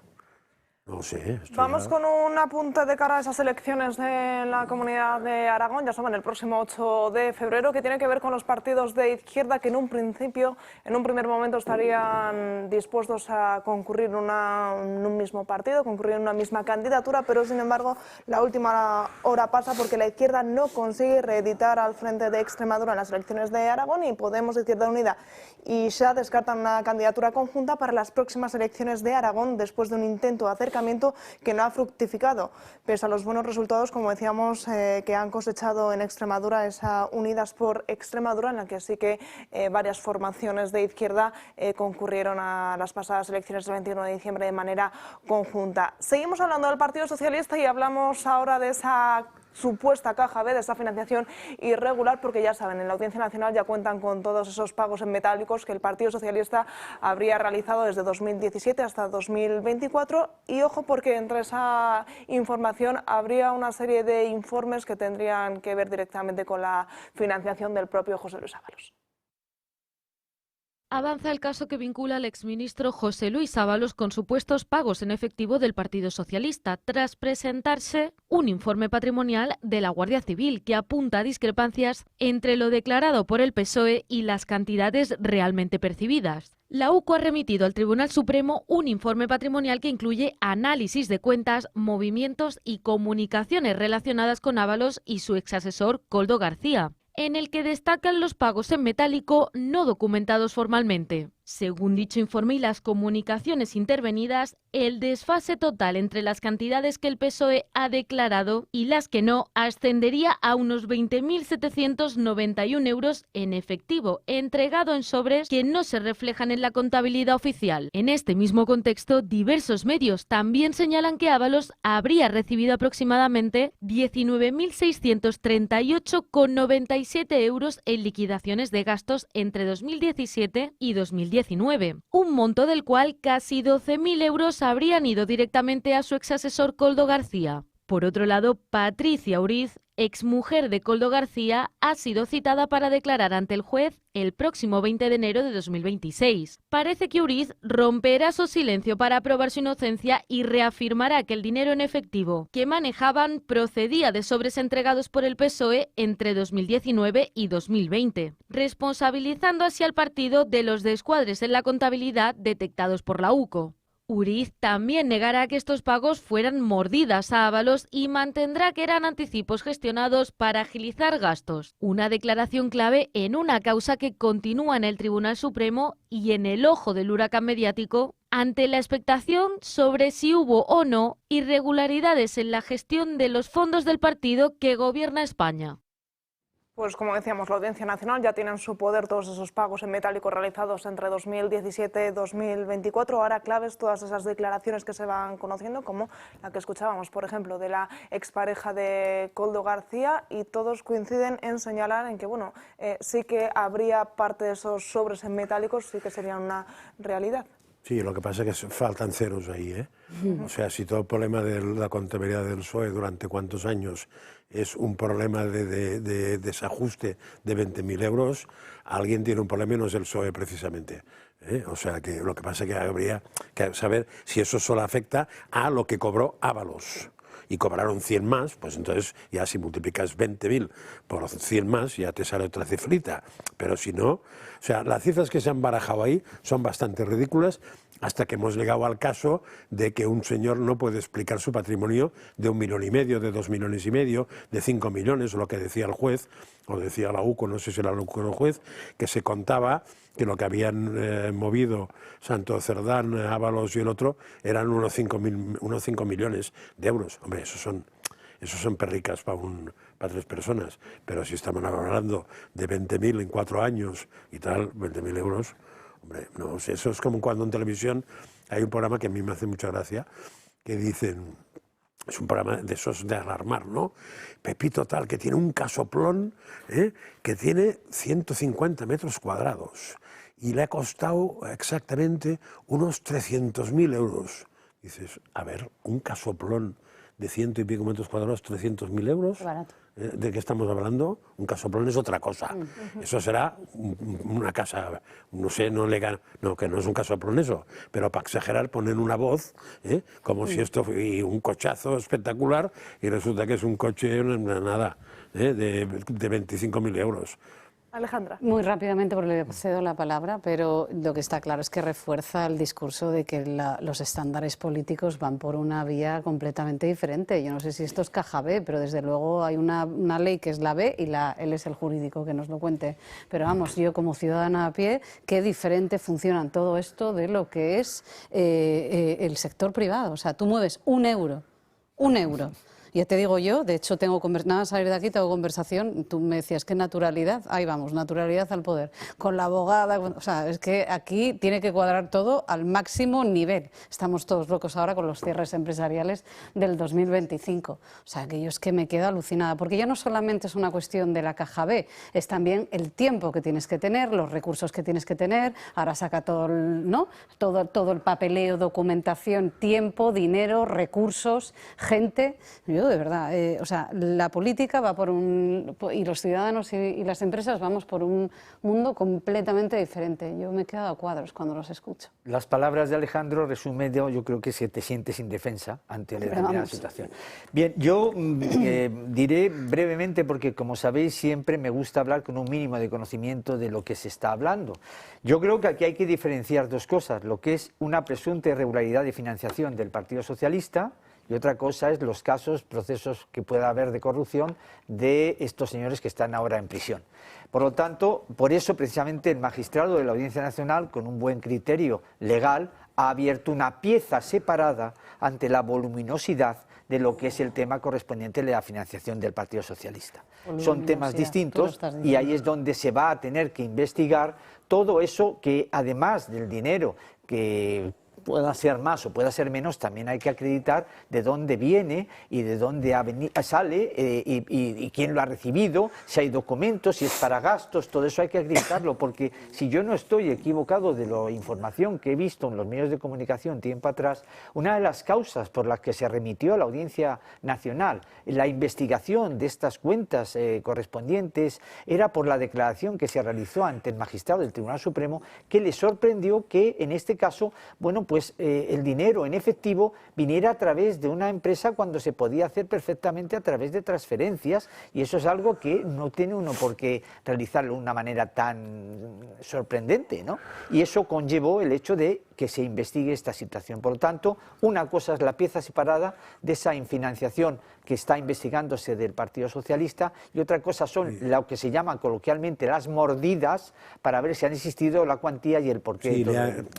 No sé. Vamos con un apunte de cara a esas elecciones de la Comunidad de Aragón, ya saben, el próximo 8 de febrero, que tiene que ver con los partidos de izquierda que en un primer momento estarían dispuestos a concurrir en un mismo partido, concurrir en una misma candidatura, pero sin embargo la última hora pasa porque la izquierda no consigue reeditar al Frente de Extremadura en las elecciones de Aragón y Podemos, Izquierda Unida y ya descartan una candidatura conjunta para las próximas elecciones de Aragón después de un intento de acercamiento que no ha fructificado, pese a los buenos resultados, como decíamos, que han cosechado en Extremadura esa Unidas por Extremadura, en la que sí que varias formaciones de izquierda concurrieron a las pasadas elecciones del 21 de diciembre de manera conjunta. Seguimos hablando del Partido Socialista y hablamos ahora de esa supuesta caja B, de esa financiación irregular, porque ya saben, en la Audiencia Nacional ya cuentan con todos esos pagos en metálicos que el Partido Socialista habría realizado desde 2017 hasta 2024 y ojo porque entre esa información habría una serie de informes que tendrían que ver directamente con la financiación del propio José Luis Ábalos. Avanza el caso que vincula al exministro José Luis Ábalos con supuestos pagos en efectivo del Partido Socialista, tras presentarse un informe patrimonial de la Guardia Civil que apunta a discrepancias entre lo declarado por el PSOE y las cantidades realmente percibidas. La UCO ha remitido al Tribunal Supremo un informe patrimonial que incluye análisis de cuentas, movimientos y comunicaciones relacionadas con Ábalos y su exasesor Koldo García, en el que destacan los pagos en metálico no documentados formalmente. Según dicho informe y las comunicaciones intervenidas, el desfase total entre las cantidades que el PSOE ha declarado y las que no ascendería a unos 20.791 euros en efectivo, entregado en sobres que no se reflejan en la contabilidad oficial. En este mismo contexto, diversos medios también señalan que Ábalos habría recibido aproximadamente 19.638,97 euros en liquidaciones de gastos entre 2017 y 2019. Un monto del cual casi 12.000 euros habrían ido directamente a su exasesor Koldo García. Por otro lado, Patricia Uriz, exmujer de Koldo García, ha sido citada para declarar ante el juez el próximo 20 de enero de 2026. Parece que Uriz romperá su silencio para probar su inocencia y reafirmará que el dinero en efectivo que manejaban procedía de sobres entregados por el PSOE entre 2019 y 2020, responsabilizando así al partido de los descuadres en la contabilidad detectados por la UCO. Uriz también negará que estos pagos fueran mordidas a Ábalos y mantendrá que eran anticipos gestionados para agilizar gastos. Una declaración clave en una causa que continúa en el Tribunal Supremo y en el ojo del huracán mediático ante la expectación sobre si hubo o no irregularidades en la gestión de los fondos del partido que gobierna España. Pues como decíamos, la Audiencia Nacional ya tiene en su poder todos esos pagos en metálico realizados entre 2017 y 2024. Ahora claves todas esas declaraciones que se van conociendo, como la que escuchábamos, por ejemplo, de la expareja de Koldo García, y todos coinciden en señalar en que, bueno, sí que habría parte de esos sobres en metálicos, sí que serían una realidad. Sí, lo que pasa es que faltan ceros ahí, ¿eh? O sea, si todo el problema de la contabilidad del PSOE durante cuántos años es un problema de desajuste de 20.000 euros, alguien tiene un problema y no es el PSOE precisamente. O sea, que lo que pasa es que habría que saber si eso solo afecta a lo que cobró Ábalos. Y cobraron 100 más, pues entonces ya si multiplicas 20.000 por 100 más ya te sale otra cifrita. Pero si no, o sea, las cifras que se han barajado ahí son bastante ridículas, hasta que hemos llegado al caso de que un señor no puede explicar su patrimonio de 1,5 millones, de 2,5 millones, de 5 millones, o lo que decía el juez, o decía la UCO, no sé si era la UCO o el juez, que se contaba que lo que habían movido Santo Cerdán, Ábalos y el otro eran unos 5 millones de euros. Hombre, esos son perricas para 3 personas, pero si estamos hablando de 20.000 en 4 años y tal, 20.000 euros, hombre, no sé, eso es como cuando en televisión hay un programa que a mí me hace mucha gracia, que dicen, es un programa de esos de alarmar, ¿no? Pepito tal, que tiene un casoplón, que tiene 150 metros cuadrados y le ha costado exactamente unos 300.000 euros. Dices, a ver, un casoplón de 100 y pico metros cuadrados, 300.000 euros. Barato. ¿De qué estamos hablando? Un casoplón es otra cosa. Eso será una casa, no sé, no, que no es un casoplón eso, pero para exagerar ponen una voz, como si esto y un cochazo espectacular, y resulta que es un coche, nada, de 25.000 euros. Alejandra. Muy rápidamente, porque le cedo la palabra, pero lo que está claro es que refuerza el discurso de que los estándares políticos van por una vía completamente diferente. Yo no sé si esto es caja B, pero desde luego hay una ley que es la B y él es el jurídico que nos lo cuente. Pero vamos, yo como ciudadana a pie, qué diferente funciona todo esto de lo que es el sector privado. O sea, tú mueves un euro. Ya te digo yo, de hecho, nada más salir de aquí tengo conversación, tú me decías, ¿qué naturalidad? Ahí vamos, naturalidad al poder, con la abogada, o sea, es que aquí tiene que cuadrar todo al máximo nivel. Estamos todos locos ahora con los cierres empresariales del 2025. O sea, que yo es que me quedo alucinada, porque ya no solamente es una cuestión de la caja B, es también el tiempo que tienes que tener, los recursos que tienes que tener, ahora saca todo todo el papeleo, documentación, tiempo, dinero, recursos, gente. Yo de verdad, o sea, la política va y los ciudadanos y las empresas vamos por un mundo completamente diferente. Yo me he quedado a cuadros cuando los escucho. Las palabras de Alejandro resumen, yo creo que te sientes indefensa ante determinada situación. Bien, yo diré brevemente, porque como sabéis siempre me gusta hablar con un mínimo de conocimiento de lo que se está hablando. Yo creo que aquí hay que diferenciar dos cosas, lo que es una presunta irregularidad de financiación del Partido Socialista, y otra cosa es los procesos que pueda haber de corrupción de estos señores que están ahora en prisión. Por lo tanto, por eso precisamente el magistrado de la Audiencia Nacional, con un buen criterio legal, ha abierto una pieza separada ante la voluminosidad de lo que es el tema correspondiente de la financiación del Partido Socialista. Son temas distintos y ahí es donde se va a tener que investigar todo eso que, además del dinero que pueda ser más o pueda ser menos, también hay que acreditar de dónde viene y de dónde sale y quién lo ha recibido, si hay documentos, si es para gastos, todo eso hay que acreditarlo, porque si yo no estoy equivocado de la información que he visto en los medios de comunicación tiempo atrás, una de las causas por las que se remitió a la Audiencia Nacional la investigación de estas cuentas correspondientes era por la declaración que se realizó ante el magistrado del Tribunal Supremo, que le sorprendió que en este caso, bueno, pues el dinero en efectivo viniera a través de una empresa cuando se podía hacer perfectamente a través de transferencias, y eso es algo que no tiene uno por qué realizarlo de una manera tan sorprendente, ¿no? Y eso conllevó el hecho de que se investigue esta situación. Por lo tanto, una cosa es la pieza separada de esa financiación que está investigándose del Partido Socialista y otra cosa son lo que se llaman coloquialmente las mordidas para ver si han existido la cuantía y el porqué. Sí,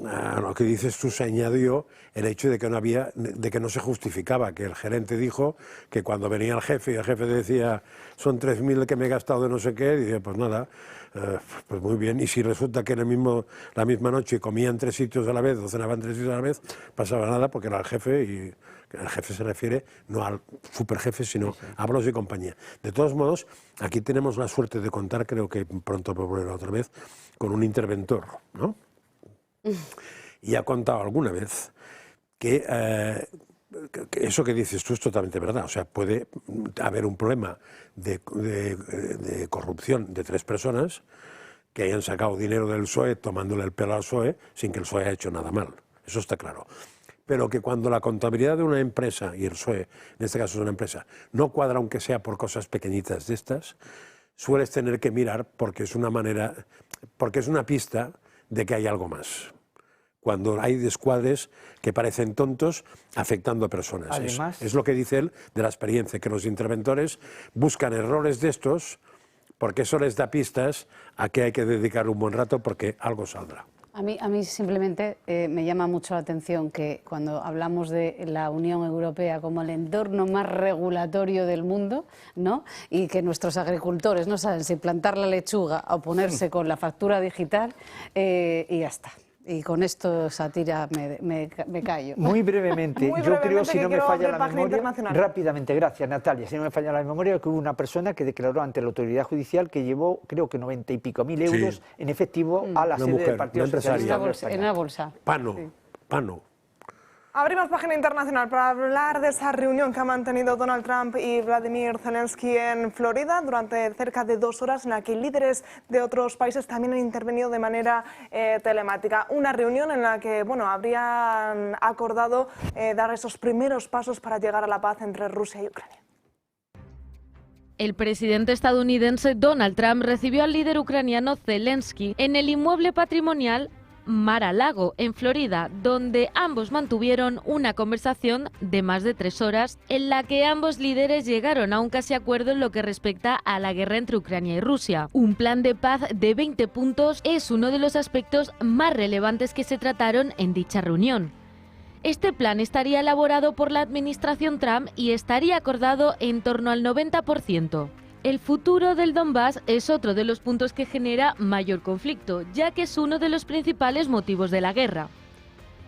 a lo que dices tú se añadió el hecho de que no se justificaba, que el gerente dijo que cuando venía el jefe y el jefe decía son 3.000 que me he gastado de no sé qué, y dice pues nada, pues muy bien, y si resulta que la misma noche comían 3 sitios a la vez o cenaban 3 sitios a la vez, pasaba nada porque era el jefe, y el jefe se refiere no al superjefe sino a Ábalos y compañía. De todos modos, aquí tenemos la suerte de contar, creo que pronto volveré otra vez, con un interventor, ¿no? Y ha contado alguna vez que eso que dices tú es totalmente verdad. O sea, puede haber un problema de corrupción de 3 personas que hayan sacado dinero del PSOE tomándole el pelo al PSOE sin que el PSOE haya hecho nada mal. Eso está claro. Pero que cuando la contabilidad de una empresa, y el PSOE en este caso es una empresa, no cuadra aunque sea por cosas pequeñitas de estas, sueles tener que mirar porque es una pista de que hay algo más. Cuando hay descuadres que parecen tontos afectando a personas. Además, es lo que dice él de la experiencia, que los interventores buscan errores de estos porque eso les da pistas a que hay que dedicar un buen rato porque algo saldrá. A mí simplemente me llama mucho la atención que cuando hablamos de la Unión Europea como el entorno más regulatorio del mundo, ¿no? Y que nuestros agricultores no saben si plantar la lechuga o ponerse con la factura digital, y ya está. Y con esto, Satira, me callo. Muy brevemente, yo creo, si no me falla la memoria, rápidamente, gracias Natalia, si no me falla la memoria, que hubo una persona que declaró ante la autoridad judicial que llevó, creo que 90 y pico mil euros en efectivo a la sede del Partido Socialista. En una bolsa. Pano. Abrimos página internacional para hablar de esa reunión que han mantenido Donald Trump y Vladimir Zelensky en Florida durante cerca de 2 horas, en la que líderes de otros países también han intervenido de manera telemática. Una reunión en la que habrían acordado dar esos primeros pasos para llegar a la paz entre Rusia y Ucrania. El presidente estadounidense Donald Trump recibió al líder ucraniano Zelensky en el inmueble patrimonial Mar-a-Lago, en Florida, donde ambos mantuvieron una conversación de más de 3 horas en la que ambos líderes llegaron a un casi acuerdo en lo que respecta a la guerra entre Ucrania y Rusia. Un plan de paz de 20 puntos es uno de los aspectos más relevantes que se trataron en dicha reunión. Este plan estaría elaborado por la administración Trump y estaría acordado en torno al 90%. El futuro del Donbass es otro de los puntos que genera mayor conflicto, ya que es uno de los principales motivos de la guerra.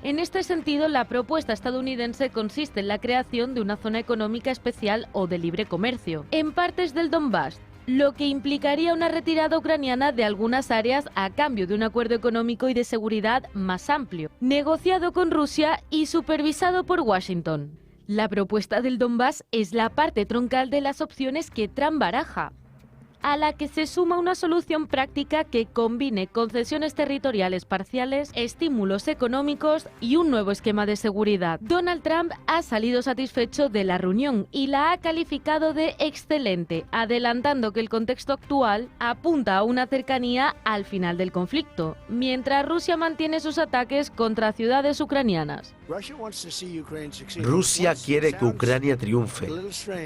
En este sentido, la propuesta estadounidense consiste en la creación de una zona económica especial o de libre comercio en partes del Donbass, lo que implicaría una retirada ucraniana de algunas áreas a cambio de un acuerdo económico y de seguridad más amplio, negociado con Rusia y supervisado por Washington. La propuesta del Donbass es la parte troncal de las opciones que Trump baraja, a la que se suma una solución práctica que combine concesiones territoriales parciales, estímulos económicos y un nuevo esquema de seguridad. Donald Trump ha salido satisfecho de la reunión y la ha calificado de excelente, adelantando que el contexto actual apunta a una cercanía al final del conflicto, mientras Rusia mantiene sus ataques contra ciudades ucranianas. Rusia quiere que Ucrania triunfe.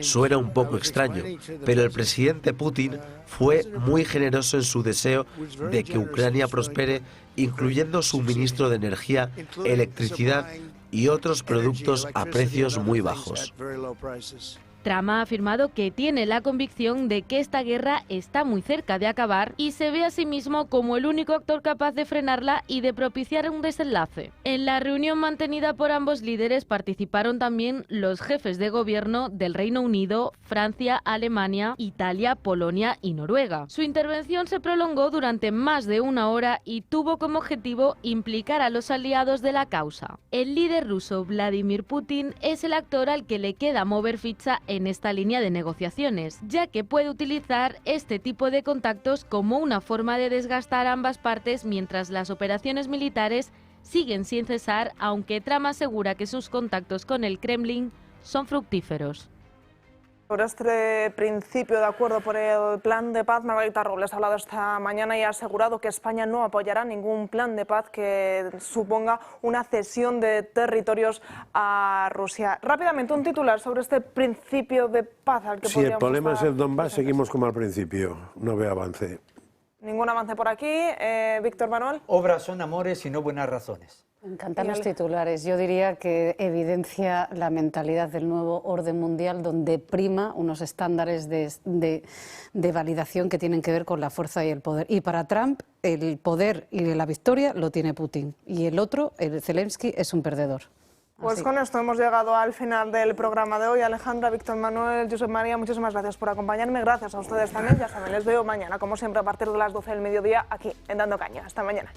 Suena un poco extraño, pero el presidente Putin fue muy generoso en su deseo de que Ucrania prospere, incluyendo suministro de energía, electricidad y otros productos a precios muy bajos. Trump ha afirmado que tiene la convicción de que esta guerra está muy cerca de acabar y se ve a sí mismo como el único actor capaz de frenarla y de propiciar un desenlace. En la reunión mantenida por ambos líderes participaron también los jefes de gobierno del Reino Unido, Francia, Alemania, Italia, Polonia y Noruega. Su intervención se prolongó durante más de 1 hora y tuvo como objetivo implicar a los aliados de la causa. El líder ruso Vladimir Putin es el actor al que le queda mover ficha en esta línea de negociaciones, ya que puede utilizar este tipo de contactos como una forma de desgastar a ambas partes mientras las operaciones militares siguen sin cesar, aunque Trump asegura que sus contactos con el Kremlin son fructíferos. Sobre este principio de acuerdo por el plan de paz, Margarita Robles ha hablado esta mañana y ha asegurado que España no apoyará ningún plan de paz que suponga una cesión de territorios a Rusia. Rápidamente, un titular sobre este principio de paz al que si el problema es el Donbass, seguimos como al principio, no veo avance. Ningún avance por aquí. Víctor Manuel. Obras son amores y no buenas razones. Me encantan los titulares. Yo diría que evidencia la mentalidad del nuevo orden mundial, donde prima unos estándares de validación que tienen que ver con la fuerza y el poder. Y para Trump, el poder y la victoria lo tiene Putin. Y el otro, el Zelensky, es un perdedor. Pues Así. con esto hemos llegado al final del programa de hoy. Alejandra, Víctor Manuel, Josep María, muchísimas gracias por acompañarme. Gracias a ustedes también. Ya saben, les veo mañana, como siempre, a partir de las 12 del mediodía, aquí en Dando Caña. Hasta mañana.